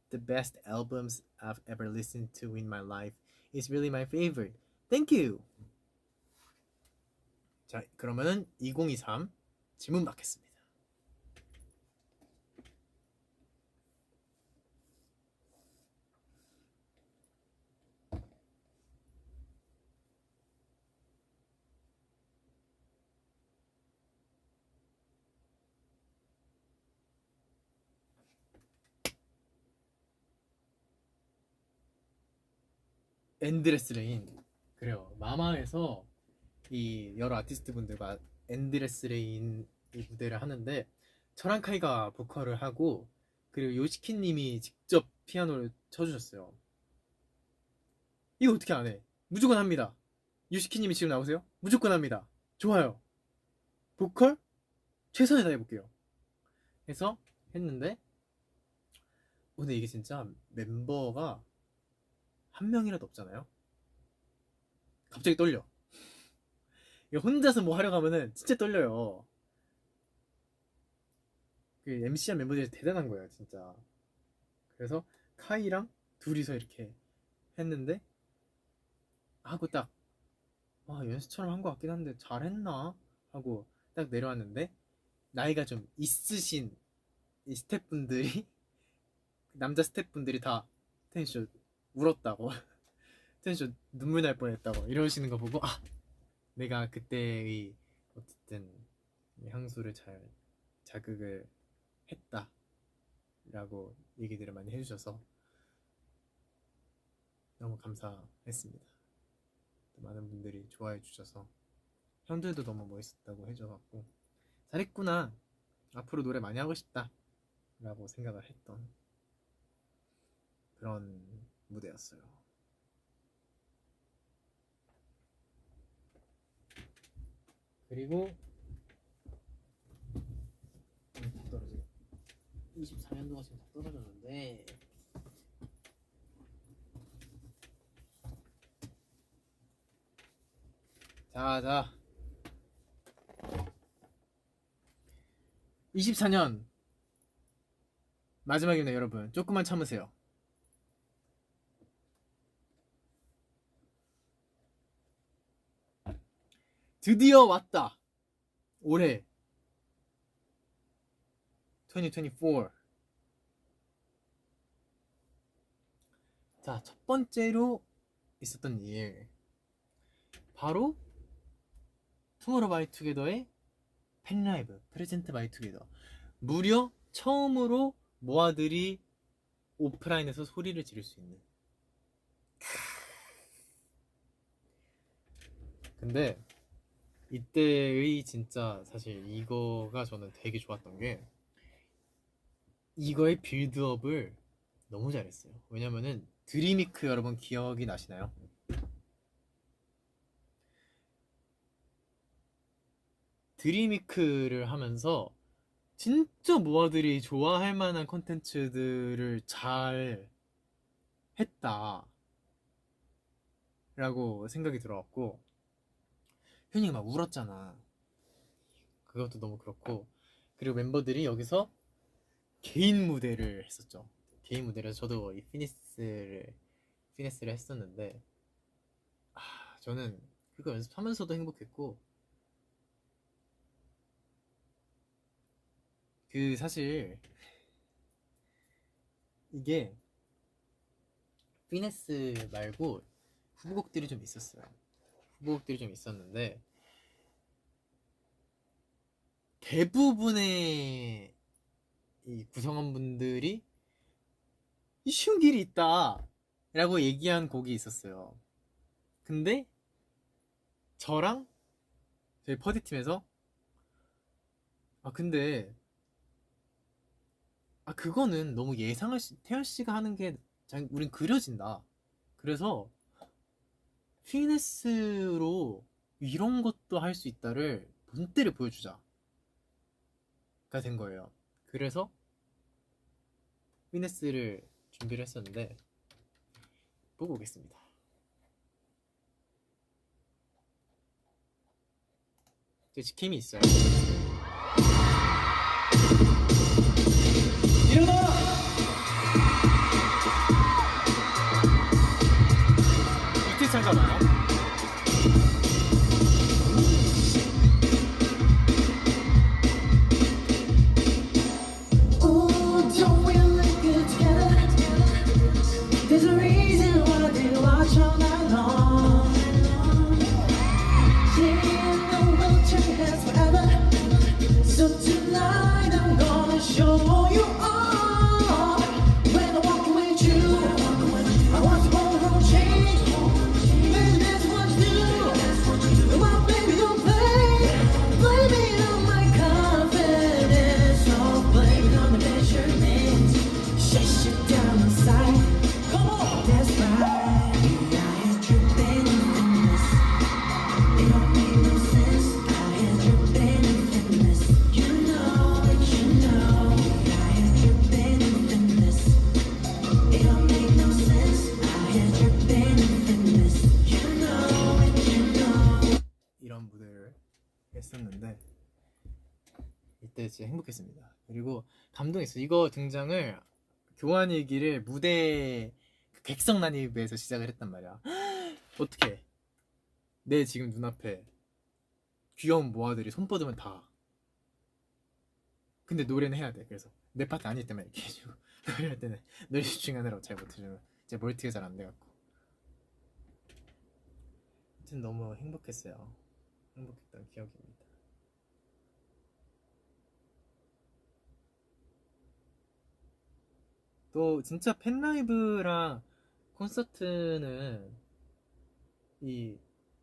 the best albums I've ever listened to in my life. It's really my favorite. Thank you. 자, 그러면은 2023 질문 받겠습니다. 엔드레스 레인. 그래요. 마마에서 이 여러 아티스트 분들과 엔드레스 레인 이 무대를 하는데 저랑 카이가 보컬을 하고 그리고 요시키 님이 직접 피아노를 쳐주셨어요. 이거 어떻게 안 해? 무조건 합니다. 요시키 님이 지금 나오세요? 무조건 합니다. 좋아요. 보컬 최선을 다해볼게요. 해서 했는데 근데 이게 진짜 멤버가 한 명이라도 없잖아요. 갑자기 떨려. 이거 혼자서 뭐 하려고 하면은 진짜 떨려요. 그 MC한 멤버들이 대단한 거예요, 진짜. 그래서 카이랑 둘이서 이렇게 했는데 하고 딱 연습처럼 한 것 같긴 한데 잘했나? 하고 딱 내려왔는데 나이가 좀 있으신 이 스태프분들이 남자 스태프분들이 다 텐션 울었다고 텐션 눈물 날 뻔했다고 이러시는 거 보고 내가 그때의 어쨌든 향수를 잘 자극을 했다 라고 얘기들을 많이 해주셔서 너무 감사했습니다. 많은 분들이 좋아해 주셔서 형들도 너무 멋있었다고 해줘갖고 잘했구나, 앞으로 노래 많이 하고 싶다 라고 생각을 했던 그런 무대였어요. 그리고 다 떨어지게 24년도가 지금 다 떨어졌는데 자 24년 마지막입니다. 여러분 조금만 참으세요. 드디어 왔다. 올해 2024. 자, 첫 번째로 있었던 일 바로 투모로우바이투게더의 팬라이브 프레젠트 바이투게더. 무려 처음으로 모아들이 오프라인에서 소리를 지를 수 있는. 근데 이때의 진짜 사실 이거가 저는 되게 좋았던 게 이거의 빌드업을 너무 잘했어요. 왜냐면은 드림위크 여러분 기억이 나시나요? 드림위크를 하면서 진짜 모아들이 좋아할 만한 콘텐츠들을 잘 했다 라고 생각이 들어왔고 현이가 막 울었잖아. 그것도 너무 그렇고 그리고 멤버들이 여기서 개인 무대를 했었죠. 개인 무대를 해서 저도 이 피니스를 했었는데 저는 그거 연습하면서도 행복했고 그 사실 이게 피네스 말고 후보곡들이 좀 있었어요. 후보곡들이 좀 있었는데 대부분의 이 구성원분들이 이 쉬운 길이 있다 라고 얘기한 곡이 있었어요. 근데 저랑 저희 퍼디팀에서 근데 그거는 너무 예상할 수, 태연씨가 하는 게 우린 그려진다. 그래서 피네스로 이런 것도 할 수 있다를 본때를 보여주자 가 된 거예요. 그래서 피네스를 준비를 했었는데 보고 오겠습니다. 제 지킴이 있어요. 일어나! 밑에 잠깐만요. There's a reason why they watch all night long. Yeah, no one turn hands forever. So tonight I'm gonna show you all. When I walk with you, I want to hold on change. 그때 진짜 행복했습니다. 그리고 감동했어요. 이거 등장을 교환 일기를 무대 그 객석 난입에서 시작을 했단 말이야. 어떻게 내 지금 눈앞에 귀여운 모아들이 손 뻗으면 다. 근데 노래는 해야 돼. 그래서 내 파트 아닐 때만 이렇게 해주고 노래할 때는 노래 집중하느라고 잘 못해주면 제 멀티가 잘 안 돼갖고. 아무튼 너무 행복했어요. 행복했던 기억입니다. 또 진짜 팬라이브랑 콘서트는 이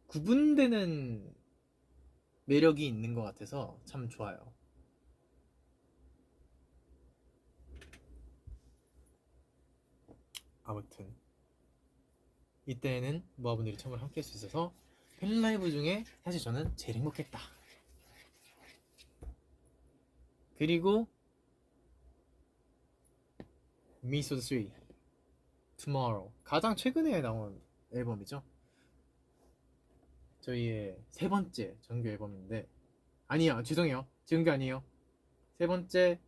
구분되는 매력이 있는 것 같아서 참 좋아요. 아무튼 이때는 모아분들이 처음으로 함께 할 수 있어서 팬라이브 중에 사실 저는 제일 행복했다. 그리고 미소드 3 Tomorrow 가장 최근에 나온 앨범이죠. 저희의 세 번째 정규 앨범인데 아니야 죄송해요 정규 아니에요. 세 번째가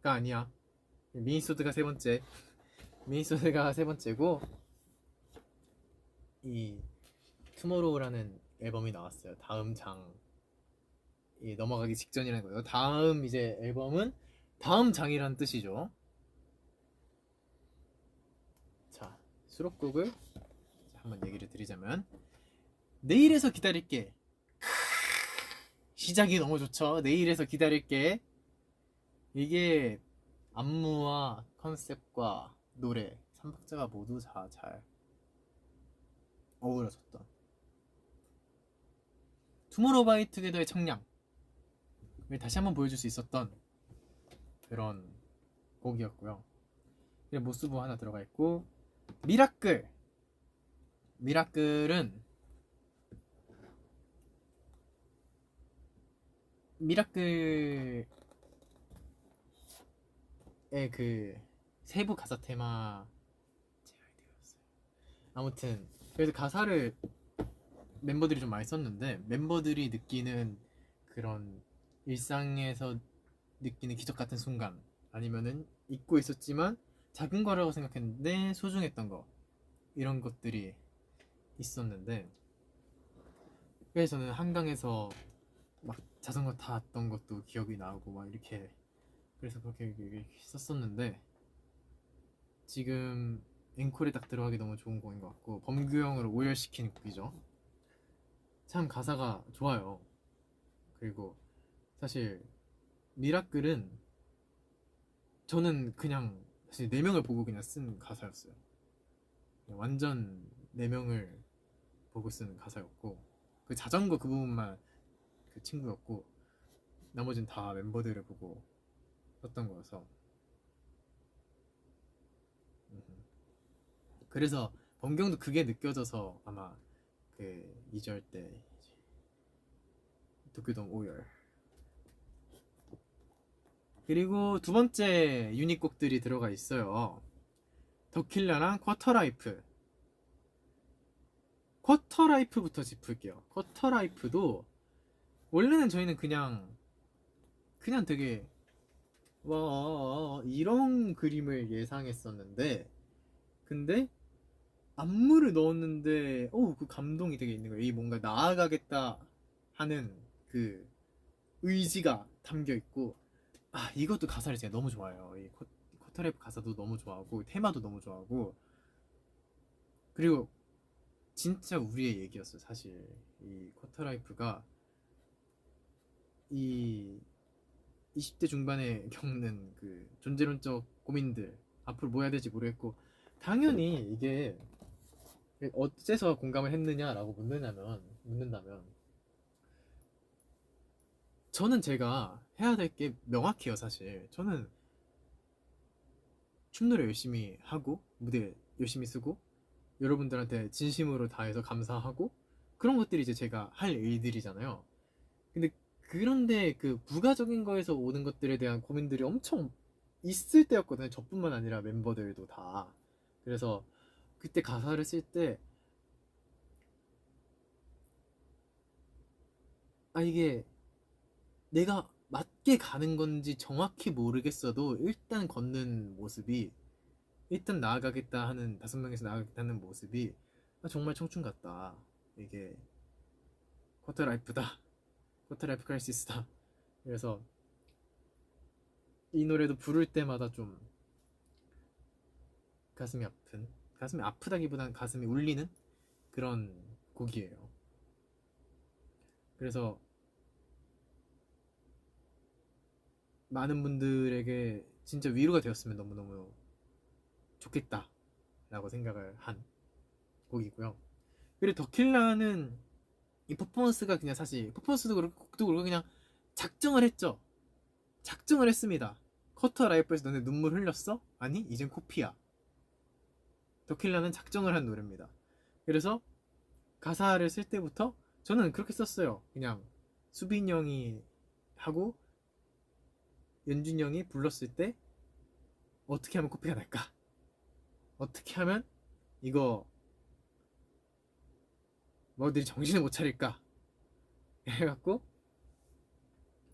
아니야. 미니소드가 세 번째. 미니소드가 세 번째고 이 투모로우라는 앨범이 나왔어요. 다음 장이 넘어가기 직전이라는 거예요. 다음 이제 앨범은 다음 장이라는 뜻이죠. 자 수록곡을 한번 얘기를 드리자면 내일에서 기다릴게. 시작이 너무 좋죠. 내일에서 기다릴게. 이게 안무와 컨셉과 노래 3박자가 모두 다 잘 어우러졌던 투모로우바이투게더의 청량을 다시 한번 보여줄 수 있었던 그런 곡이었고요. 그리고 모스부 하나 들어가 있고 미라클은 미라클의 그 세부 가사 테마 제 아이디어였어요. 아무튼 그래서 가사를 멤버들이 좀 많이 썼는데 멤버들이 느끼는 그런 일상에서 느끼는 기적 같은 순간 아니면은 잊고 있었지만 작은 거라고 생각했는데 소중했던 거 이런 것들이 있었는데 그래서 저는 한강에서 막 자전거 탔던 것도 기억이 나고 막 이렇게 그래서 그렇게 썼었는데 지금 앵콜에 딱 들어가기 너무 좋은 곡인 것 같고 범규형을 오열시킨 곡이죠. 참 가사가 좋아요. 그리고 사실 미라클은 저는 그냥 사실 4명을 보고 그냥 쓴 가사였어요. 완전 4명을 보고 쓴 가사였고 그 자전거 그 부분만 그 친구였고 나머지는 다 멤버들을 보고 썼던 거여서 그래서 범경도 그게 느껴져서 아마 그 2절 때 도쿄돔 오열 그리고 두 번째 유닛곡들이 들어가 있어요. 더킬러랑 쿼터라이프부터 짚을게요. 쿼터라이프도 원래는 저희는 그냥 되게 와 이런 그림을 예상했었는데 근데 안무를 넣었는데 그 감동이 되게 있는 거예요. 이 뭔가 나아가겠다 하는 그 의지가 담겨 있고 이것도 가사를 제가 너무 좋아해요. 이 쿼터라이프 가사도 너무 좋아하고 테마도 너무 좋아하고 그리고 진짜 우리의 얘기였어 사실. 이 쿼터라이프가 이 20대 중반에 겪는 그 존재론적 고민들 앞으로 뭐 해야 될지 모르겠고 당연히 이게 어째서 공감을 했느냐라고 묻는다면 저는 제가 해야 될 게 명확해요. 사실 저는 춤노래 열심히 하고 무대 열심히 쓰고 여러분들한테 진심으로 다해서 감사하고 그런 것들이 이제 제가 할 일들이잖아요. 근데 그런데 그 부가적인 거에서 오는 것들에 대한 고민들이 엄청 있을 때였거든요. 저뿐만 아니라 멤버들도 다. 그래서 그때 가사를 쓸 때 이게 내가 맞게 가는 건지 정확히 모르겠어도 일단 걷는 모습이, 일단 나아가겠다 하는, 5명에서 나아가겠다 하는 모습이 정말 청춘 같다. 이게 쿼터 라이프다. 쿼터 라이프 크라이시스다. 그래서 이 노래도 부를 때마다 좀 가슴이 아픈, 가슴이 아프다기보다는 가슴이 울리는 그런 곡이에요. 그래서 많은 분들에게 진짜 위로가 되었으면 너무너무 좋겠다 라고 생각을 한 곡이고요. 그리고 더킬라는 이 퍼포먼스가 그냥, 사실 퍼포먼스도 그렇고 곡도 그렇고 그냥 작정을 했죠. 작정을 했습니다. 쿼터 라이프에서 너네 눈물 흘렸어? 아니 이젠 코피야. 더킬라는 작정을 한 노래입니다. 그래서 가사를 쓸 때부터 저는 그렇게 썼어요. 그냥 수빈 형이 하고 연준 형이 불렀을 때 어떻게 하면 코피가 날까? 어떻게 하면 이거 너희들이 정신을 못 차릴까? 해갖고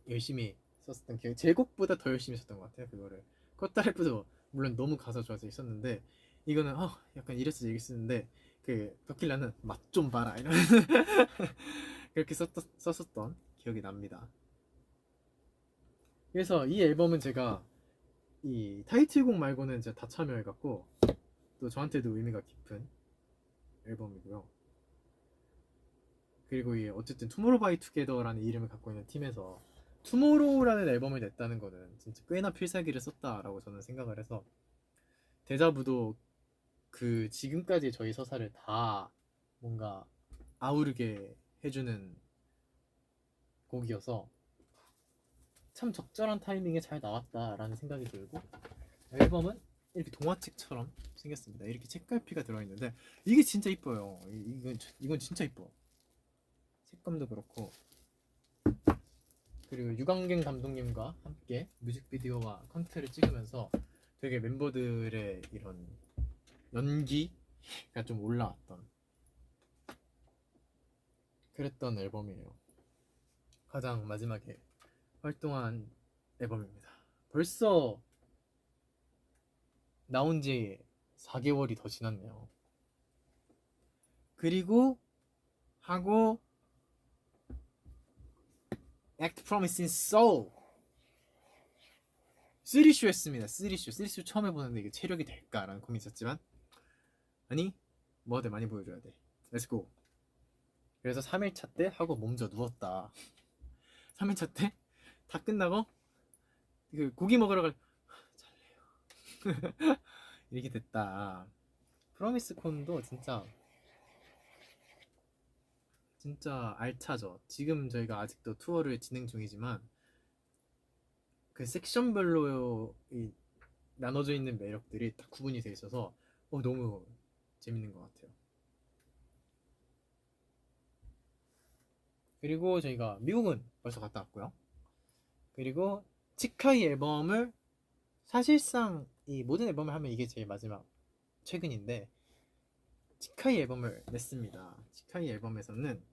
열심히 썼던 기억, 제 곡보다 더 열심히 썼던 것 같아요. 그거를 컷다이프도 물론 너무 가사 좋아서 있었는데, 이거는 약간 이랬어 저랬어 쓰는데, 그 더킬라는 맛 좀 봐라 이런 그렇게 썼었던 기억이 납니다. 그래서 이 앨범은 제가 이 타이틀곡 말고는 제가 다 참여해갖고 또 저한테도 의미가 깊은 앨범이고요. 그리고 이 어쨌든 투모로우바이투게더라는 이름을 갖고 있는 팀에서 투모로우라는 앨범을 냈다는 거는 진짜 꽤나 필살기를 썼다라고 저는 생각을 해서, 데자부도 그 지금까지 저희 서사를 다 뭔가 아우르게 해주는 곡이어서 참 적절한 타이밍에 잘 나왔다라는 생각이 들고, 앨범은 이렇게 동화책처럼 생겼습니다. 이렇게 책갈피가 들어있는데 이게 진짜 이뻐요. 이건 진짜 이뻐. 색감도 그렇고. 그리고 유광경 감독님과 함께 뮤직비디오와 컨텐츠를 찍으면서 되게 멤버들의 이런 연기가 좀 올라왔던 그랬던 앨범이에요. 가장 마지막에 활동한 앨범입니다. 벌써 나온 지 4개월이 더 지났네요. 그리고 하고 Act Promising Soul 3쇼 했습니다. 3쇼 처음 해보는데 이게 체력이 될까라는 고민이 있었지만, 아니 뭐가 많이 보여줘야 돼. Let's go. 그래서 3일차 때 하고 몸져 누웠다. 3일차 때 다 끝나고 그 고기 먹으러 잘래요. 이렇게 됐다. 프로미스 콘도 진짜 알차죠. 지금 저희가 아직도 투어를 진행 중이지만 그 섹션별로 나눠져 있는 매력들이 딱 구분이 돼 있어서 너무 재밌는 것 같아요. 그리고 저희가 미국은 벌써 갔다 왔고요. 그리고 치카이 앨범을, 사실상 이 모든 앨범을 하면 이게 제일 마지막 최근인데, 치카이 앨범을 냈습니다. 치카이 앨범에서는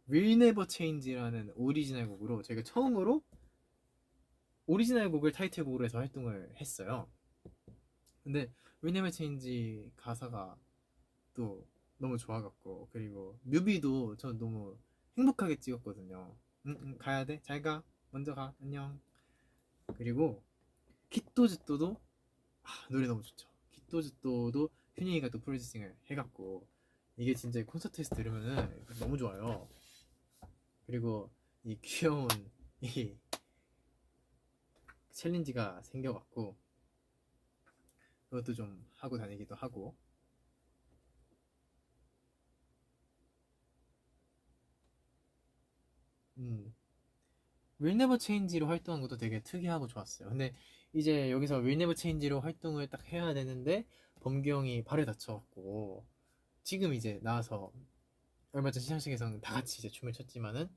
Will Never Change라는 오리지널 곡으로 저희가 처음으로 오리지널 곡을 타이틀곡으로 해서 활동을 했어요. 근데 Will Never Change 가사가 또 너무 좋아갖고, 그리고 뮤비도 저는 너무 행복하게 찍었거든요. 가야 돼? 잘 가. 먼저 가. 안녕. 그리고 키토즈토도 노래 너무 좋죠. 키토즈토도 휴닝이가 또 프로듀싱을 해갖고 이게 진짜 콘서트에서 들으면은 너무 좋아요. 그리고 이 귀여운 이 챌린지가 생겨갖고 그것도 좀 하고 다니기도 하고. Will Never Change로 활동한 것도 되게 특이하고 좋았어요. 근데 이제 여기서 Will Never Change로 활동을 딱 해야 되는데 범규 형이 발을 다쳐갖고 지금 이제 나와서, 얼마 전 시상식에서는 다 같이 이제 춤을 췄지만은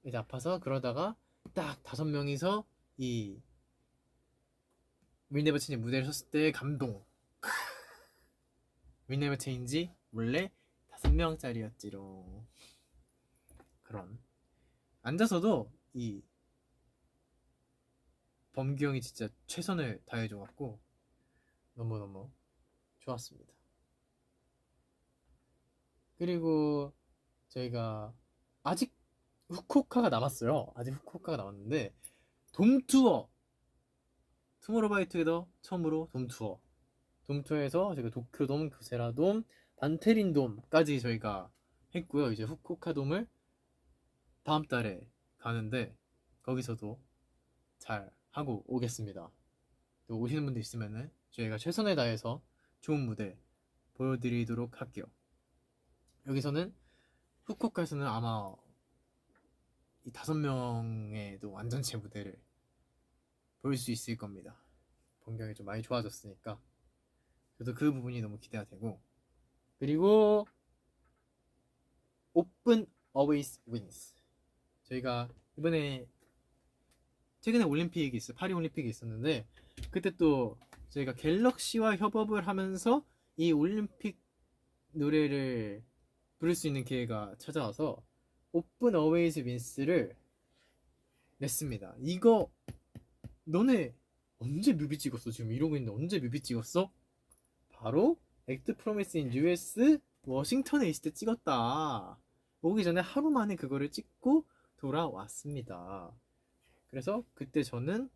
이제 아파서, 그러다가 딱 5명이서 이 Will Never Change 무대를 섰을 때 감동. Will Never Change 원래 5명짜리였지롱. 그런 앉아서도 이 범규 형이 진짜 최선을 다해줘갖고 너무너무 좋았습니다. 그리고 저희가 아직 후쿠오카가 남았어요. 아직 후쿠오카가 남았는데 돔 투어, 투모로우바이투게더 처음으로 돔 투어, 돔 투어에서 저희가 도쿄돔, 교세라돔, 반테린돔까지 저희가 했고요. 이제 후쿠오카 돔을 다음 달에 가는데 거기서도 잘 하고 오겠습니다. 또 오시는 분들 있으면은 저희가 최선을 다해서 좋은 무대 보여드리도록 할게요. 여기서는 후쿠오카에서는 아마 이 5명의 또 완전체 무대를 볼 수 있을 겁니다. 본경이 좀 많이 좋아졌으니까 저도 그 부분이 너무 기대가 되고, 그리고 Open Always Wins, 저희가 이번에 최근에 올림픽이 있어, 파리 올림픽이 있었는데 그때 또 저희가 갤럭시와 협업을 하면서 이 올림픽 노래를 부를 수 있는 기회가 찾아와서 Open Always Wins를 냈습니다. 이거 너네 언제 뮤비 찍었어? 지금 이러고 있는데 언제 뮤비 찍었어? 바로 액트 프로미스 인 US 워싱턴에 있을 때 찍었다. 오기 전에 하루 만에 그거를 찍고 돌아왔습니다. 그래서 그때 저는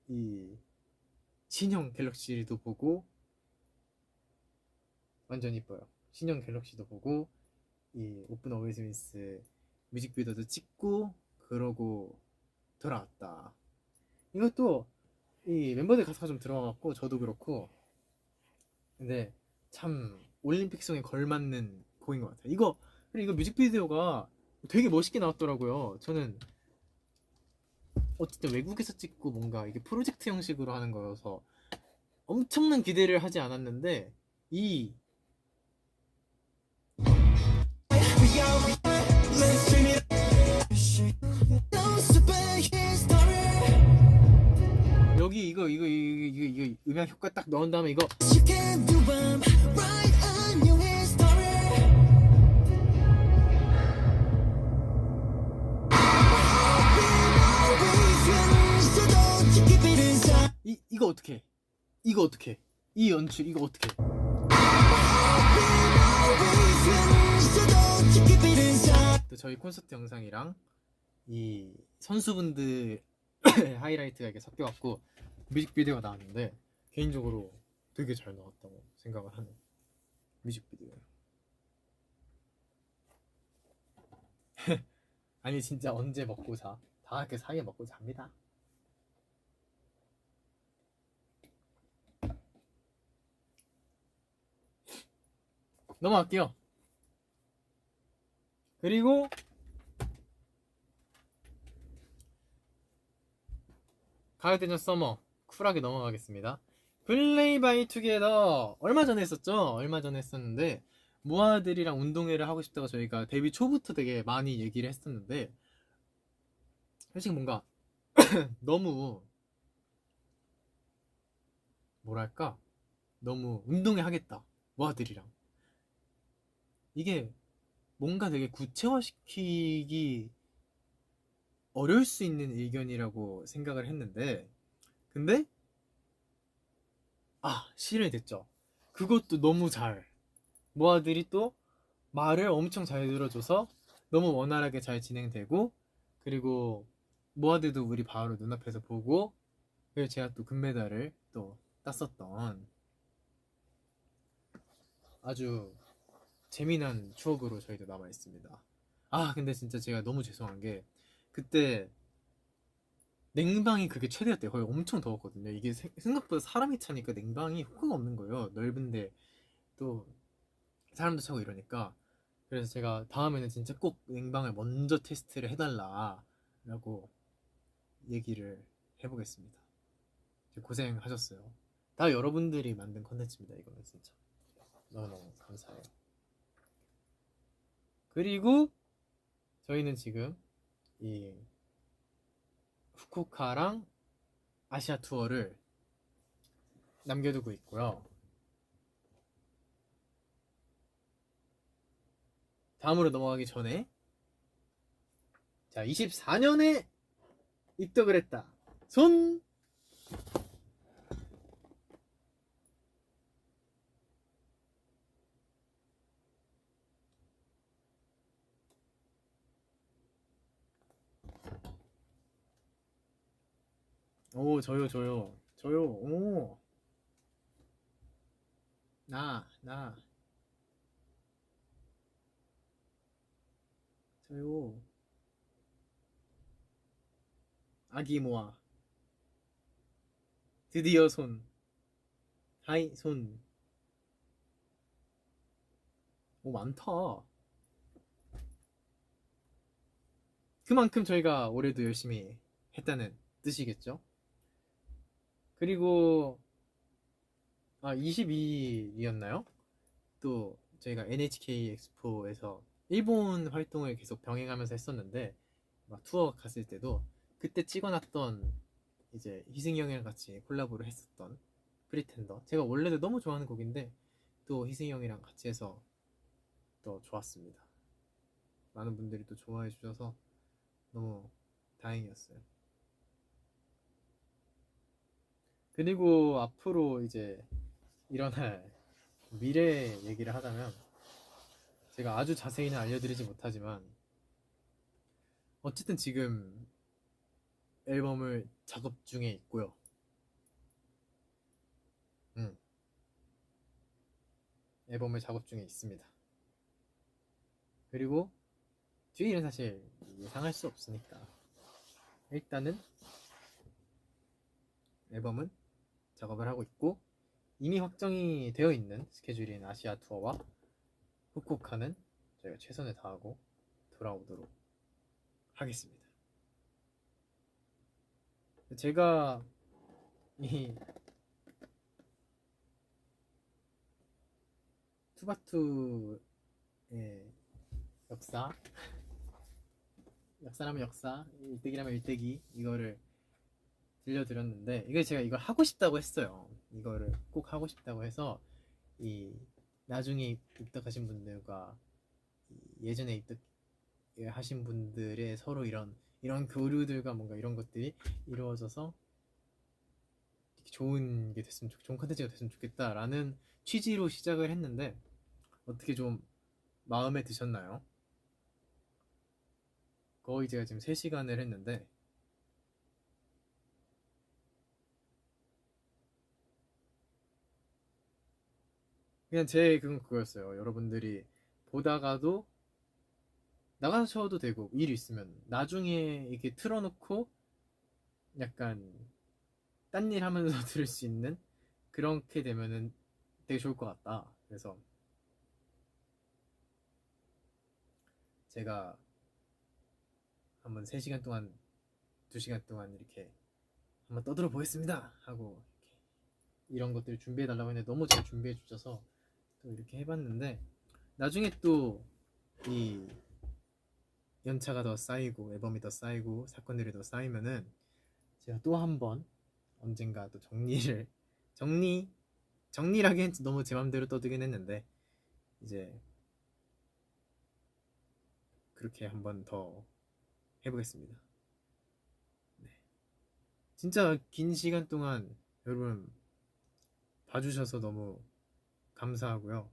이 신형 갤럭시도 보고 완전 이뻐요. 신형 갤럭시도 보고 이 오픈 어웨이즈 윈스 뮤직비디오도 찍고 그러고 돌아왔다. 이것도 이 멤버들 가사가 좀 들어가고 저도 그렇고, 근데 참 올림픽성에 걸맞는 곡인 것 같아요. 그리고 이거 뮤직비디오가 되게 멋있게 나왔더라고요. 저는 어쨌든 외국에서 찍고 뭔가 이게 프로젝트 형식으로 하는 거여서 엄청난 기대를 하지 않았는데 이 여기 이거 음향 효과 딱 넣은 다음에 이거 이거 어떻게? 이거 어떻게? 이 연출 이거 어떻게? 또 저희 콘서트 영상이랑 이 선수분들 하이라이트가 이렇게 섞여갖고 뮤직비디오가 나왔는데 개인적으로 되게 잘 나왔다고 생각을 하는 뮤직비디오예요. 아니 진짜 언제 먹고 자? 다 이렇게 사이에 먹고 잡니다. 넘어갈게요. 그리고 가요대전 서머 쿨하게 넘어가겠습니다. 플레이 바이 투게더 얼마 전에 했었죠? 얼마 전에 했었는데 모아들이랑 운동회를 하고 싶다고 저희가 데뷔 초부터 되게 많이 얘기를 했었는데 사실 뭔가 너무 뭐랄까 너무 운동회 하겠다 모아들이랑 이게 뭔가 되게 구체화시키기 어려울 수 있는 의견이라고 생각을 했는데 근데 실현이 됐죠. 그것도 너무 잘 모아들이 또 말을 엄청 잘 들어줘서 너무 원활하게 잘 진행되고, 그리고 모아들도 우리 바로 눈앞에서 보고 그리고 제가 또 금메달을 또 땄었던 아주 재미난 추억으로 저희도 남아있습니다. 근데 진짜 제가 너무 죄송한 게 그때 냉방이 그게 최대였대요. 거의 엄청 더웠거든요. 이게 생각보다 사람이 차니까 냉방이 효과가 없는 거예요. 넓은데 또 사람도 차고 이러니까. 그래서 제가 다음에는 진짜 꼭 냉방을 먼저 테스트를 해달라라고 얘기를 해보겠습니다. 고생하셨어요. 다 여러분들이 만든 컨텐츠입니다. 이거는 진짜 너무너무 감사해요. 그리고 저희는 지금 이 후쿠오카랑 아시아 투어를 남겨두고 있고요. 다음으로 넘어가기 전에 자 24년에 입덕을 했다. 손. 오, 저요, 저요, 저요. 오, 나, 저요. 아기 모아. 드디어 손. 하이, 손. 오, 많다. 그만큼 저희가 올해도 열심히 했다는 뜻이겠죠? 그리고, 22일이었나요? 또 저희가 NHK 엑스포에서 일본 활동을 계속 병행하면서 했었는데, 막 투어 갔을 때도 그때 찍어놨던 이제 희승이 형이랑 같이 콜라보를 했었던 프리텐더. 제가 원래도 너무 좋아하는 곡인데 또 희승이 형이랑 같이 해서 또 좋았습니다. 많은 분들이 또 좋아해 주셔서 너무 다행이었어요. 그리고 앞으로 이제 일어날 미래 얘기를 하자면, 제가 아주 자세히는 알려드리지 못하지만 어쨌든 지금 앨범을 작업 중에 있고요. 앨범을 작업 중에 있습니다. 그리고 뒤에 일은 사실 예상할 수 없으니까 일단은 앨범은 작업을 하고 있고, 이미 확정이 되어 있는 스케줄인 아시아 투어와 후쿠오카는 저희가 최선을 다하고 돌아오도록 하겠습니다. 제가 이 투바투의 역사라면 역사, 일대기라면 일대기, 이거를 들려드렸는데, 이게 제가 이걸 하고 싶다고 했어요. 이거를 꼭 하고 싶다고 해서 이 나중에 입덕하신 분들과 예전에 입덕하신 분들의 서로 이런 교류들과 뭔가 이런 것들이 이루어져서 좋은 게 됐으면 좋은 컨텐츠가 됐으면 좋겠다라는 취지로 시작을 했는데, 어떻게 좀 마음에 드셨나요? 거의 제가 지금 3시간을 했는데 그냥 제 그거였어요. 여러분들이 보다가도 나가셔도 되고, 일 있으면 나중에 이렇게 틀어놓고 약간 딴 일 하면서 들을 수 있는, 그렇게 되면은 되게 좋을 것 같다. 그래서 제가 한번 3시간 동안 2시간 동안 이렇게 한번 떠들어 보겠습니다 하고 이런 것들을 준비해 달라고 했는데 너무 잘 준비해 주셔서 또 이렇게 해봤는데, 나중에 또 이 연차가 더 쌓이고 앨범이 더 쌓이고 사건들이 더 쌓이면은 제가 또 한 번 언젠가 또 정리라기엔 너무 제 맘대로 떠들긴 했는데, 이제 그렇게 한 번 더 해보겠습니다. 네. 진짜 긴 시간 동안 여러분 봐주셔서 너무 감사하고요.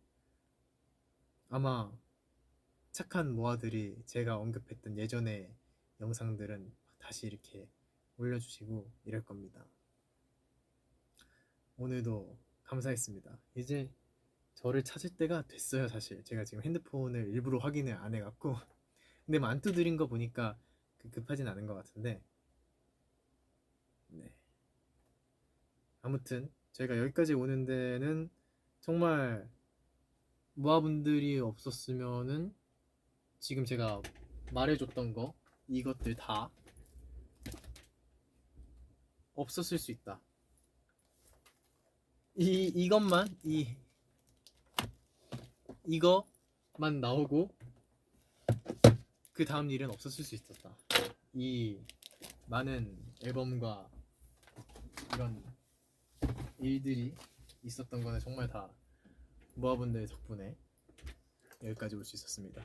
아마 착한 모아들이 제가 언급했던 예전의 영상들은 다시 이렇게 올려주시고 이럴 겁니다. 오늘도 감사했습니다. 이제 저를 찾을 때가 됐어요. 사실 제가 지금 핸드폰을 일부러 확인을 안 해갖고 근데 뭐 안 두드린 거 보니까 급하진 않은 것 같은데, 네. 아무튼 저희가 여기까지 오는 데는 정말 모아분들이 없었으면은 지금 제가 말해줬던 거, 이것들 다 없었을 수 있다. 이것만 나오고 그 다음 일은 없었을 수 있었다. 이 많은 앨범과 이런 일들이 있었던 거는 정말 다 모아분들 덕분에 여기까지 올 수 있었습니다.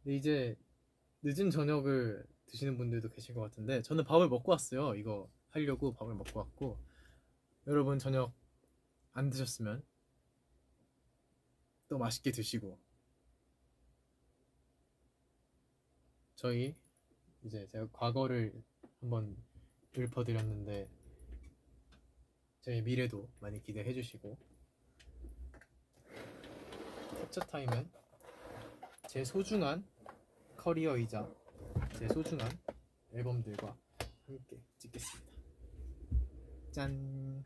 근데 이제 늦은 저녁을 드시는 분들도 계실 것 같은데 저는 밥을 먹고 왔어요. 이거 하려고 밥을 먹고 왔고 여러분 저녁 안 드셨으면 또 맛있게 드시고 저희 이제 제가 과거를 한번 읊어드렸는데 저희 미래도 많이 기대해 주시고 캡처 타임은 제 소중한 커리어이자 제 소중한 앨범들과 함께 찍겠습니다. 짠.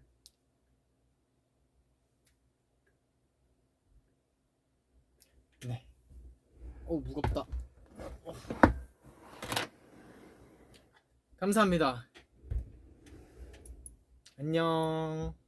네. 무겁다. 감사합니다. 안녕.